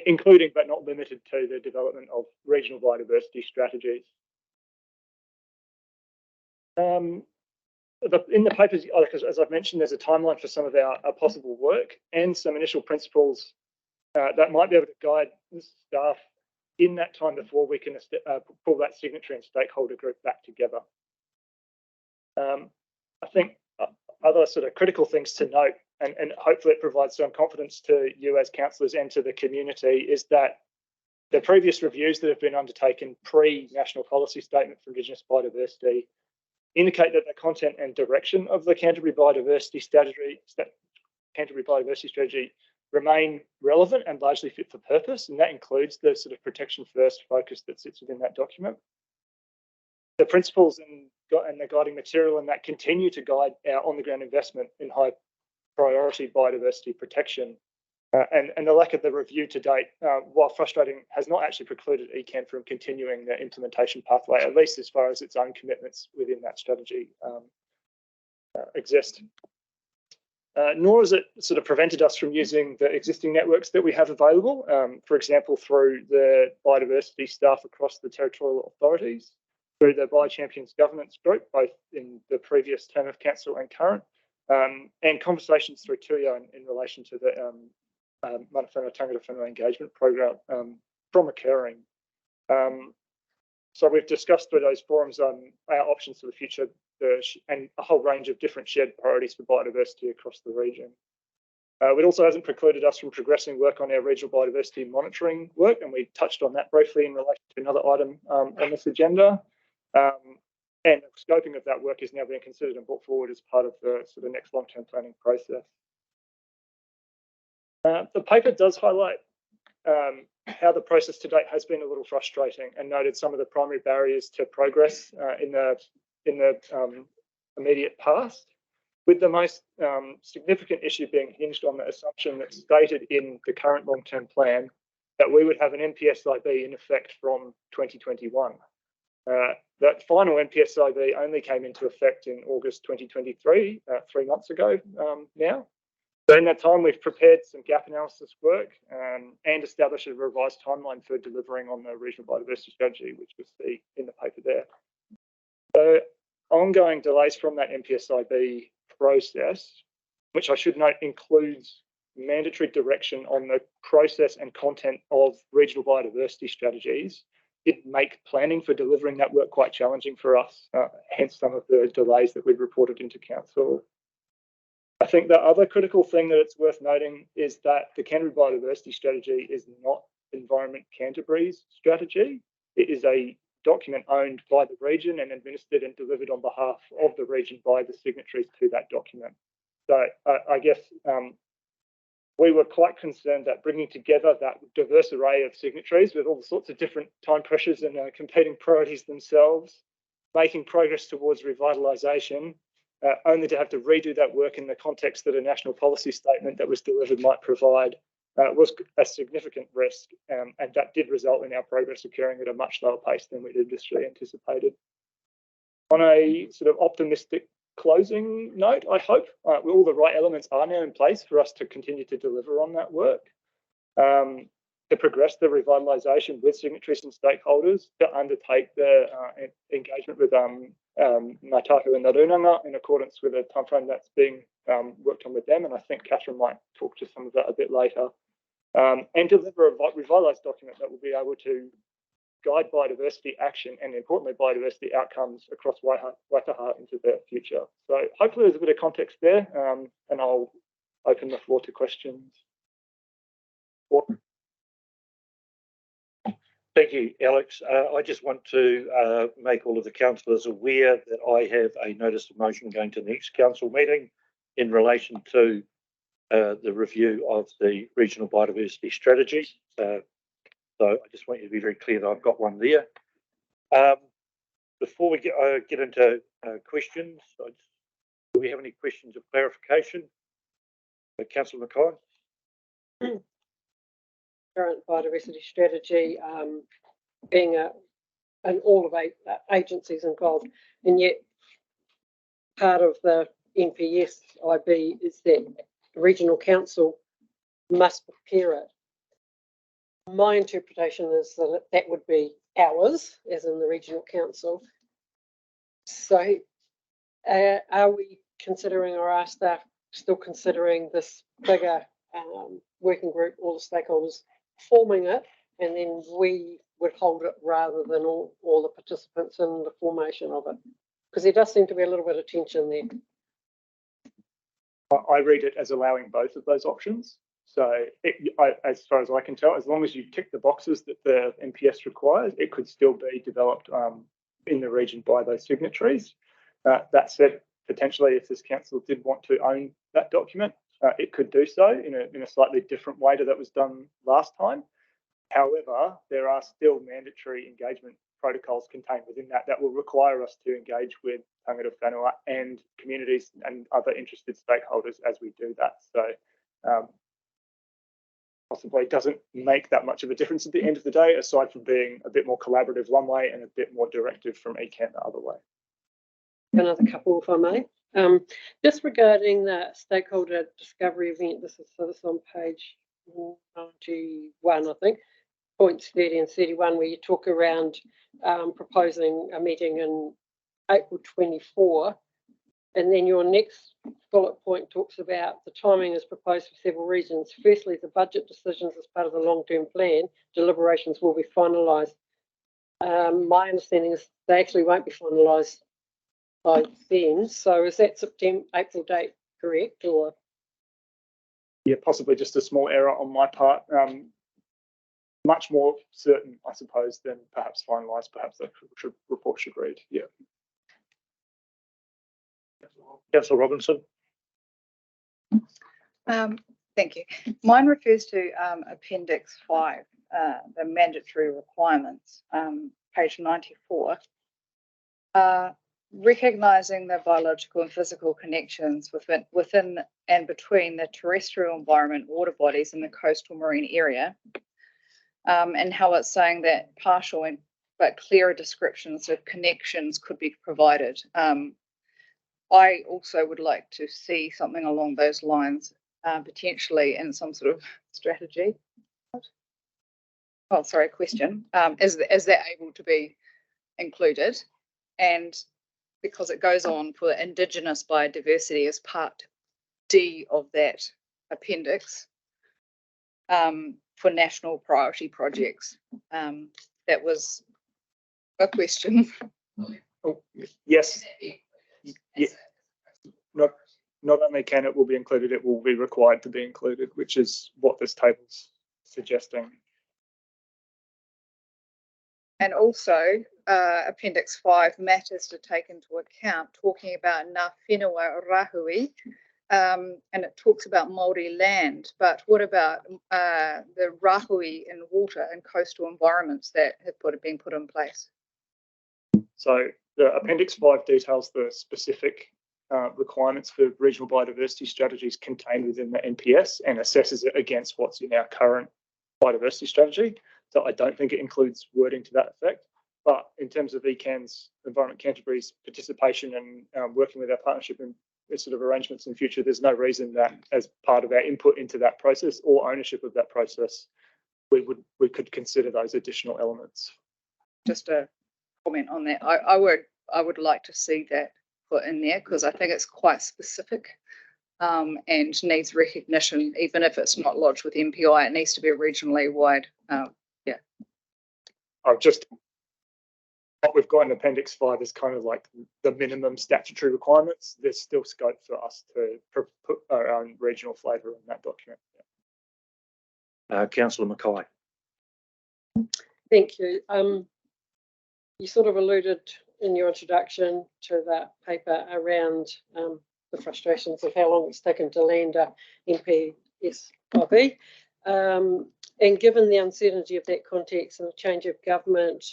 including but not limited to the development of regional biodiversity strategies. In the papers, as I've mentioned, there's a timeline for some of our possible work and some initial principles that might be able to guide staff in that time before we can pull that signatory and stakeholder group back together. I think other sort of critical things to note, and hopefully it provides some confidence to you as councillors and to the community, is that the previous reviews that have been undertaken pre-National Policy Statement for Indigenous Biodiversity indicate that the content and direction of the Canterbury Biodiversity Strategy remain relevant and largely fit for purpose, and that includes the sort of protection first focus that sits within that document. The principles and the guiding material and that continue to guide our on-the-ground investment in high priority biodiversity protection. And the lack of the review to date, while frustrating, has not actually precluded ECAN from continuing the implementation pathway, at least as far as its own commitments within that strategy exist. Nor has it sort of prevented us from using the existing networks that we have available, for example, through the biodiversity staff across the territorial authorities, through the Bio-Champions governance group, both in the previous term of council and current, and conversations through Tuio in relation to the Mana Whenua Tangata Whenua engagement program from occurring. So we've discussed through those forums our options for the future and a whole range of different shared priorities for biodiversity across the region. It also hasn't precluded us from progressing work on our regional biodiversity monitoring work, and we touched on that briefly in relation to another item on this agenda. And the scoping of that work is now being considered and brought forward as part of the sort of next long-term planning process. The paper does highlight how the process to date has been a little frustrating, and noted some of the primary barriers to progress in the immediate past, with the most significant issue being hinged on the assumption that's stated in the current long-term plan that we would have an NPSIB in effect from 2021. That final NPSIB only came into effect in August 2023, 3 months ago now. So in that time, we've prepared some gap analysis work and established a revised timeline for delivering on the regional biodiversity strategy, which you'll see in the paper there. So ongoing delays from that NPSIB process, which I should note includes mandatory direction on the process and content of regional biodiversity strategies, did make planning for delivering that work quite challenging for us, hence some of the delays that we've reported into council. I think the other critical thing that it's worth noting is that the Canterbury Biodiversity Strategy is not Environment Canterbury's strategy. It is a document owned by the region and administered and delivered on behalf of the region by the signatories to that document. So I guess we were quite concerned that bringing together that diverse array of signatories with all sorts of different time pressures and competing priorities themselves, making progress towards revitalisation, only to have to redo that work in the context that a national policy statement that was delivered might provide, was a significant risk, and that did result in our progress occurring at a much lower pace than we'd initially anticipated. On a sort of optimistic closing note, I hope all the right elements are now in place for us to continue to deliver on that work, to progress the revitalisation with signatories and stakeholders, to undertake the engagement with Ngāi and Narunanga in accordance with a timeframe that's being worked on with them, and I think Catherine might talk to some of that a bit later, and deliver a revitalised document that will be able to guide biodiversity action and, importantly, biodiversity outcomes across Waikaha into the future. So hopefully there's a bit of context there, and I'll open the floor to questions. Thank you, Alex. I just want to make all of the councillors aware that I have a notice of motion going to the next council meeting in relation to the review of the regional biodiversity strategy. So I just want you to be very clear that I've got one there. Before we get into questions, do we have any questions of clarification? Councillor Mackay. Current biodiversity strategy being an all of eight agencies involved, and yet part of the NPSIB is that the regional council must prepare it. My interpretation is that that would be ours, as in the regional council. So are we considering, or are staff still considering this bigger working group, all the stakeholders forming it, and then we would hold it rather than all the participants in the formation of it? Because there does seem to be a little bit of tension there. I read it as allowing both of those options. So as far as I can tell, as long as you tick the boxes that the NPS requires, it could still be developed in the region by those signatories. That said, potentially if this council did want to own that document, it could do so in a slightly different way to that was done last time. However, there are still mandatory engagement protocols contained within that will require us to engage with tangata whenua and communities and other interested stakeholders as we do that. So possibly doesn't make that much of a difference at the end of the day, aside from being a bit more collaborative one way and a bit more directive from ECAN the other way. Another couple, if I may. Just regarding the stakeholder discovery event, this is on page 91, I think, points 30 and 31, where you talk around proposing a meeting in April 24, and then your next bullet point talks about the timing is proposed for several reasons. Firstly, the budget decisions as part of the long-term plan deliberations will be finalised. My understanding is they actually won't be finalised by then. So is that April date correct, or? Yeah, possibly just a small error on my part. Much more certain, I suppose, than perhaps finalised. Perhaps the report should read. Yeah. Councillor Robinson. Thank you. Mine refers to Appendix 5, the mandatory requirements, page 94. Recognising the biological and physical connections within and between the terrestrial environment, water bodies, and the coastal marine area, and how it's saying that partial but clearer descriptions of connections could be provided. I also would like to see something along those lines, potentially in some sort of strategy. Oh, sorry, question. Is that able to be included? And because it goes on for Indigenous biodiversity as part D of that appendix, for national priority projects. That was a question. Oh, yes. Yeah. Not only can it will be included, it will be required to be included, which is what this table's suggesting. And also, Appendix 5, matters to take into account, talking about Ngā Whenua Rahui, and it talks about Māori land, but what about the rahui in water and coastal environments that have been put in place? So the Appendix 5 details the specific requirements for regional biodiversity strategies contained within the NPS and assesses it against what's in our current biodiversity strategy. So I don't think it includes wording to that effect. But in terms of ECAN's, Environment Canterbury's participation and working with our partnership in sort of arrangements in future, there's no reason that as part of our input into that process or ownership of that process, we could consider those additional elements. Just a comment on that. I would like to see that put in there because I think it's quite specific and needs recognition, even if it's not lodged with MPI. It needs to be regionally wide. Yeah. What we've got in Appendix 5 is kind of like the minimum statutory requirements. There's still scope for us to put our own regional flavour in that document. Councillor Mackay. Thank you. You sort of alluded in your introduction to that paper around the frustrations of how long it's taken to land a NPSIB. And given the uncertainty of that context and the change of government,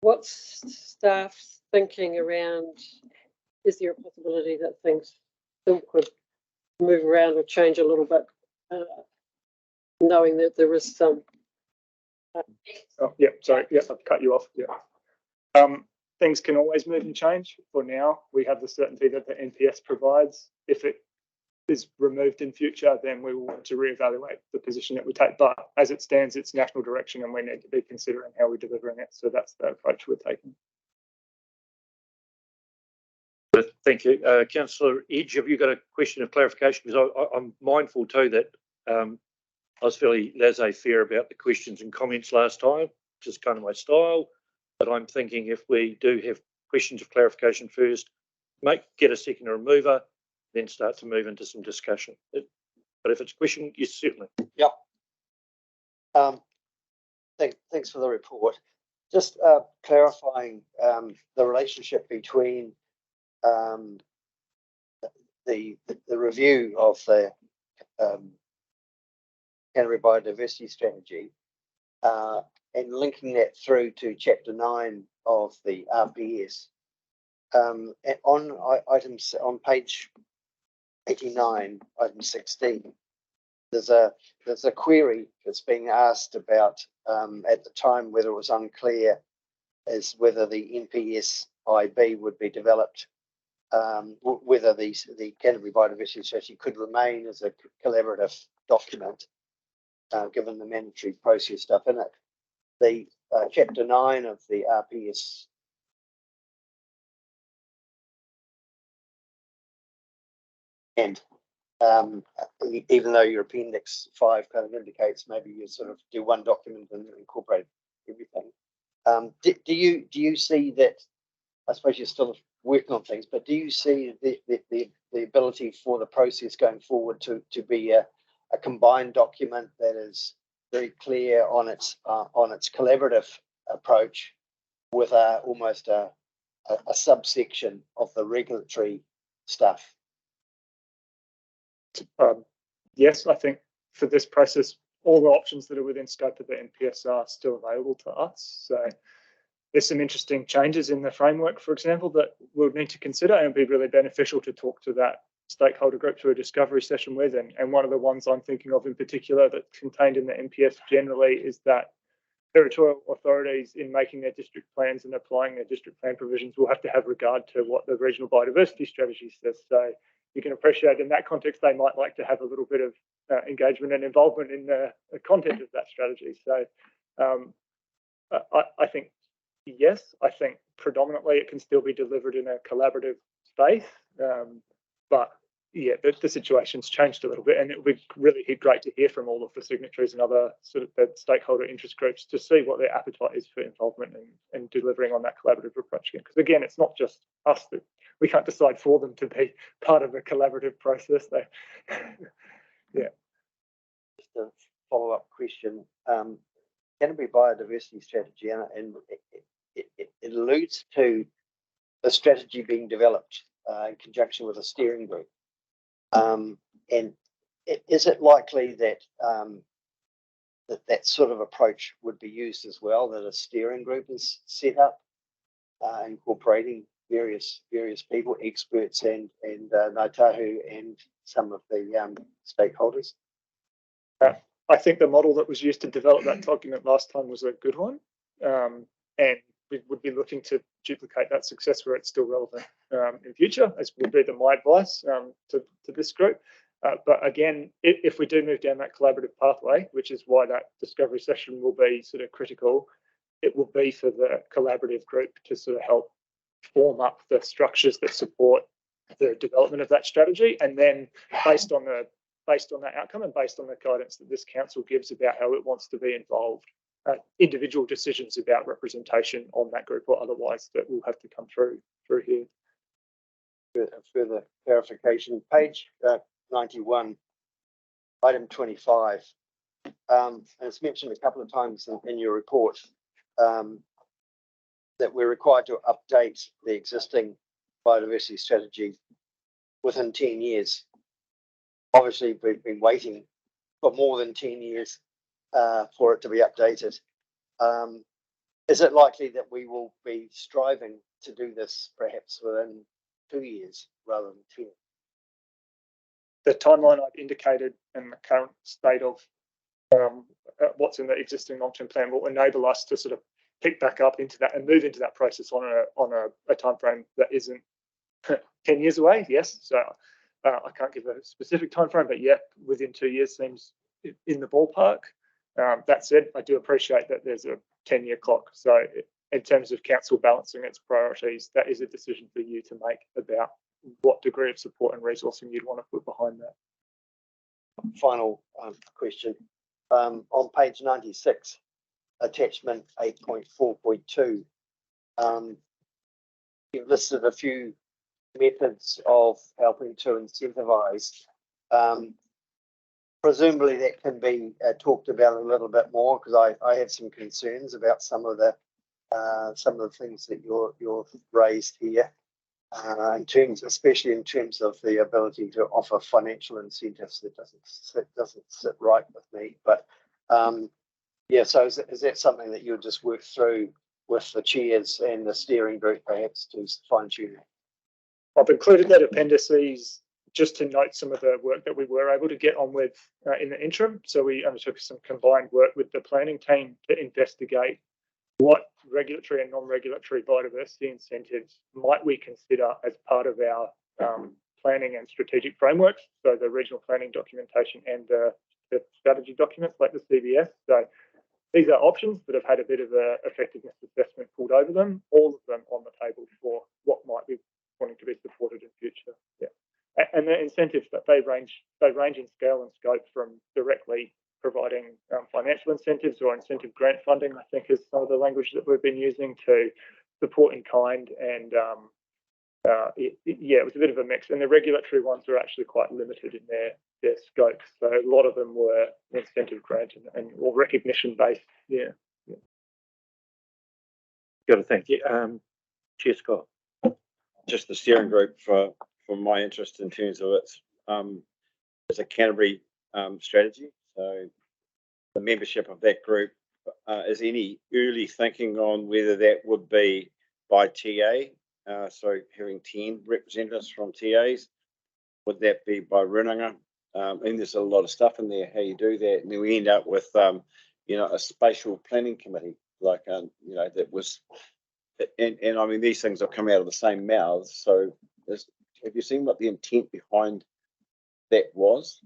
what's staff's thinking around, is there a possibility that things still could move around or change a little bit, knowing that there is some... I've cut you off. Yeah. Things can always move and change. For now, we have the certainty that the NPS provides. If it is removed in future, then we will want to reevaluate the position that we take. But as it stands, it's national direction and we need to be considering how we're delivering it. So that's the approach we're taking. Thank you. Councillor Edge, have you got a question of clarification? Because I'm mindful too that I was fairly laissez-faire about the questions and comments last time, which is kind of my style. But I'm thinking if we do have questions of clarification first, get a second remover, then start to move into some discussion. But if it's a question, yes, certainly. Yep. Thanks for the report. Just clarifying the relationship between the review of the Canterbury Biodiversity Strategy and linking that through to Chapter 9 of the RPS. On items on page 89, item 16, there's a query that's being asked about at the time whether it was unclear as whether the NPSIB would be developed, whether the Canterbury Biodiversity Strategy could remain as a collaborative document, given the mandatory process stuff in it. The Chapter 9 of the RPS and even though your Appendix 5 kind of indicates maybe you sort of do one document and incorporate everything, do you see that? I suppose you're still working on things, but do you see the ability for the process going forward to be a combined document that is very clear on its collaborative approach with almost a subsection of the regulatory stuff? Yes, I think for this process, all the options that are within scope of the NPS are still available to us. So there's some interesting changes in the framework, for example, that we'll need to consider, and it'd be really beneficial to talk to that stakeholder group through a discovery session with. And one of the ones I'm thinking of in particular that's contained in the NPS generally is that territorial authorities, in making their district plans and applying their district plan provisions, will have to have regard to what the regional biodiversity strategy says. So you can appreciate in that context, they might like to have a little bit of engagement and involvement in the content of that strategy. So I think, yes, I think predominantly it can still be delivered in a collaborative space. But yeah, the situation's changed a little bit, and it would be really great to hear from all of the signatories and other sort of the stakeholder interest groups to see what their appetite is for involvement and delivering on that collaborative approach. Because again, it's not just us that we can't decide for them to be part of a collaborative process. Yeah. Just a follow-up question. Canterbury Biodiversity Strategy, and it alludes to the strategy being developed in conjunction with a steering group. And is it likely that that sort of approach would be used as well, that a steering group is set up, incorporating various people, experts and Ngāi Tahu and some of the stakeholders? I think the model that was used to develop that document last time was a good one, and we would be looking to duplicate that success where it's still relevant in future, as would be my advice to this group. But again, if we do move down that collaborative pathway, which is why that discovery session will be sort of critical, it will be for the collaborative group to sort of help form up the structures that support the development of that strategy, and then based on that outcome and based on the guidance that this council gives about how it wants to be involved, individual decisions about representation on that group or otherwise that will have to come through here. Further clarification, page 91, item 25, and it's mentioned a couple of times in your report that we're required to update the existing biodiversity strategy within 10 years. Obviously, we've been waiting for more than 10 years for it to be updated. Is it likely that we will be striving to do this perhaps within 2 years rather than 10? The timeline I've indicated and the current state of what's in the existing long-term plan will enable us to sort of pick back up into that and move into that process on a time frame that isn't 10 years away. Yes, so I can't give a specific time frame, but yeah, within 2 years seems in the ballpark. That said, I do appreciate that there's a 10-year clock. So in terms of council balancing its priorities, that is a decision for you to make about what degree of support and resourcing you'd want to put behind that. Final question. On page 96, attachment 8.4.2, you've listed a few methods of helping to incentivize. Presumably that can be talked about a little bit more, because I have some concerns about some of the things that you've raised here, especially in terms of the ability to offer financial incentives. That doesn't sit right with me. But yeah, so is that something that you'll just work through with the chairs and the steering group perhaps to fine tune? I've included that appendices just to note some of the work that we were able to get on with in the interim. So we undertook some combined work with the planning team to investigate what regulatory and non-regulatory biodiversity incentives might we consider as part of our planning and strategic frameworks. So the regional planning documentation and the strategy documents like the CBS. So these are options that have had a bit of a effectiveness assessment pulled over them, all of them on the table for what might be wanting to be supported in future. Yeah. And the incentives that they range in scale and scope from directly providing financial incentives or incentive grant funding, I think is some of the language that we've been using, to support in kind and yeah, it was a bit of a mix, and the regulatory ones were actually quite limited in their scope. So a lot of them were incentive grant and or recognition based. Yeah. Got to thank you. Chair Scott. Just the steering group for my interest in terms of it's a Canterbury strategy. So the membership of that group, is any early thinking on whether that would be by TA? So having 10 representatives from TAs, would that be by Runanga? And there's a lot of stuff in there, how you do that. And then we end up with, you know, a spatial planning committee, like, you know, that was, and I mean, these things have come out of the same mouths. So have you seen what the intent behind that was?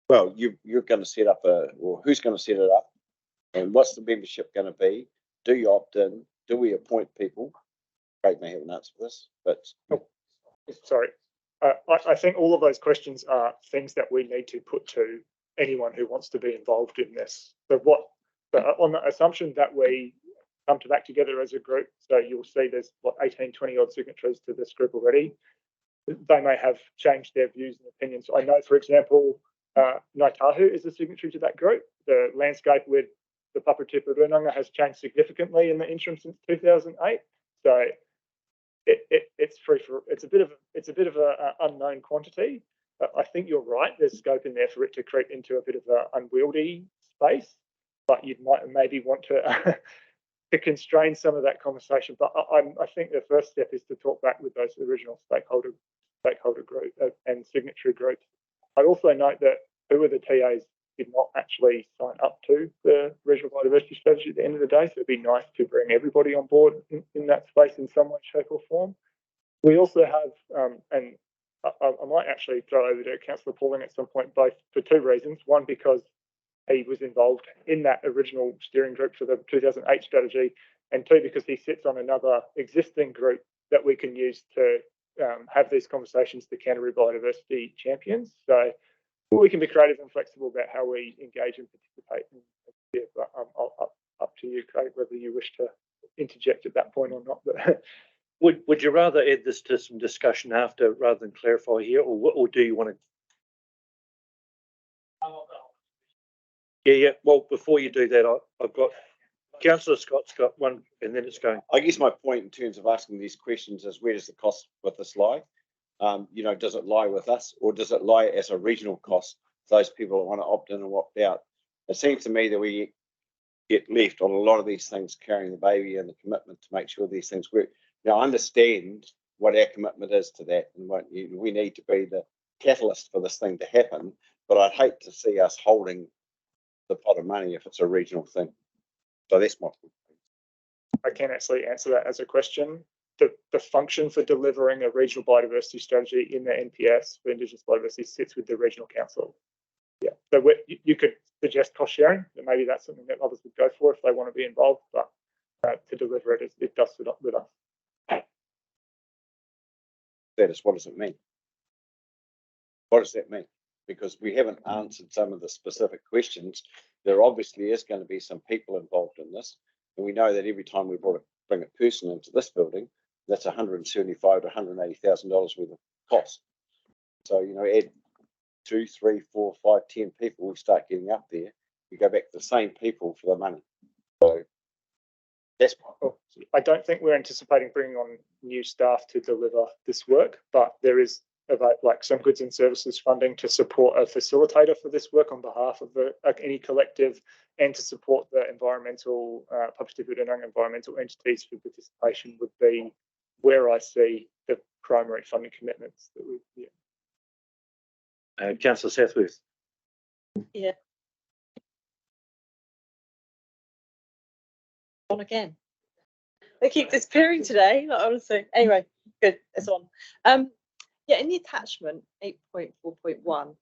Well, you're going to set up or who's going to set it up? And what's the membership going to be? Do you opt in? Do we appoint people? Craig may have an answer for this, but. Sorry. I think all of those questions are things that we need to put to anyone who wants to be involved in this. So on the assumption that we come back together as a group, so you'll see there's 18, 20 odd signatories to this group already. They may have changed their views and opinions. I know, for example, Ngaitahu is a signatory to that group. The landscape with the Papatipa Runanga has changed significantly in the interim since 2008. So it's free for it's a bit of an unknown quantity. I think you're right. There's scope in there for it to creep into a bit of an unwieldy space, but you might maybe want to to constrain some of that conversation. But I think the first step is to talk back with those original stakeholder group and signatory groups. I also note that 2 of the TAs did not actually sign up to the regional biodiversity strategy at the end of the day. So it'd be nice to bring everybody on board in that space in some way, shape or form. We also have, and I might actually throw over to Councillor Pauling at some point, both for 2 reasons. One, because he was involved in that original steering group for the 2008 strategy, and 2, because he sits on another existing group that we can use to have these conversations to Canterbury biodiversity champions. So we can be creative and flexible about how we engage and participate. Yeah, but up to you, Craig, whether you wish to interject at that point or not. But would you rather add this to some discussion after rather than clarify here, or do you want to? Yeah. Well, before you do that, I've got Councillor Scott's got one, and then it's going. I guess my point in terms of asking these questions is, where does the cost with this lie? You know, does it lie with us, or does it lie as a regional cost? Those people that want to opt in and opt out. It seems to me that we get left on a lot of these things carrying the baby and the commitment to make sure these things work. Now, I understand what our commitment is to that, and what we need to be the catalyst for this thing to happen. But I'd hate to see us holding the pot of money if it's a regional thing. So that's my point. I can actually answer that as a question. The function for delivering a regional biodiversity strategy in the NPS for Indigenous biodiversity sits with the regional council. Yeah, so you could suggest cost sharing, and maybe that's something that others would go for if they want to be involved, but to deliver it, it does sit up with us. That is, what does it mean? What does that mean? Because we haven't answered some of the specific questions. There obviously is going to be some people involved in this, and we know that every time we bring a person into this building, that's $175,000 to $180,000 worth of cost. So, you know, add 2, 3, 4, 5, 10 people, we start getting up there. You go back to the same people for the money. So that's I don't think we're anticipating bringing on new staff to deliver this work, but there is about like some goods and services funding to support a facilitator for this work on behalf of any collective, and to support the environmental environmental entities for participation would be where I see the primary funding commitments that we. Yeah. Councillor Southworth. Yeah. On again. They keep disappearing today, honestly. Anyway, good, it's on. Yeah, in the attachment 8.4.1,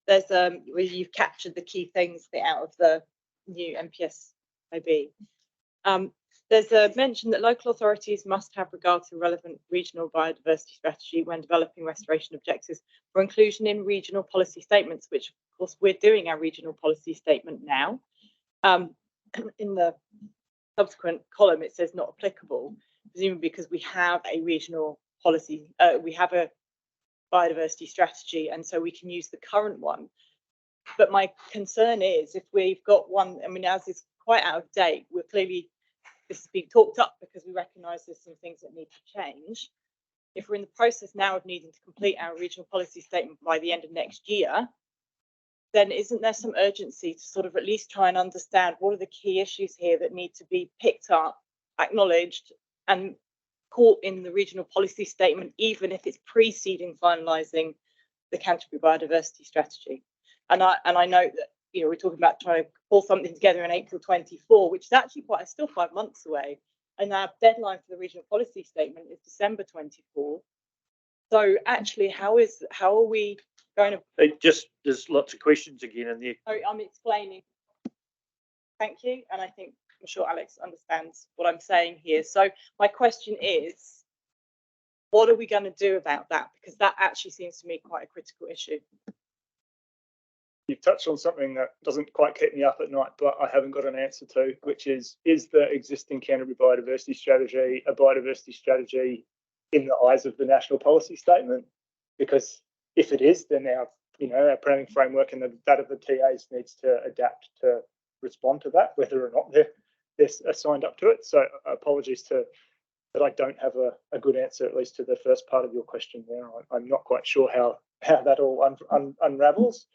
there's where you've captured the key things out of the new MPS OB. There's a mention that local authorities must have regard to relevant regional biodiversity strategy when developing restoration objectives for inclusion in regional policy statements, which of course we're doing our regional policy statement now. In the subsequent column, it says not applicable. presumably because we have a regional policy, we have a biodiversity strategy, and so we can use the current one. But my concern is if we've got one, I mean, as is quite out of date, we're clearly, this has been talked up because we recognise there's some things that need to change. If we're in the process now of needing to complete our regional policy statement by the end of next year, then isn't there some urgency to sort of at least try and understand what are the key issues here that need to be picked up, acknowledged, and caught in the regional policy statement, even if it's preceding finalising the Canterbury biodiversity strategy? And I know that, you know, we're talking about trying to pull something together in April 24, which is actually still 5 months away. And our deadline for the regional policy statement is December 24. So actually, how are we going to? There's lots of questions again in there. I'm explaining. Thank you. And I'm sure Alex understands what I'm saying here. So my question is, what are we going to do about that? Because that actually seems to me quite a critical issue. You've touched on something that doesn't quite keep me up at night, but I haven't got an answer to, which is the existing Canterbury biodiversity strategy a biodiversity strategy in the eyes of the national policy statement? Because if it is, then our planning framework and that of the TAs needs to adapt to respond to that, whether or not they're signed up to it. So apologies that I don't have a good answer, at least to the first part of your question there. I'm not quite sure how that all unravels.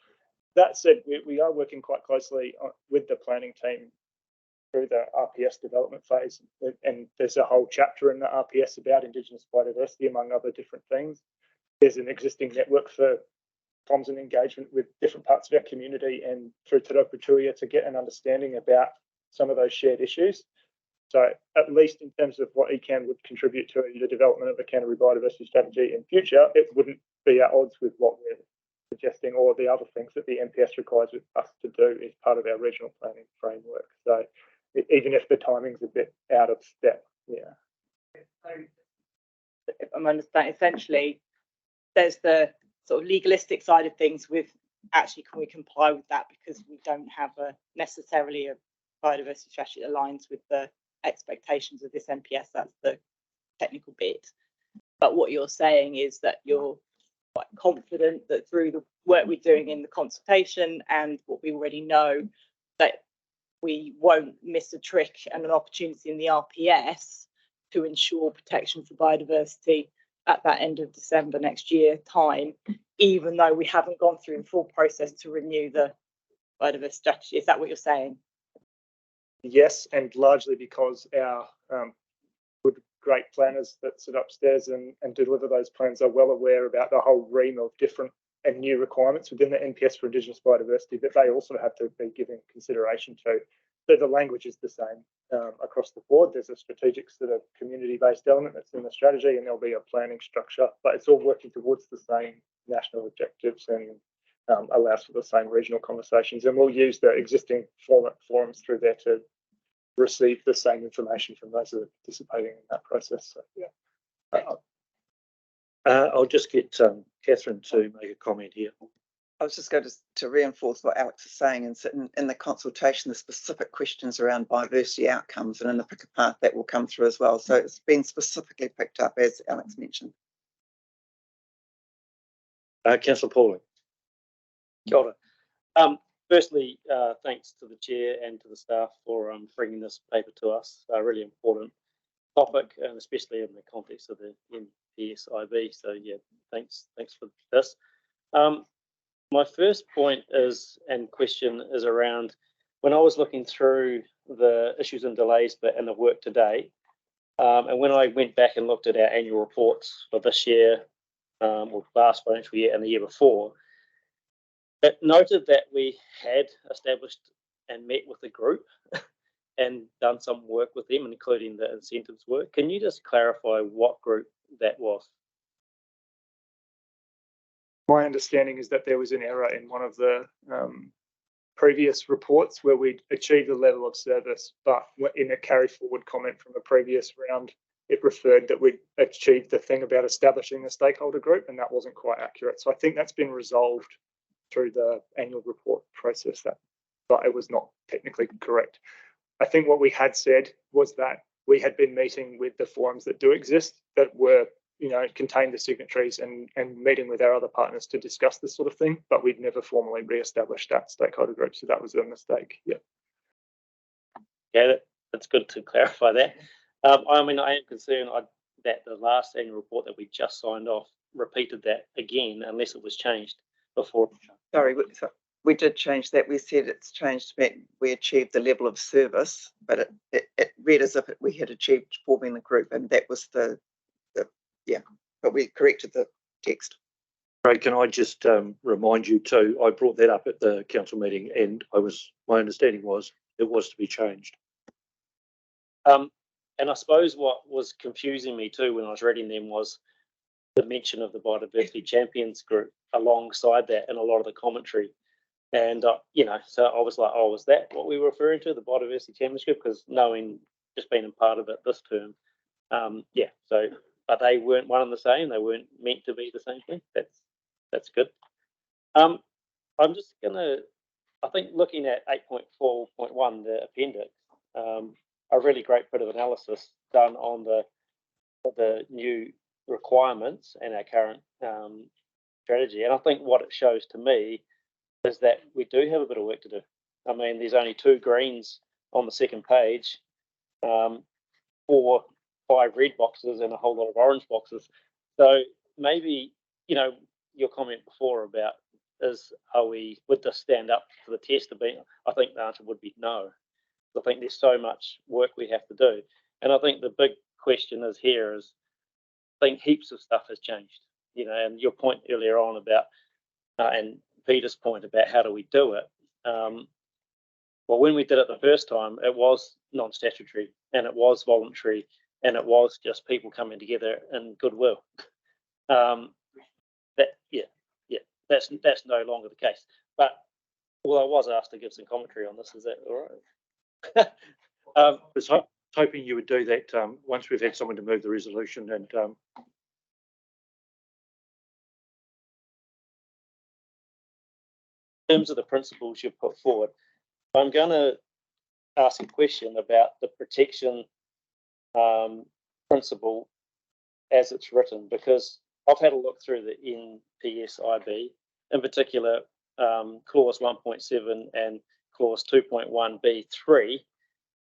That said, we are working quite closely with the planning team through the RPS development phase, and there's a whole chapter in the RPS about Indigenous biodiversity, among other different things. There's an existing network for comms and engagement with different parts of our community and through Te Rauputuia to get an understanding about some of those shared issues. So at least in terms of what ECAN would contribute to the development of a Canterbury biodiversity strategy in future, it wouldn't be at odds with what we're suggesting or the other things that the NPS requires us to do as part of our regional planning framework. So even if the timing's a bit out of step, yeah. So if I'm understanding, essentially, there's the sort of legalistic side of things with actually can we comply with that because we don't have necessarily a biodiversity strategy that aligns with the expectations of this NPS. That's the technical bit. But what you're saying is that you're quite confident that through the work we're doing in the consultation and what we already know, that we won't miss a trick and an opportunity in the RPS to ensure protection for biodiversity at that end of December next year time, even though we haven't gone through the full process to renew the biodiversity strategy. Is that what you're saying? Yes, and largely because our great planners that sit upstairs and deliver those plans are well aware about the whole ream of different and new requirements within the NPS for Indigenous biodiversity that they also have to be giving consideration to. So the language is the same across the board. There's a strategic sort of community-based element that's in the strategy, and there'll be a planning structure, but it's all working towards the same national objectives and allows for the same regional conversations. And we'll use the existing forums through there to receive the same information from those that are participating in that process. So, yeah. I'll just get Catherine to make a comment here. I was just going to reinforce what Alex is saying, and in the consultation, the specific questions around biodiversity outcomes, and in the picker path that will come through as well. So it's been specifically picked up, as Alex mentioned. Councillor Pauling. Kia ora. Firstly, thanks to the chair and to the staff for bringing this paper to us. A really important topic, and especially in the context of the NPSIB. So yeah, thanks for this. My first point is and question is around when I was looking through the issues and delays bit and the work today, and when I went back and looked at our annual reports for this year, or last financial year and the year before, it noted that we had established and met with the group and done some work with them, including the incentives work. Can you just clarify what group that was? My understanding is that there was an error in one of the previous reports where we achieved the level of service, but in a carry forward comment from a previous round, it referred that we'd achieved the thing about establishing a stakeholder group, and that wasn't quite accurate. So I think that's been resolved through the annual report process, but it was not technically correct. I think what we had said was that we had been meeting with the forums that do exist that were, you know, contained the signatories and meeting with our other partners to discuss this sort of thing, but we'd never formally re-established that stakeholder group. So that was a mistake. Yeah. Yeah, that's good to clarify that. I mean, I am concerned that the last annual report that we just signed off repeated that again, unless it was changed before. Sorry, we did change that. We said it's changed to mean we achieved the level of service, but it read as if we had achieved forming the group, and that was the yeah, but we corrected the text. Craig, can I just remind you too, I brought that up at the council meeting and my understanding was it was to be changed. And I suppose what was confusing me too when I was reading them was the mention of the Biodiversity Champions group alongside that and a lot of the commentary. And, you know, so I was like, oh, was that what we were referring to, the Biodiversity Champions group? Because knowing, just being a part of it this term, yeah, so, but they weren't one and the same. They weren't meant to be the same thing. That's good. I'm just going to, I think looking at 8.4.1, the appendix, a really great bit of analysis done on the new requirements and our current strategy. And I think what it shows to me is that we do have a bit of work to do. I mean, there's only 2 greens on the second page, 4, 5 red boxes and a whole lot of orange boxes. So maybe, you know, your comment before about would this stand up to the test of being, I think the answer would be no. I think there's so much work we have to do. And I think the big question is here is, I think heaps of stuff has changed, you know, and your point earlier on about, and Peter's point about how do we do it. Well, when we did it the first time, it was non-statutory and it was voluntary and it was just people coming together in goodwill. That's no longer the case. But well, I was asked to give some commentary on this. Is that all right? I was hoping you would do that once we've had someone to move the resolution. And in terms of the principles you've put forward, I'm going to ask a question about the protection principle as it's written, because I've had a look through the NPSIB, in particular clause 1.7 and clause 2.1b3,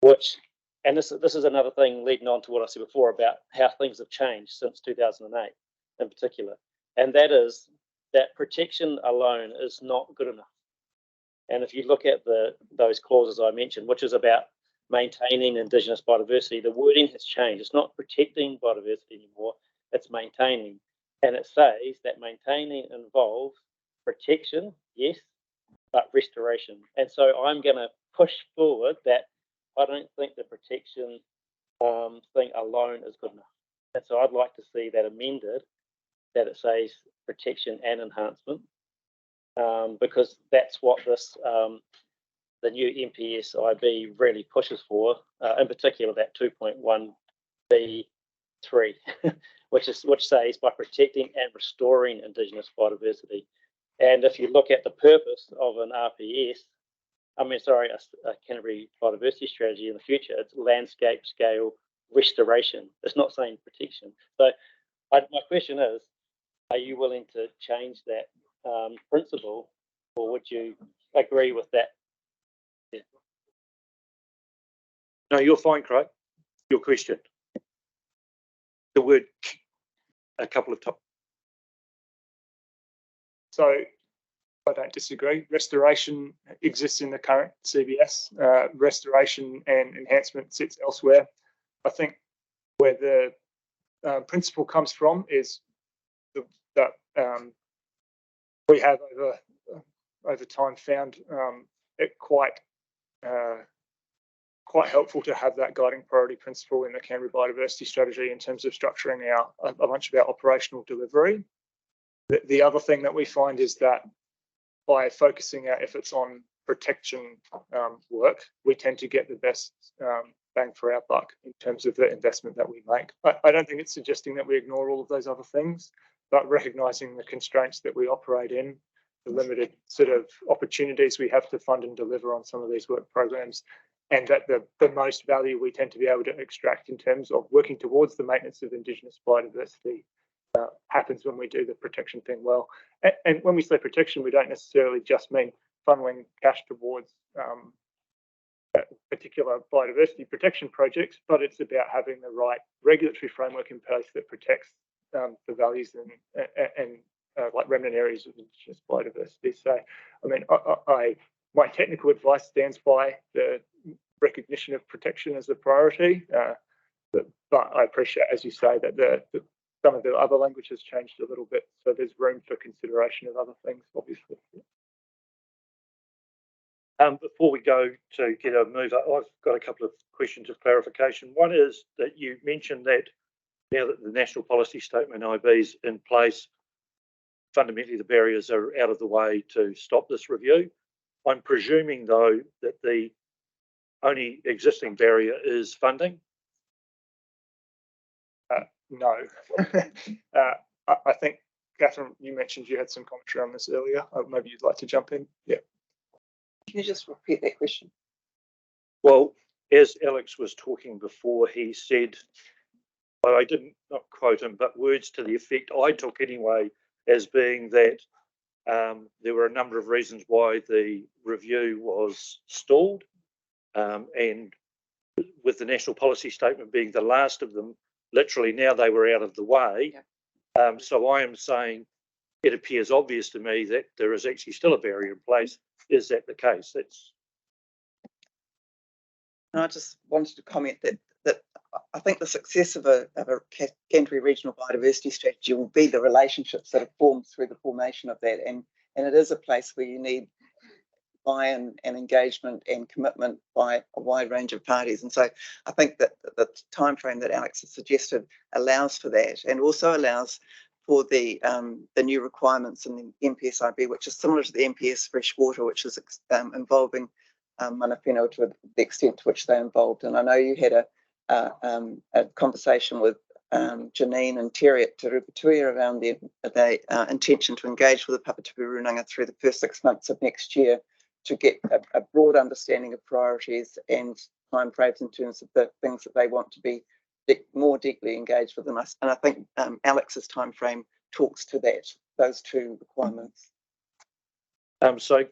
which, and this is another thing leading on to what I said before about how things have changed since 2008 in particular, and that is that protection alone is not good enough. And if you look at those clauses I mentioned, which is about maintaining Indigenous biodiversity, the wording has changed. It's not protecting biodiversity anymore, it's maintaining. And it says that maintaining involves protection, yes, but restoration. And so I'm going to push forward that I don't think the protection thing alone is good enough. And so I'd like to see that amended, that it says protection and enhancement, because that's what this the new NPSIB really pushes for, in particular that 2.1b3, which says by protecting and restoring Indigenous biodiversity. And if you look at the purpose of an RPS, a Canterbury biodiversity strategy in the future, it's landscape scale restoration. It's not saying protection. So my question is, are you willing to change that principle, or would you agree with that? Yeah. no, you're fine, Craig. Your question. The word a couple of times. So I don't disagree. Restoration exists in the current CBS. Restoration and enhancement sits elsewhere. I think where the principle comes from is that we have over time found it quite helpful to have that guiding priority principle in the Canterbury biodiversity strategy in terms of structuring a bunch of our operational delivery. The other thing that we find is that by focusing our efforts on protection work, we tend to get the best bang for our buck in terms of the investment that we make. I don't think it's suggesting that we ignore all of those other things, but recognising the constraints that we operate in, the limited sort of opportunities we have to fund and deliver on some of these work programs, and that the most value we tend to be able to extract in terms of working towards the maintenance of Indigenous biodiversity happens when we do the protection thing well. And when we say protection, we don't necessarily just mean funneling cash towards particular biodiversity protection projects, but it's about having the right regulatory framework in place that protects the values and like remnant areas of Indigenous biodiversity. So, I mean, my technical advice stands by the recognition of protection as a priority, but I appreciate, as you say, that some of the other language has changed a little bit, so there's room for consideration of other things, obviously. Before we go to get a mover, I've got a couple of questions of clarification. One is that you mentioned that now that the National Policy Statement IB is in place, fundamentally the barriers are out of the way to stop this review. I'm presuming, though, that the only existing barrier is funding. No. I think, Catherine, you mentioned you had some commentary on this earlier. Maybe you'd like to jump in. Yeah. Can you just repeat that question? Well, as Alex was talking before, he said, well, I didn't not quote him, but words to the effect I took anyway, as being that there were a number of reasons why the review was stalled, and with the National Policy Statement being the last of them, literally now they were out of the way. Yeah. So I am saying it appears obvious to me that there is actually still a barrier in place. Is that the case? And I just wanted to comment that I think the success of a Canterbury Regional Biodiversity Strategy will be the relationships that are formed through the formation of that, and it is a place where you need buy-in and engagement and commitment by a wide range of parties. And so I think that the timeframe that Alex has suggested allows for that, and also allows for the new requirements in the MPSIB, which is similar to the MPS freshwater, which is involving mana whenua to the extent to which they're involved. And I know you had a conversation with Janine and Terry at Te Rupatui around the intention to engage with the Papatopi Runanga through the first 6 months of next year to get a broad understanding of priorities and timeframes in terms of the things that they want to be more deeply engaged with us. And I think Alex's timeframe talks to that, those two requirements. So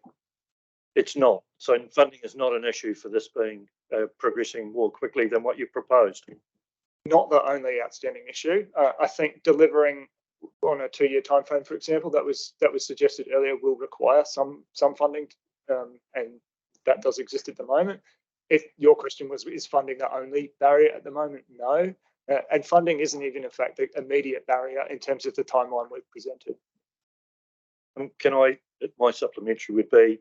it's not. So funding is not an issue for this being progressing more quickly than what you proposed. Not the only outstanding issue. I think delivering on a 2-year timeframe, for example, that was suggested earlier, will require some funding, and that does exist at the moment. If your question was, is funding the only barrier at the moment? No. And funding isn't even, in fact, the immediate barrier in terms of the timeline we've presented. Can I, my supplementary would be,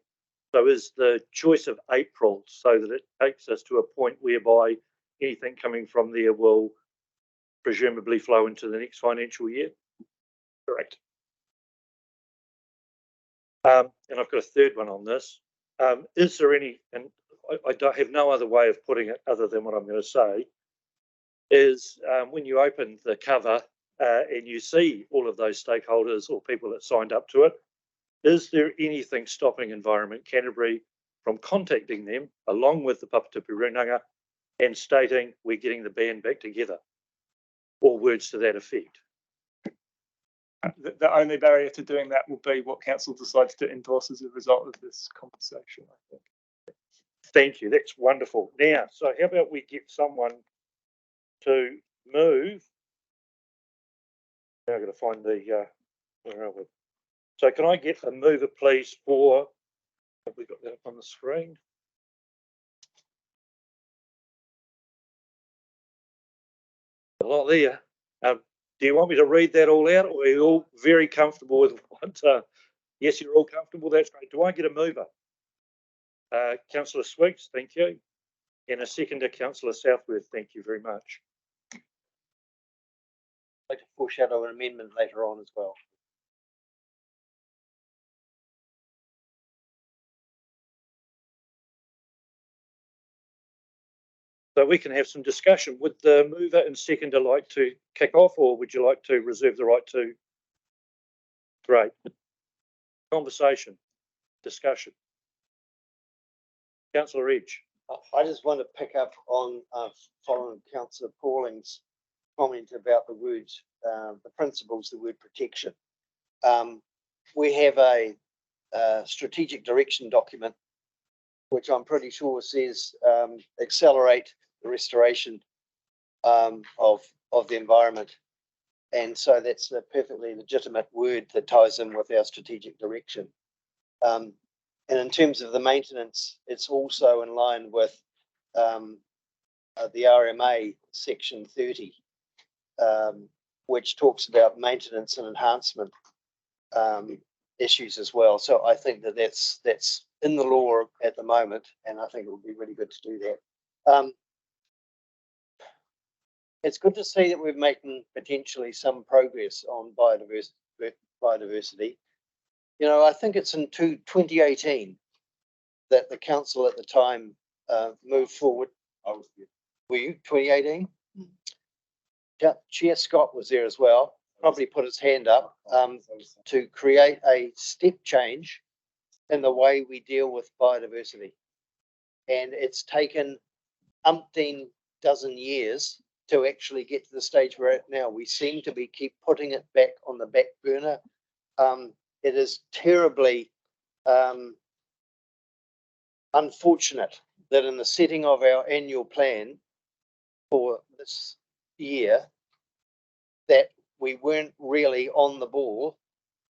so is the choice of April so that it takes us to a point whereby anything coming from there will presumably flow into the next financial year? Correct. And I've got a third one on this. Is there any, and I don't have no other way of putting it other than what I'm going to say, is when you open the cover and you see all of those stakeholders or people that signed up to it, is there anything stopping Environment Canterbury from contacting them along with the Papatopi Runanga and stating we're getting the band back together, or words to that effect? The only barrier to doing that will be what council decides to endorse as a result of this conversation, I think. Thank you. That's wonderful. Now, so how about we get someone to move? Now I've got to find the where are we? So can I get a mover, please, for, have we got that up on the screen? A lot there. Do you want me to read that all out, or are you all very comfortable with what? Yes, you're all comfortable. That's great. Do I get a mover? Councillor Swiggs, thank you. And a seconder, Councillor Southworth, thank you very much. I'd like to foreshadow an amendment later on as well. So we can have some discussion. Would the mover and seconder like to kick off, or would you like to reserve the right to? Great. Conversation, discussion. Councillor Edge. I just want to pick up on following Councillor Pauling's comment about the word, the principles, the word protection. We have a strategic direction document, which I'm pretty sure says accelerate the restoration of the environment. And so that's a perfectly legitimate word that ties in with our strategic direction. And in terms of the maintenance, it's also in line with the RMA section 30, which talks about maintenance and enhancement issues as well. So I think that that's in the law at the moment, and I think it would be really good to do that. It's good to see that we're making potentially some progress on biodiversity. You know, I think it's in 2018 that the council at the time moved forward. Were you 2018? Yeah, Chair Scott was there as well. Probably put his hand up to create a step change in the way we deal with biodiversity. And it's taken umpteen dozen years to actually get to the stage we're at now. We seem to keep putting it back on the back burner. It is terribly unfortunate that in the setting of our annual plan for this year, that we weren't really on the ball,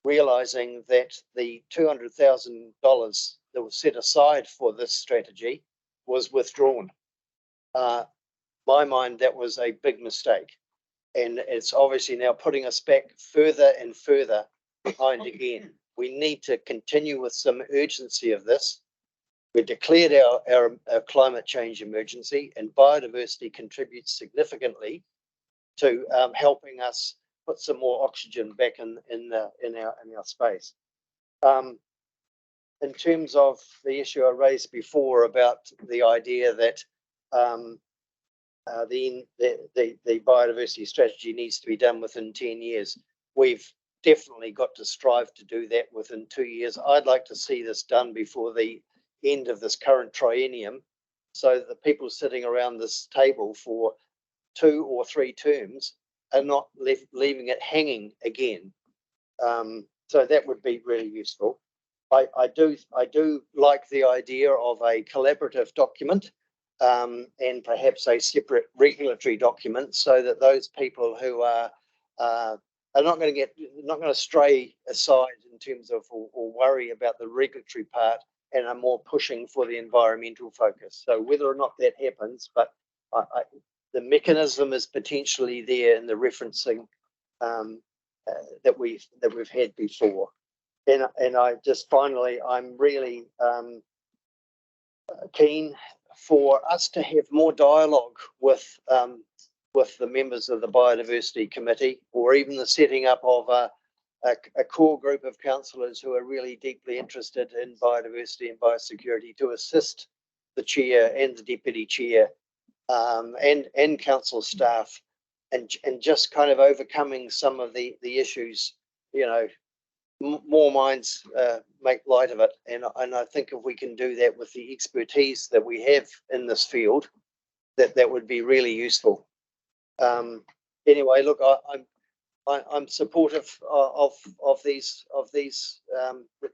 realizing that the $200,000 that was set aside for this strategy was withdrawn. My mind, that was a big mistake. And it's obviously now putting us back further and further behind again. We need to continue with some urgency of this. We declared our climate change emergency, and biodiversity contributes significantly to helping us put some more oxygen back in our space. In terms of the issue I raised before about the idea that the biodiversity strategy needs to be done within 10 years, we've definitely got to strive to do that within 2 years. I'd like to see this done before the end of this current triennium, so that the people sitting around this table for 2 or 3 terms are not leaving it hanging again. So that would be really useful. I do like the idea of a collaborative document and perhaps a separate regulatory document, so that those people who are not going to stray aside in terms of or worry about the regulatory part and are more pushing for the environmental focus. So whether or not that happens, but the mechanism is potentially there in the referencing that we've had before. And I just finally, I'm really keen for us to have more dialogue with the members of the Biodiversity Committee, or even the setting up of a core group of councillors who are really deeply interested in biodiversity and biosecurity, to assist the chair and the deputy chair and council staff, and just kind of overcoming some of the issues. You know, more minds make light of it, and I think if we can do that with the expertise that we have in this field, that would be really useful. Anyway, look, I'm supportive of these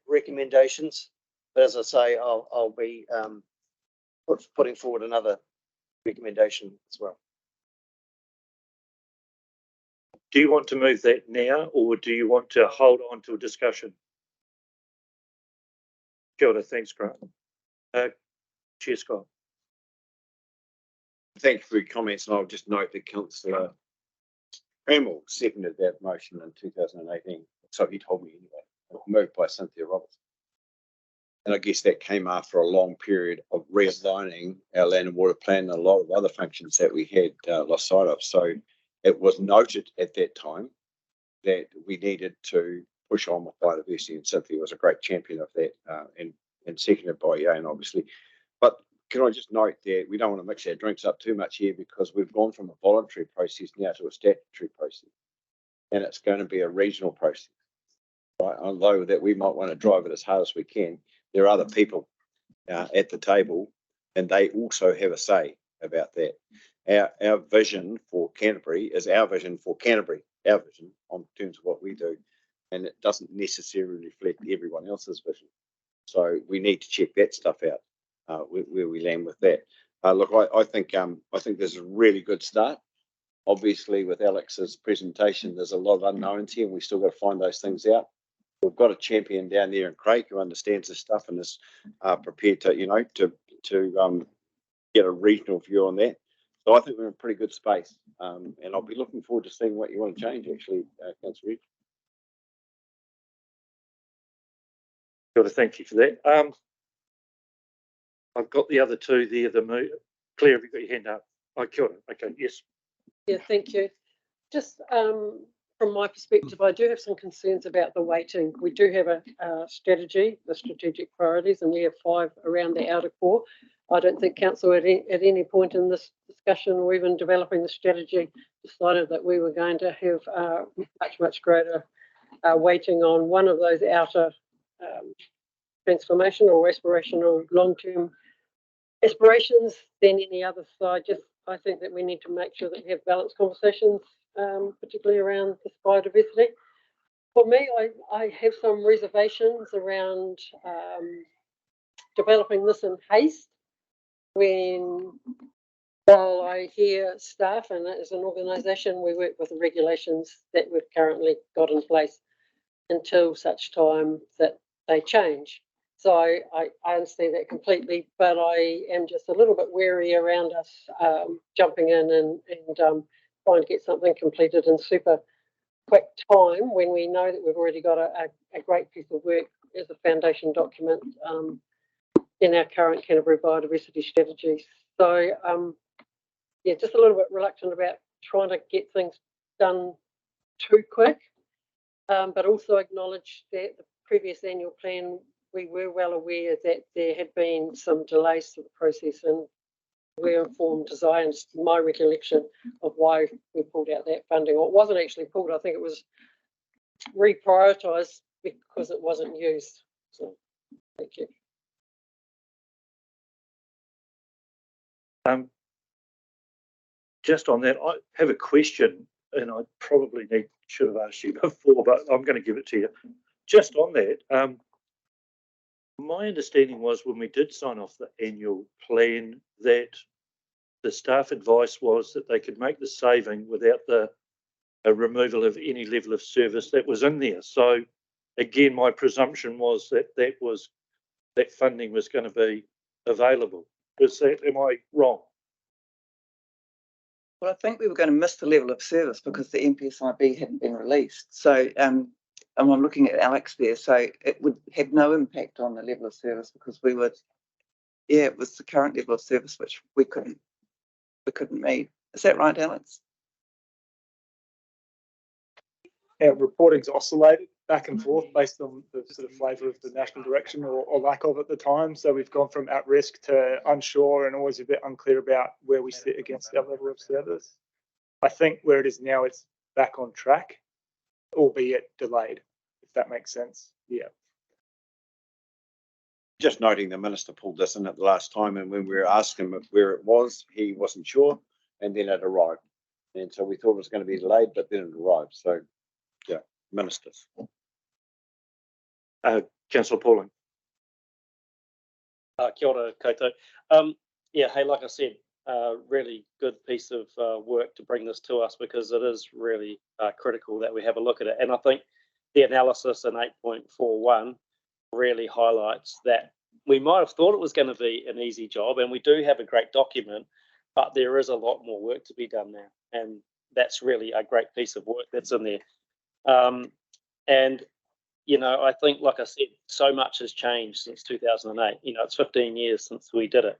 recommendations, but as I say, I'll be putting forward another recommendation as well. Do you want to move that now, or do you want to hold on to a discussion? Kia ora, thanks, Grant. Chair Scott. Thank you for your comments, and I'll just note that Councillor Hamill seconded that motion in 2018. So he told me anyway, moved by Cynthia Roberts. And I guess that came after a long period of realigning our land and water plan and a lot of other functions that we had lost sight of. So it was noted at that time that we needed to push on with biodiversity, and Cynthia was a great champion of that, and seconded by Ian, obviously. But can I just note that we don't want to mix our drinks up too much here, because we've gone from a voluntary process now to a statutory process, and it's going to be a regional process. Right? Although that we might want to drive it as hard as we can, there are other people at the table and they also have a say about that. Our vision for Canterbury is our vision for Canterbury, our vision on terms of what we do, and it doesn't necessarily reflect everyone else's vision. So we need to check that stuff out, where we land with that. Look, I think this is a really good start. Obviously, with Alex's presentation, there's a lot of unknowns here, and we still got to find those things out. We've got a champion down there in Craig who understands this stuff and is prepared to, to get a regional view on that. So I think we're in a pretty good space, and I'll be looking forward to seeing what you want to change, actually, Councillor Reid. Thank you for that. I've got the other two there. Claire, have you got your hand up? Oh, kia ora. Okay, yes. Yeah, thank you. Just from my perspective, I do have some concerns about the weighting. We do have a strategy, the strategic priorities, and we have 5 around the outer core. I don't think council at any point in this discussion or even developing the strategy decided that we were going to have much greater weighting on one of those outer transformational or aspirational long-term aspirations than any other side. Just I think that we need to make sure that we have balanced conversations, particularly around this biodiversity. For me, I have some reservations around developing this in haste, when while I hear staff, and as an organisation we work with the regulations that we've currently got in place until such time that they change. So I understand that completely, but I am just a little bit wary around us jumping in and trying to get something completed in super quick time when we know that we've already got a great piece of work as a foundation document in our current Canterbury biodiversity strategy. So yeah, just a little bit reluctant about trying to get things done too quick, but also acknowledge that the previous annual plan, we were well aware that there had been some delays to the process, and we're informed, as I understand my recollection of why we pulled out that funding. Or it wasn't actually pulled, I think it was reprioritised because it wasn't used. So thank you. Just on that, I have a question, and I probably should have asked you before, but I'm going to give it to you. Just on that, my understanding was when we did sign off the annual plan that the staff advice was that they could make the saving without the removal of any level of service that was in there. So again, my presumption was that funding was going to be available. Am I wrong? Well, I think we were going to miss the level of service because the MPSIB hadn't been released. So and I'm looking at Alex there, so it would have no impact on the level of service because we would, yeah, it was the current level of service which we couldn't meet. Is that right, Alex? Our reporting's oscillated back and forth based on the sort of flavour of the national direction or lack of at the time. So we've gone from at risk to unsure and always a bit unclear about where we sit against our level of service. I think where it is now, it's back on track, albeit delayed, if that makes sense. Yeah. Just noting the minister pulled this in at the last time, and when we were asking him where it was, he wasn't sure, and then it arrived. And so we thought it was going to be delayed, but then it arrived. So, yeah, ministers. Councillor Pauling. Kia ora koutou. Yeah, hey, like I said, really good piece of work to bring this to us because it is really critical that we have a look at it. And I think the analysis in 8.41 really highlights that we might have thought it was going to be an easy job, and we do have a great document, but there is a lot more work to be done now. And that's really a great piece of work that's in there. And, you know, I think, like I said, so much has changed since 2008. You know, it's 15 years since we did it.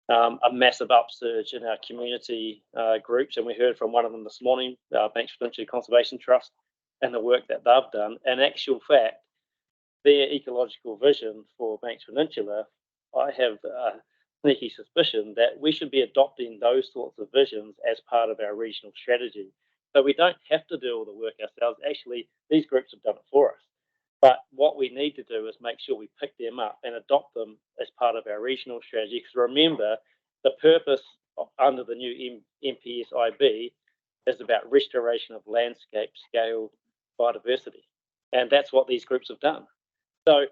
A massive upsurge in our community groups, and we heard from one of them this morning, Banks Peninsula Conservation Trust, and the work that they've done. In actual fact, their ecological vision for Banks Peninsula, I have a sneaky suspicion that we should be adopting those sorts of visions as part of our regional strategy. So we don't have to do all the work ourselves. Actually, these groups have done it for us. But what what we need to do is make sure we pick them up and adopt them as part of our regional strategy. Because remember, the purpose under the new MPSIB is about restoration of landscape scale biodiversity. And that's what these groups have done. So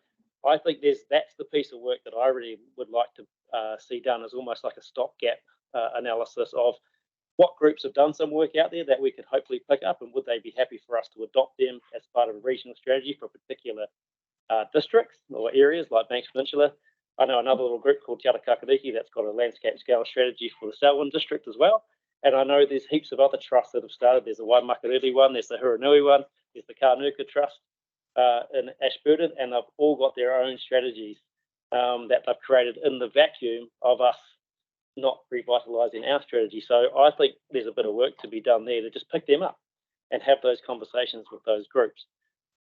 I think that's the piece of work that I really would like to see done, as almost like a stopgap analysis of what groups have done some work out there that we could hopefully pick up, and would they be happy for us to adopt them as part of a regional strategy for particular districts or areas like Banks Peninsula. I know another little group called Te Kariki that's got a landscape scale strategy for the Selwyn district as well. And I know there's heaps of other trusts that have started. There's the Waimakariri one, there's the Huranui one, there's the Karnuka Trust in Ashburton, and they've all got their own strategies that they've created in the vacuum of us not revitalising our strategy. So I think there's a bit of work to be done there to just pick them up and have those conversations with those groups.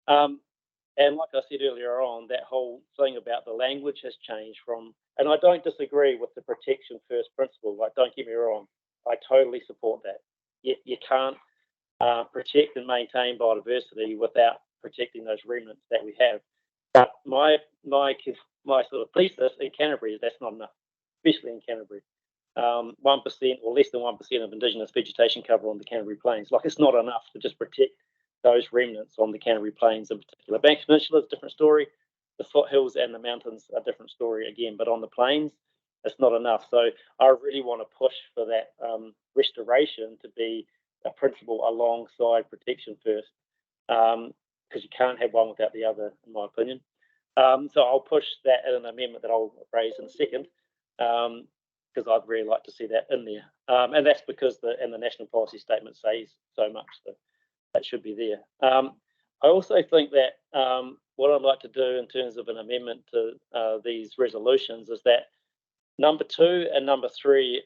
And like I said earlier on, that whole thing about the language has changed from, and I don't disagree with the protection first principle, like, don't get me wrong, I totally support that. You can't protect and maintain biodiversity without protecting those remnants that we have. But my sort of thesis in Canterbury is that's not enough, especially in Canterbury. 1% or less than 1% of Indigenous vegetation cover on the Canterbury Plains. Like, it's not enough to just protect those remnants on the Canterbury Plains in particular. Banks Peninsula is a different story. The foothills and the mountains are a different story again, but on the plains, it's not enough. So I really want to push for that restoration to be a principle alongside protection first, because you can't have one without the other, in my opinion. So I'll push that in an amendment that I'll raise in a second, because I'd really like to see that in there. And that's because the national policy statement says so much that should be there. I also think that what I'd like to do in terms of an amendment to these resolutions is that number 2 and number 3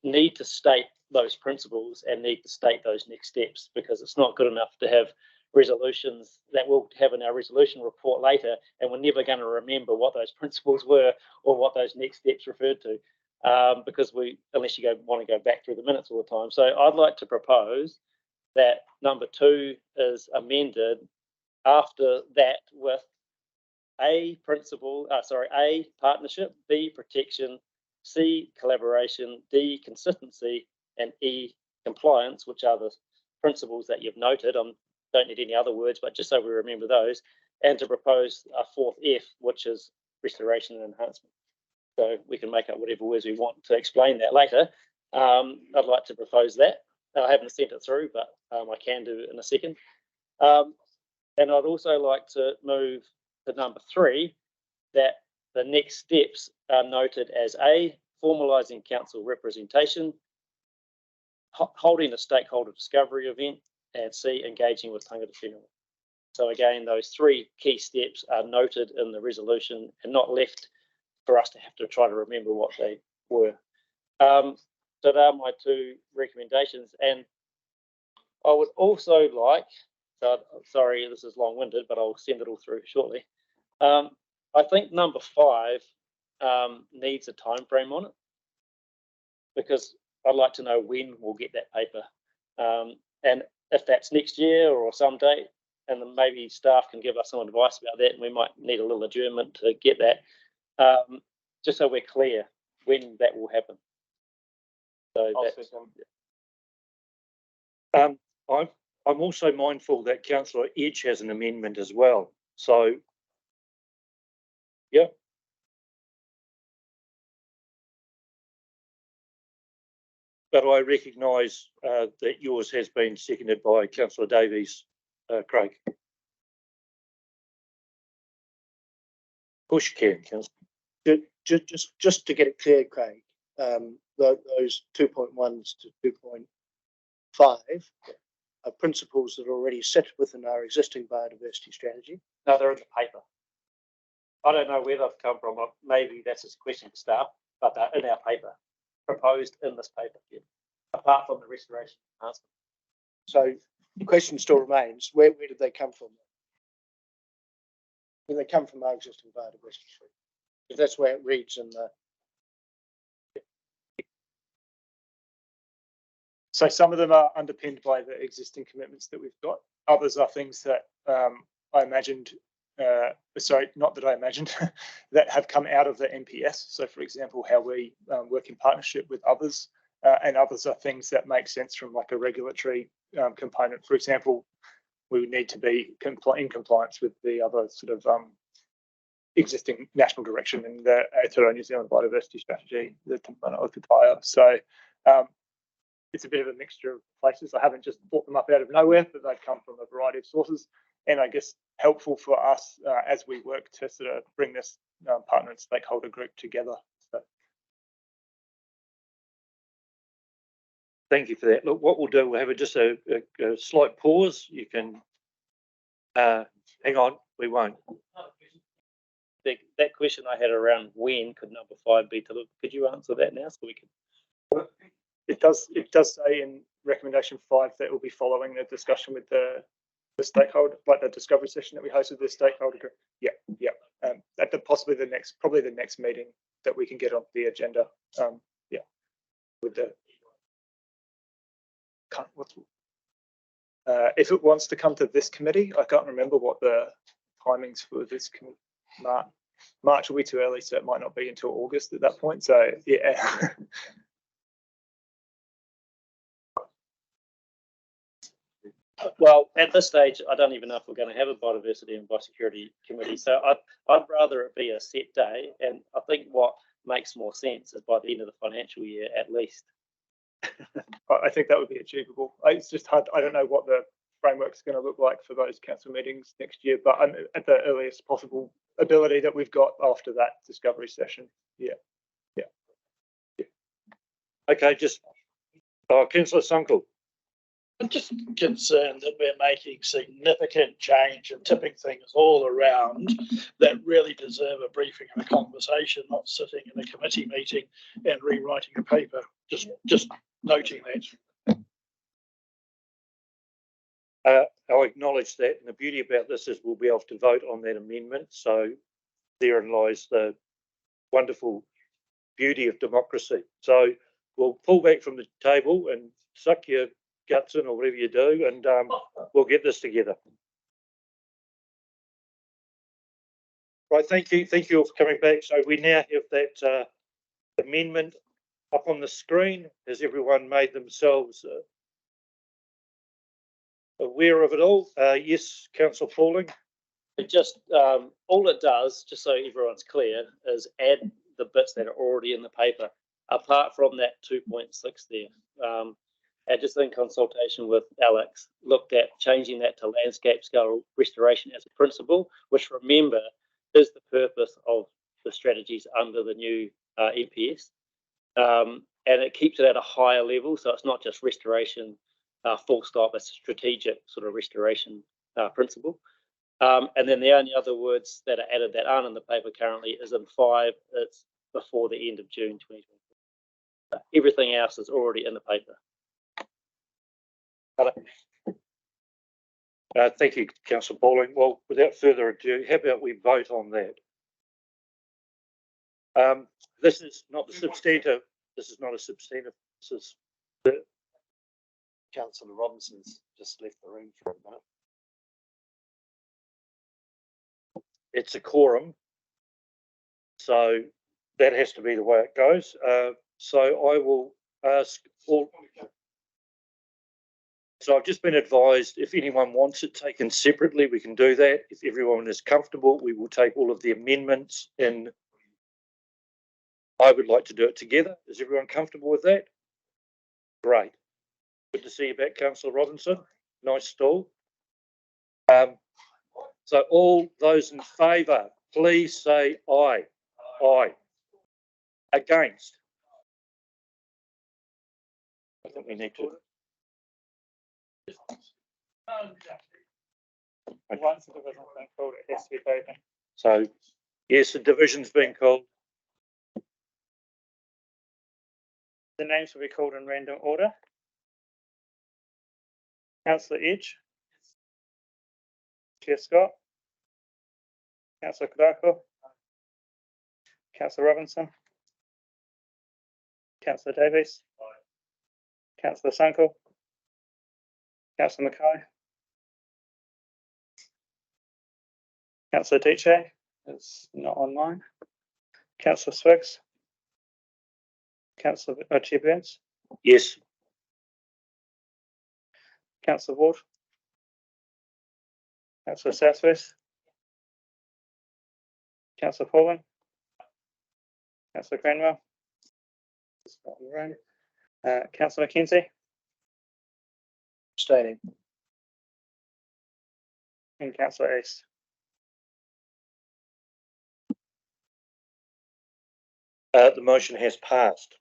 need to state those principles and need to state those next steps, because it's not good enough to have resolutions that we'll have in our resolution report later, and we're never going to remember what those principles were or what those next steps referred to, because unless you want to go back through the minutes all the time. So I'd like to propose that number 2 is amended after that with A, partnership, B, protection, C, collaboration, D, consistency, and E, compliance, which are the principles that you've noted. I don't need any other words, but just so we remember those, and to propose a 4th F, which is restoration and enhancement. So we can make up whatever words we want to explain that later. I'd like to propose that. I haven't sent it through, but I can do it in a second. And I'd also like to move to number 3, that the next steps are noted as A, formalising council representation, holding a stakeholder discovery event, and C, engaging with tangata whenua. So again, those 3 key steps are noted in the resolution and not left for us to have to try to remember what they were. So they are my 2 recommendations, and I would also like, sorry, this is long-winded, but I'll send it all through shortly. I think number 5 needs a time frame on it, because I'd like to know when we'll get that paper, and if that's next year or some date, and then maybe staff can give us some advice about that, and we might need a little adjournment to get that, just so we're clear when that will happen. So I'm also mindful that Councillor Edge has an amendment as well. So, yeah. But I recognise that yours has been seconded by Councillor Davies, Craig. Push can, Councillor. Just to get it clear, Craig, those 2.1s to 2.5 are principles that are already set within our existing biodiversity strategy. No, they're in the paper. I don't know where they've come from. Maybe that's a question for staff, but they're in our paper, proposed in this paper, yeah, apart from the restoration enhancement. So the question still remains, where did they come from? Did they come from our existing biodiversity strategy? If that's where it reads in the... So some of them are underpinned by the existing commitments that we've got. Others are things that I imagined sorry, not that I imagined, that have come out of the NPS. So, for example, how we work in partnership with others, and others are things that make sense from like a regulatory component. For example, we would need to be in compliance with the other sort of existing national direction in the Aotearoa New Zealand biodiversity strategy, the Timatanga o Te Taia. So it's a bit of a mixture of places. I haven't just brought them up out of nowhere, but they've come from a variety of sources. And I guess helpful for us as we work to sort of bring this partner and stakeholder group together. So. Thank you for that. Look, what we'll do, we'll have just a slight pause. You can hang on, we won't. That question I had around when could number 5 be delivered? Could you answer that now so we can? It does say in recommendation 5 that it will be following the discussion with the stakeholder, like the discovery session that we hosted with the stakeholder group. Yeah. At probably the next meeting that we can get on the agenda. With the if it wants to come to this committee, I can't remember what the timings for this committee. March will be too early, so it might not be until August at that point. So yeah. Well, at this stage, I don't even know if we're going to have a biodiversity and biosecurity committee. So I'd rather it be a set day, and I think what makes more sense is by the end of the financial year at least. I think that would be achievable. It's just hard. I don't know what the framework is going to look like for those council meetings next year, but I'm at the earliest possible ability that we've got after that discovery session. Yeah. Okay, just Councillor Sunkel. I'm just concerned that we're making significant change and tipping things all around that really deserve a briefing and a conversation, not sitting in a committee meeting and rewriting a paper. Just noting that. I acknowledge that, and the beauty about this is we'll be able to vote on that amendment. So therein lies the wonderful beauty of democracy. So we'll pull back from the table and suck your guts in or whatever you do, and we'll get this together. Right, thank you all for coming back. So we now have that amendment up on the screen. Has everyone made themselves aware of it all? Yes, Councillor Pauling. It just all it does, just so everyone's clear, is add the bits that are already in the paper, apart from that 2.6 there. And just in consultation with Alex, looked at changing that to landscape scale restoration as a principle, which remember is the purpose of the strategies under the new EPS. And it keeps it at a higher level, so it's not just restoration full stop, it's a strategic sort of restoration principle. And then the only other words that are added that aren't in the paper currently is in 5, it's before the end of June 2024. Everything else is already in the paper. Thank you, Councillor Pauling. Well, without further ado, how about we vote on that? This is not the substantive. This is not a substantive. This is the Councillor Robinson's just left the room for a minute. It's a quorum, so that has to be the way it goes. So I will ask all. So I've just been advised if anyone wants it taken separately, we can do that. If everyone is comfortable, we will take all of the amendments in. I would like to do it together. Is everyone comfortable with that? Great. Good to see you back, Councillor Robinson. Nice stall. So all those in favour, please say aye. Aye. Against? I think we need to. Once the division's been called, it has to be taken. So, yes, the division's been called. The names will be called in random order. Councillor Edge. Chair Scott. Councillor Karakia. Councillor Robinson. Councillor Davies. Councillor Sunkel. Councillor Mackay. Councillor Duce is not online. Councillor Swiggs. Councillor Chair Burns. Yes. Councillor Ward. Councillor Southwest. Councillor Pauling. Councillor Cranwell. Not in the room. Councillor McKenzie. Abstaining. And Councillor East. The motion has passed.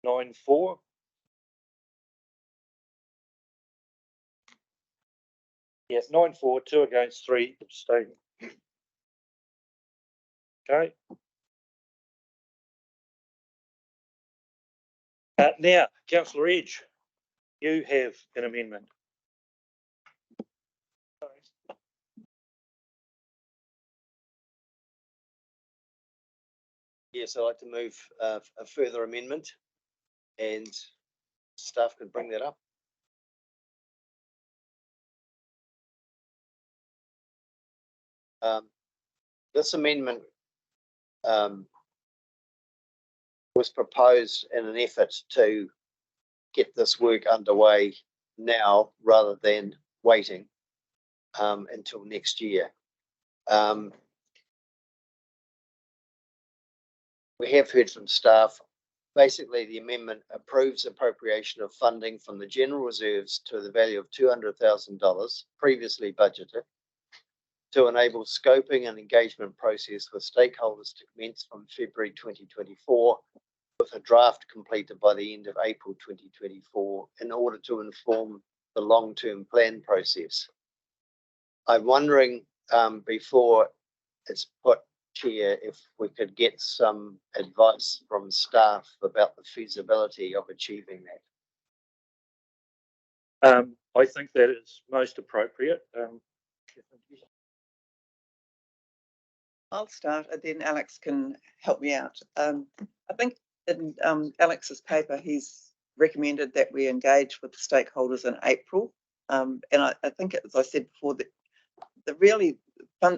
9-4. Yes, 9-4, 2 against, 3 abstaining. Okay. Now, Councillor Edge, you have an amendment. Yes, I'd like to move a further amendment, and staff could bring that up. This amendment was proposed in an effort to get this work underway now rather than waiting until next year. We have heard from staff. Basically, the amendment approves appropriation of funding from the general reserves to the value of $200,000 previously budgeted to enable scoping and engagement process with stakeholders to commence from February 2024, with a draft completed by the end of April 2024 in order to inform the long-term plan process. I'm wondering, before it's put, Chair, if we could get some advice from staff about the feasibility of achieving that. I think that is most appropriate. I'll start and then Alex can help me out. I think in Alex's paper, he's recommended that we engage with the stakeholders in April. And I think, as I said before, that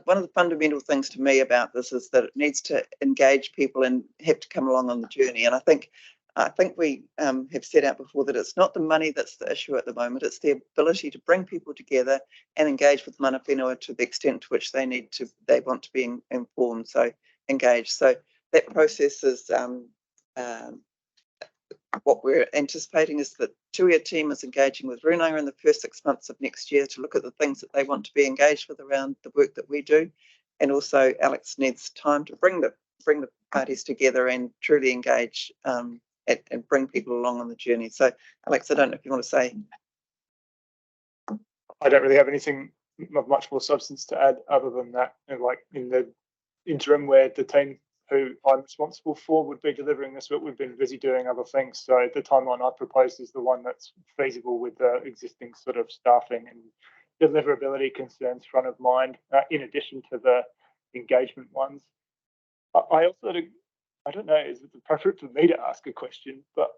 one of the fundamental things to me about this is that it needs to engage people and have to come along on the journey. And I think we have set out before that it's not the money that's the issue at the moment, it's the ability to bring people together and engage with mana whenua to the extent to which they want to be informed, so engaged. So that process is what we're anticipating is that Tuia team is engaging with Runanga in the first 6 months of next year to look at the things that they want to be engaged with around the work that we do. And also Alex needs time to bring the parties together and truly engage and bring people along on the journey. So Alex, I don't know if you want to say. I don't really have anything of much more substance to add other than that. And like in the interim where the team who I'm responsible for would be delivering this, but we've been busy doing other things. So the timeline I proposed is the one that's feasible with the existing sort of staffing and deliverability concerns front of mind, in addition to the engagement ones. I don't know, is it appropriate for me to ask a question, but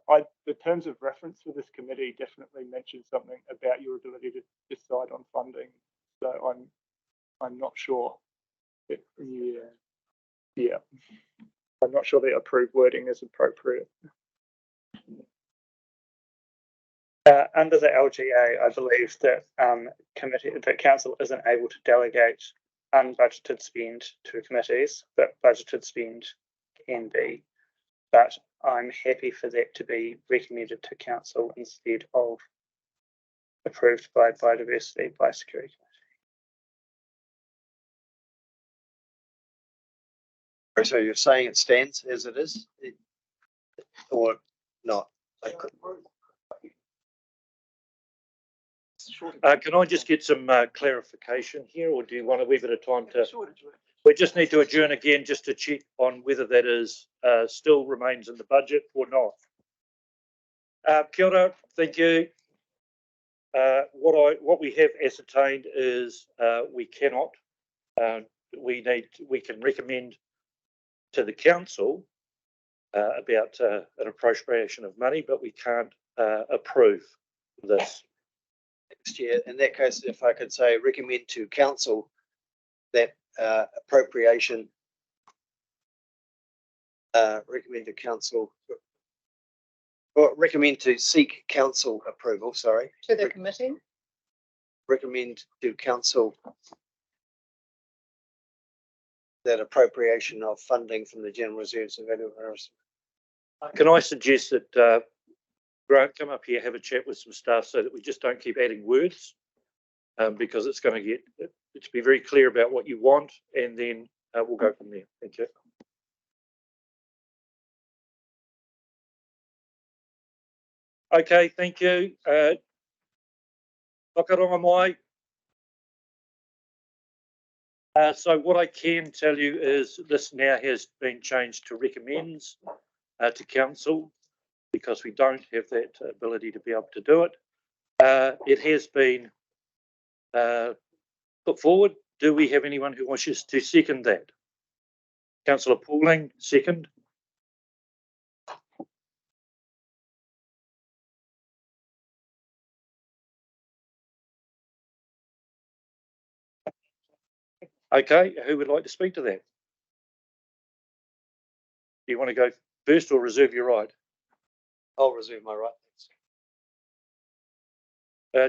the terms of reference for this committee definitely mention something about your ability to decide on funding. So I'm not sure. Yeah. I'm not sure the approved wording is appropriate. Under the LGA, I believe that that council isn't able to delegate unbudgeted spend to committees, but budgeted spend can be. But I'm happy for that to be recommended to council instead of approved by Biodiversity and Biosecurity. So you're saying it stands as it is, or not? Can I just get some clarification here, or do you want a wee bit of time to? We just need to adjourn again just to check on whether that is still remains in the budget or not. Kia ora, thank you. What we have ascertained is we cannot. We can recommend to the council about an appropriation of money, but we can't approve this. Thanks, Chair. In that case, if I could say recommend to council that appropriation, recommend to council, or recommend to seek council approval, sorry. To the committee? Recommend to council that appropriation of funding from the general reserves of value. Can I suggest that Grant come up here, have a chat with some staff so that we just don't keep adding words, because it's going to get, to be very clear about what you want, and then we'll go from there. Thank you. Okay, thank you. Whakaronga mai. So what I can tell you is this now has been changed to recommends to council, because we don't have that ability to be able to do it. It has been put forward. Do we have anyone who wishes to second that? Councillor Pauling, second. Okay, who would like to speak to that? Do you want to go first or reserve your right? I'll reserve my right.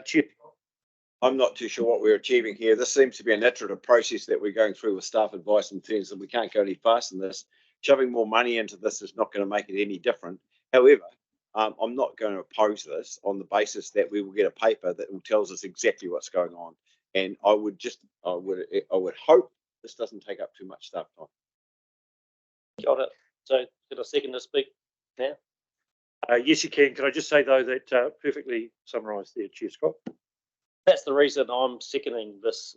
Chair. I'm not too sure what we're achieving here. This seems to be an iterative process that we're going through with staff advice and things, and we can't go any faster than this. Shoving more money into this is not going to make it any different. However, I'm not going to oppose this on the basis that we will get a paper that will tell us exactly what's going on. And I would hope this doesn't take up too much staff time. Got it. So could I second to speak now? Yes, you can. Can I just say though that perfectly summarised there, Chair Scott. That's the reason I'm seconding this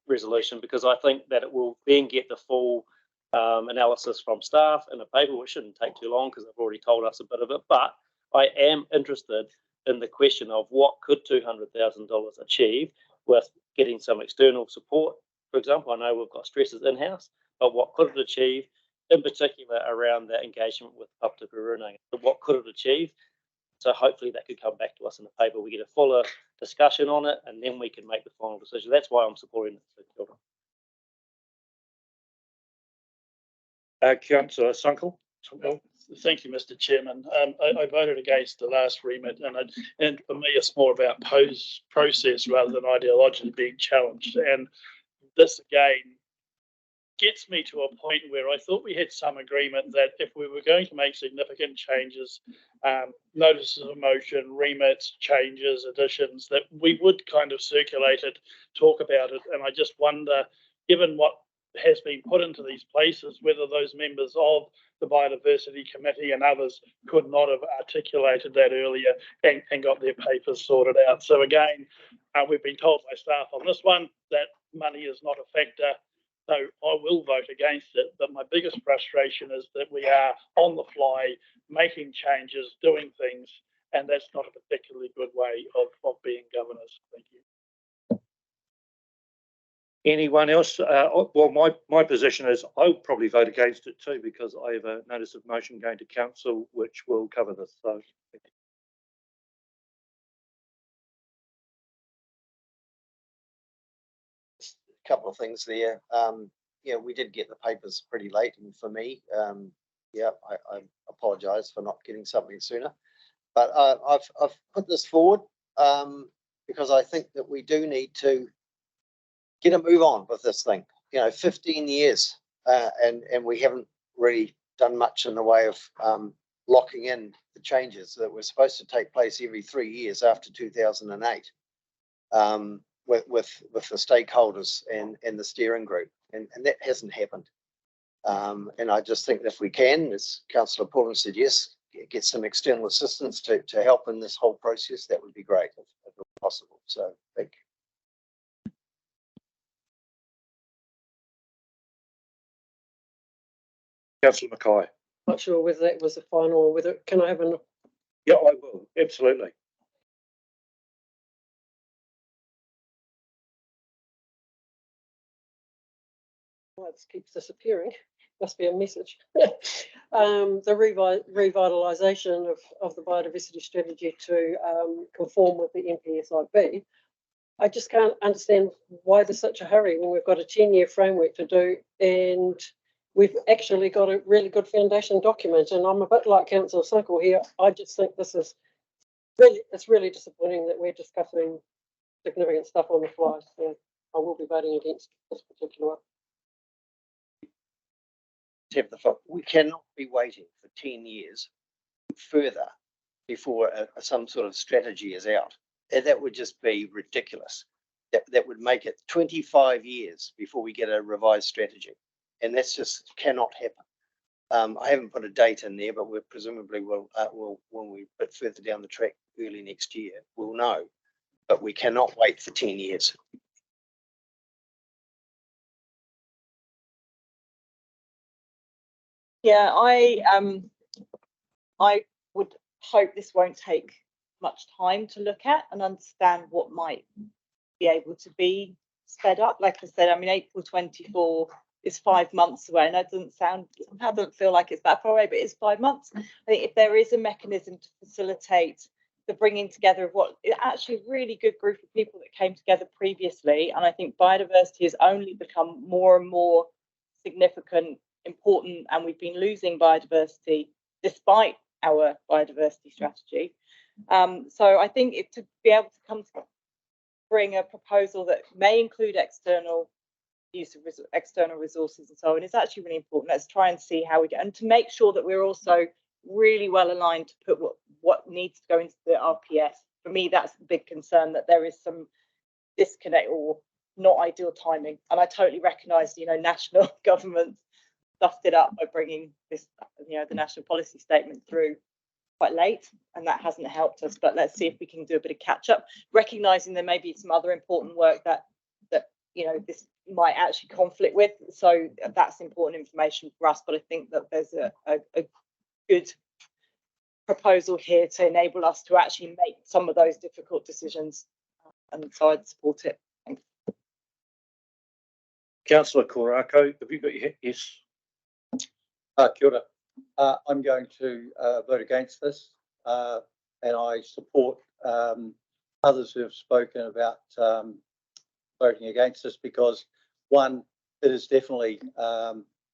resolution, because I think that it will then get the full analysis from staff in a paper, which shouldn't take too long because they've already told us a bit of it. But I am interested in the question of what could $200,000 achieve with getting some external support. For example, I know we've got stresses in-house, but what could it achieve, in particular around that engagement with Public Excluded? What could it achieve? So hopefully that could come back to us in the paper. We get a fuller discussion on it, and then we can make the final decision. That's why I'm supporting it. Councillor Sunkel. Thank you, Mr. Chairman. I voted against the last remit, and for me, it's more about process rather than ideologically being challenged. And this again gets me to a point where I thought we had some agreement that if we were going to make significant changes, notices of motion, remits, changes, additions, that we would kind of circulate it, talk about it. And I just wonder, given what has been put into these places, whether those members of the Biodiversity Committee and others could not have articulated that earlier and got their papers sorted out. So again, we've been told by staff on this one that money is not a factor. So I will vote against it, but my biggest frustration is that we are on the fly, making changes, doing things, and that's not a particularly good way of being governors. Thank you. Anyone else? Well, my position is I'll probably vote against it too, because I have a notice of motion going to council which will cover this. So Couple of things there. Yeah, we did get the papers pretty late, and for me, yeah, I apologise for not getting something sooner. But I've put this forward because I think that we do need to get a move on with this thing. You know, 15 years, and we haven't really done much in the way of locking in the changes that were supposed to take place every 3 years after 2008. With the stakeholders and the steering group, and that hasn't happened. And I just think that if we can, as Councillor Pauling said, yes, get some external assistance to help in this whole process, that would be great if possible. So thank you. Councillor Mackay. Not sure whether that was the final or whether, can I have a? Yeah, I will, absolutely. Well, it keeps disappearing. Must be a message. The revitalisation of the biodiversity strategy to conform with the NPSIB. I just can't understand why there's such a hurry when we've got a 10-year framework to do, and we've actually got a really good foundation document. And I'm a bit like Councillor Sunkle here. I just think this is really, it's really disappointing that we're discussing significant stuff on the fly. So I will be voting against this particular one. We cannot be waiting for 10 years further before some sort of strategy is out. And that would just be ridiculous. That would make it 25 years before we get a revised strategy. And that's just cannot happen. I haven't put a date in there, but we presumably will when we bit further down the track early next year, we'll know. But we cannot wait for 10 years. Yeah, I would hope this won't take much time to look at and understand what might be able to be sped up. Like I said, I mean, April 24 is 5 months away, and that doesn't feel like it's that far away, but it's 5 months. I think if there is a mechanism to facilitate the bringing together of what is actually a really good group of people that came together previously, and I think biodiversity has only become more and more significant, important, and we've been losing biodiversity despite our biodiversity strategy. So I think to be able to bring a proposal that may include external use of external resources and so on is actually really important. Let's try and see how we get, and to make sure that we're also really well aligned to put what needs to go into the RPS. For me, that's the big concern, that there is some disconnect or not ideal timing. And I totally recognise, national governments stuffed it up by bringing this, the national policy statement through quite late, and that hasn't helped us. But let's see if we can do a bit of catch up, recognising there may be some other important work that this might actually conflict with. So that's important information for us. But I think that there's a good proposal here to enable us to actually make some of those difficult decisions, and so I'd support it. Thanks. Councillor Karakia, have you got your yes? Kia ora. I'm going to vote against this, and I support others who have spoken about voting against this because, one, it is definitely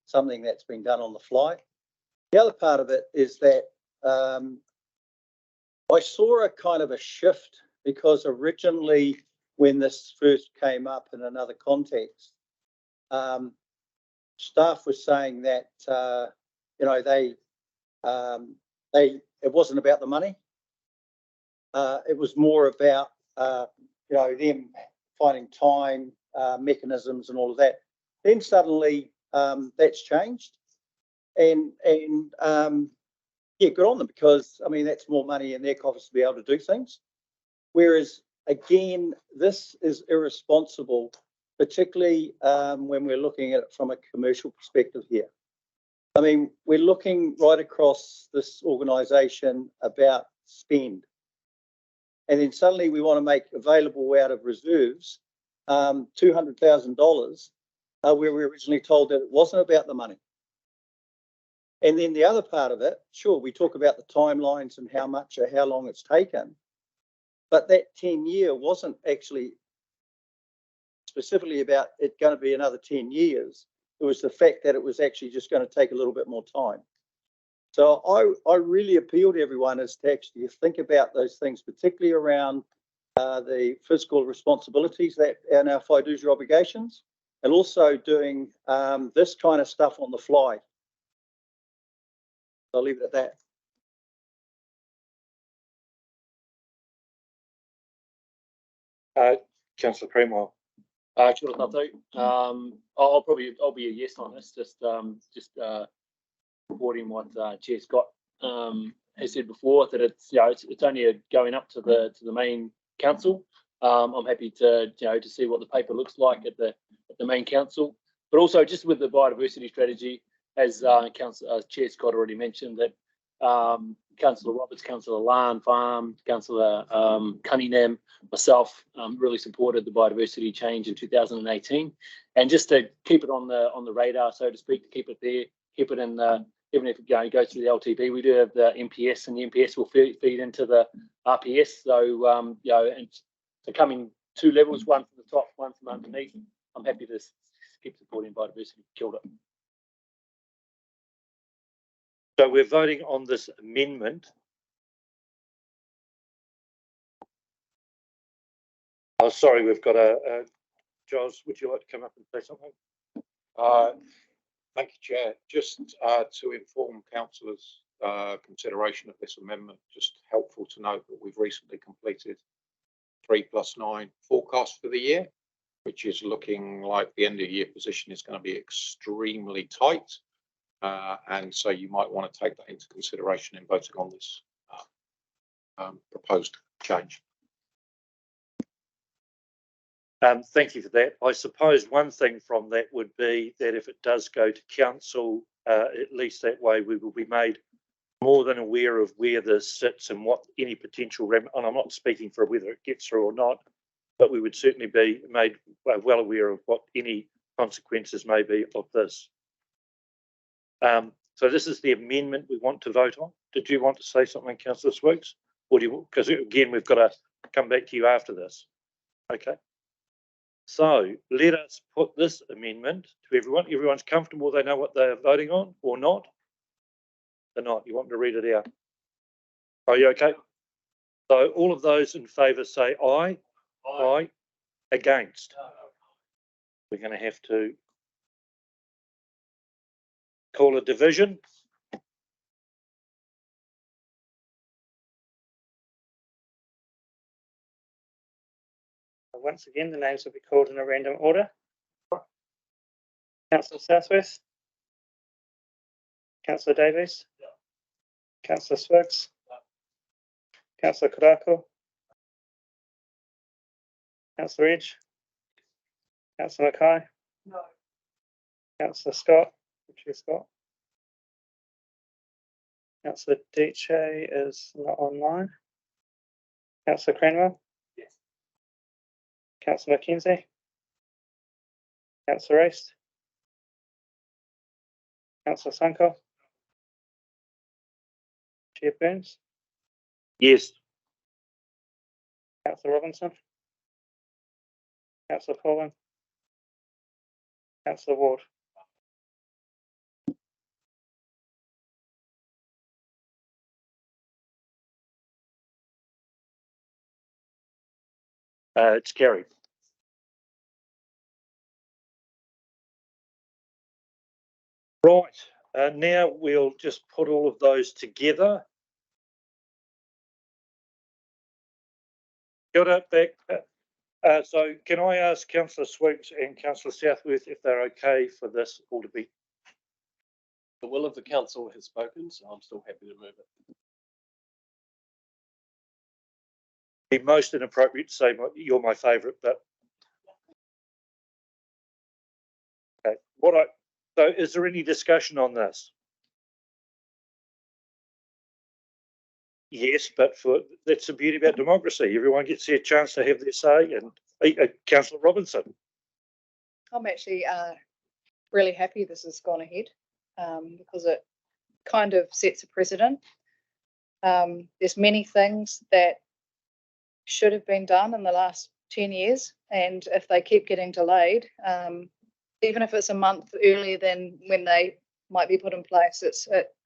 something that's been done on the fly. The other part of it is that I saw a kind of a shift, because originally when this first came up in another context, staff was saying that it wasn't about the money. It was more about them finding time, mechanisms, and all of that. Then suddenly that's changed, and yeah, good on them, because I mean that's more money in their coffers to be able to do things. Whereas again, this is irresponsible, particularly when we're looking at it from a commercial perspective here. I mean, we're looking right across this organisation about spend, and then suddenly we want to make available out of reserves $200,000, where we were originally told that it wasn't about the money. And then the other part of it, sure, we talk about the timelines and how much or how long it's taken, but that 10-year wasn't actually specifically about it going to be another 10 years. It was the fact that it was actually just going to take a little bit more time. So I really appeal to everyone is to actually think about those things, particularly around the fiscal responsibilities that are our fiduciary obligations, and also doing this kind of stuff on the fly. I'll leave it at that. Councillor Cromwell. Kia ora tātou. I'll be a yes on this. Just supporting what Chair Scott has said before, that it's only going up to the main council. I'm happy to see what the paper looks like at the main council, but also just with the biodiversity strategy, as Chair Scott already mentioned, that Councillor Roberts, Councillor Lan Farm, Councillor Cunningham, myself really supported the biodiversity change in 2018, and just to keep it on the radar, so to speak, to keep it there, keep it in the, even if it goes through the LTB, we do have the MPS, and the MPS will feed into the RPS. So and so coming two levels, one from the top, one from underneath. I'm happy to keep supporting biodiversity. Kia ora. So we're voting on this amendment. Oh, sorry, we've got a Giles, would you like to come up and say something? Thank you, Chair. Just to inform councillors consideration of this amendment, just helpful to note that we've recently completed 3+9 forecast for the year, which is looking like the end of year position is going to be extremely tight. And so you might want to take that into consideration in voting on this proposed change. Thank you for that. I suppose one thing from that would be that if it does go to council, at least that way we will be made more than aware of where this sits and what any potential and I'm not speaking for whether it gets through or not, but we would certainly be made well aware of what any consequences may be of this. So this is the amendment we want to vote on. Did you want to say something, Councillor Swiggs? Or do you, because again, we've got to come back to you after this. Okay. So let us put this amendment to everyone. Everyone's comfortable, they know what they're voting on or not? They're not. You want me to read it out? Are you okay? So all of those in favour say aye. Aye. Against. We're going to have to call a division. Once again, the names will be called in a random order. Councillor Southwest. Councillor Davies. Councillor Swiggs. Councillor Karakia. Councillor Edge. Councillor Mackay. No. Councillor Scott. Chair Scott. Councillor Diche is not online. Councillor Cranwell. Yes. Councillor McKenzie. Councillor East. Councillor Sanko. Chair Burns. Yes. Councillor Robinson. Councillor Colvin. Councillor Ward. It's carried. Right, now we'll just put all of those together. Got it back. So can I ask Councillor Swiggs and Councillor Southworth if they're okay for this all to be? The will of the council has spoken, so I'm still happy to move it. Be most inappropriate to say you're my favourite, but okay. So is there any discussion on this? Yes, but that's the beauty about democracy. Everyone gets their chance to have their say. And Councillor Robinson. I'm actually really happy this has gone ahead because it kind of sets a precedent. There's many things that should have been done in the last 10 years, and if they keep getting delayed, even if it's a month earlier than when they might be put in place,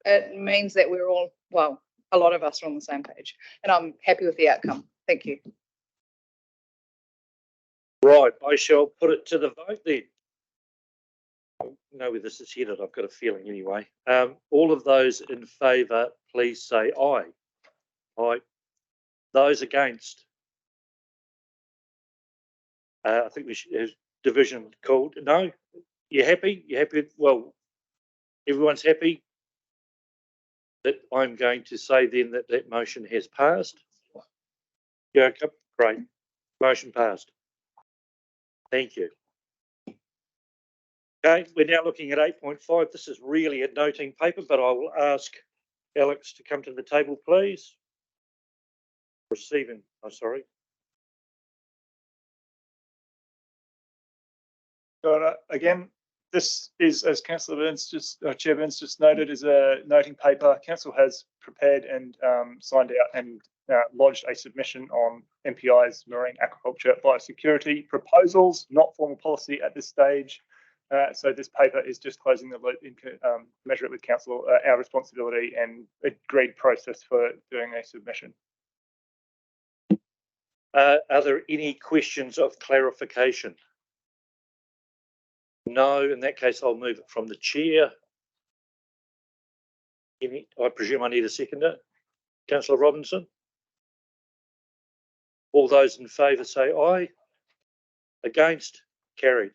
it means that we're all, well, a lot of us are on the same page, and I'm happy with the outcome. Thank you. Right, I shall put it to the vote then. I know where this is headed, I've got a feeling anyway. All of those in favour, please say aye. Aye. Those against? I think we should have division called. No? You happy? You happy? Well, everyone's happy? That I'm going to say then that that motion has passed. Yeah, okay, great. Motion passed. Thank you. Okay, we're now looking at 8.5. This is really a noting paper, but I will ask Alex to come to the table, please. Receiving, oh, sorry. So again, this is, as Councillor Burns Chair Burns just noted, is a noting paper. Council has prepared and signed out and lodged a submission on MPI's marine aquaculture biosecurity proposals, not formal policy at this stage. So this paper is just closing the loop in measure it with Council, our responsibility and agreed process for doing a submission. Are there any questions of clarification? No, in that case, I'll move it from the chair. I presume I need a seconder. Councillor Robinson? All those in favour say aye. Against? Carried.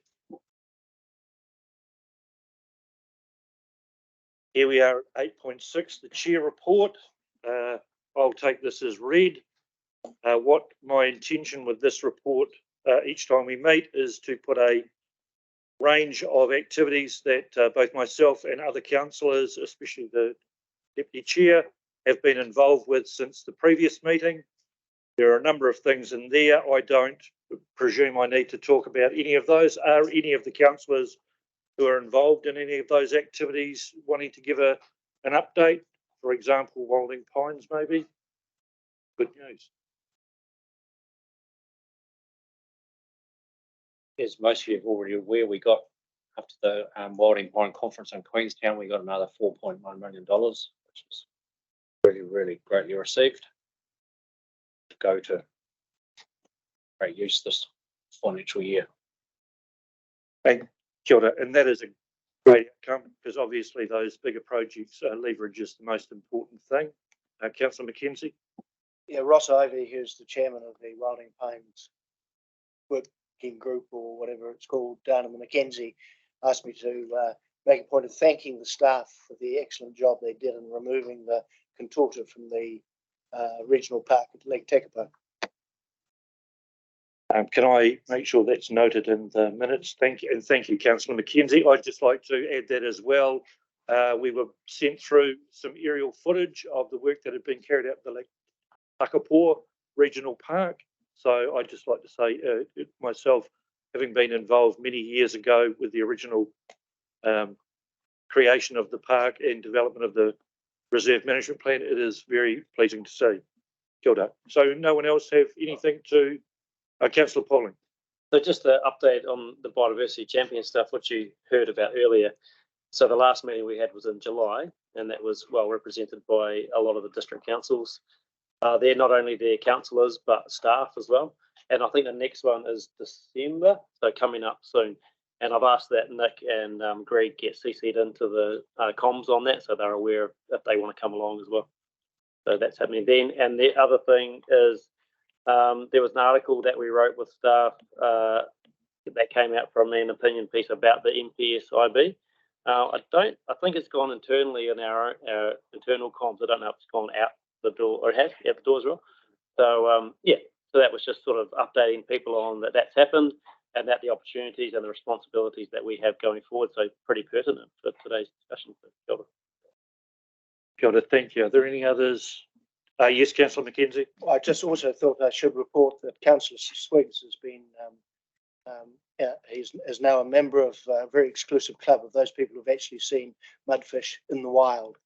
Here we are at 8.6, the chair report. I'll take this as read. What my intention with this report each time we meet is to put a range of activities that both myself and other councillors, especially the Deputy Chair, have been involved with since the previous meeting. There are a number of things in there. I don't presume I need to talk about any of those. Are any of the councillors who are involved in any of those activities wanting to give an update? For example, Wilding Pines maybe? Good news. As most of you are already aware, we got up to the Wilding Pine Conference in Queenstown. We got another $4.1 million, which is really, really greatly received. To go to great use this financial year. Thank Kia ora. And that is a great outcome because obviously those bigger projects leverage is the most important thing. Councillor McKenzie. Yeah, Ross Ivey, who's the chairman of the Wilding Pines Working Group or whatever it's called down in the Mackenzie, asked me to make a point of thanking the staff for the excellent job they did in removing the contorta from the regional park at Lake Tekapo. Can I make sure that's noted in the minutes? Thank you. And thank you, Councillor McKenzie. I'd just like to add that as well. We were sent through some aerial footage of the work that had been carried out at the Lake Tekapo Regional Park. So I'd just like to say myself, having been involved many years ago with the original creation of the park and development of the reserve management plan, it is very pleasing to see. Kia ora. So no one else have anything to Councillor Pauling. So just an update on the biodiversity champion stuff, which you heard about earlier. So the last meeting we had was in July, and that was well represented by a lot of the district councils. They're not only their councillors, but staff as well. And I think the next one is December, so coming up soon. And I've asked that Nick and Greg get CC'd into the comms on that, so they're aware if they want to come along as well. So that's happening then. And the other thing is, there was an article that we wrote with staff that came out from an opinion piece about the MPSIB. I think it's gone internally in our internal comms. I don't know if it's gone out the door or it has out the door as well. So yeah, so that was just sort of updating people on that that's happened and that the opportunities and the responsibilities that we have going forward. So pretty pertinent for today's discussion. Kia ora, thank you. Are there any others? Yes, Councillor McKenzie. I just also thought I should report that Councillor Swiggs has been is now a member of a very exclusive club of those people who've actually seen mudfish in the wild.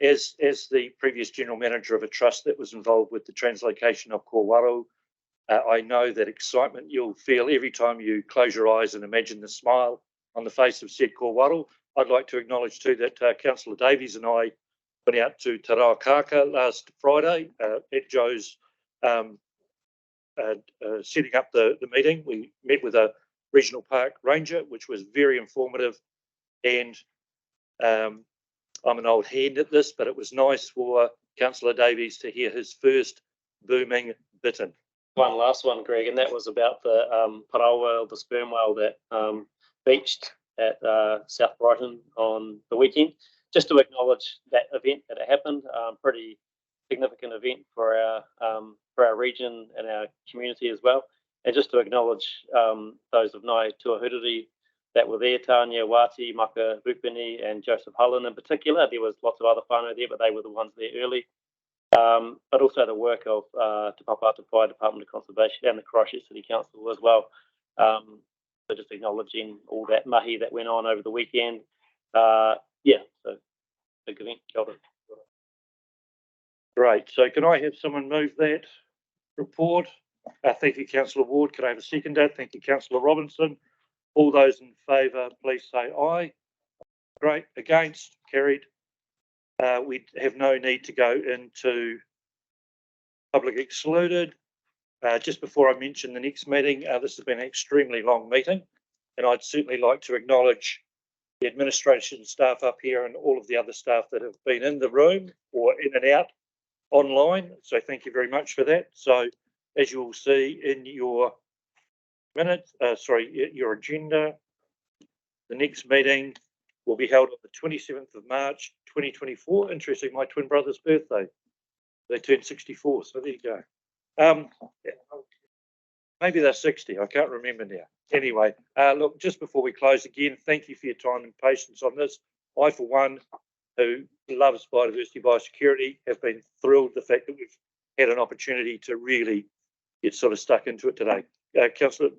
As the previous general manager of a trust that was involved with the translocation of Kōwaru, I know that excitement you'll feel every time you close your eyes and imagine the smile on the face of said Kōwaru. I'd like to acknowledge too that Councillor Davies and I went out to Te Rawakaka last Friday at Joe's setting up the meeting. We met with a regional park ranger, which was very informative, and I'm an old hand at this, but it was nice for Councillor Davies to hear his first booming bittern. One last one, Greg, and that was about the parao whale, the sperm whale that beached at South Brighton on the weekend. Just to acknowledge that event that happened, pretty significant event for our region and our community as well. And just to acknowledge those of Ngai Tuahuriri that were there, Tanya Wati, Maka Rupini and Joseph Hullen in particular. There was lots of other whānau there, but they were the ones there early. but also the work of Te Papata Fire Department of Conservation and the Christchurch City Council as well. So just acknowledging all that mahi that went on over the weekend. Yeah, so big event. Kia ora. Great. So can I have someone move that report? Thank you, Councillor Ward. Can I have a seconder? Thank you, Councillor Robinson. All those in favour, please say aye. Great. Against? Carried. We have no need to go into public excluded. Just before I mention the next meeting, this has been an extremely long meeting, and I'd certainly like to acknowledge the administration staff up here and all of the other staff that have been in the room or in and out online. So thank you very much for that. So as you will see in your minutes, your agenda, the next meeting will be held on the 27th of March, 2024. Interesting, my twin brother's birthday. They turned 64, so there you go. Maybe they're 60, I can't remember now. Anyway, look, just before we close again, thank you for your time and patience on this. I, for one, who loves biodiversity and biosecurity, have been thrilled the fact that we've had an opportunity to really get sort of stuck into it today. Councillor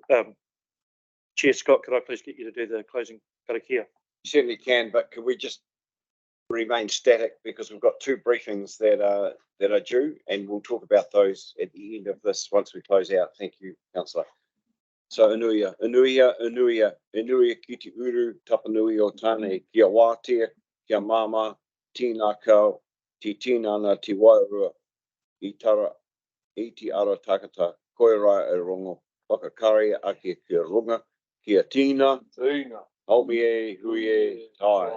Chair Scott, could I please get you to do the closing karakia? You certainly can, but could we just remain static because we've got two briefings that are due, and we'll talk about those at the end of this once we close out. Thank you, Councillor. So Anuia ki te uru tapanui o tāne kia wātea, kia mama, tīnā kau, ti tīnana te wairua, I tara, I te ara takata, koe rai e rongo, whakakaria ake kia runga, kia tīna, haumi e hui e tai.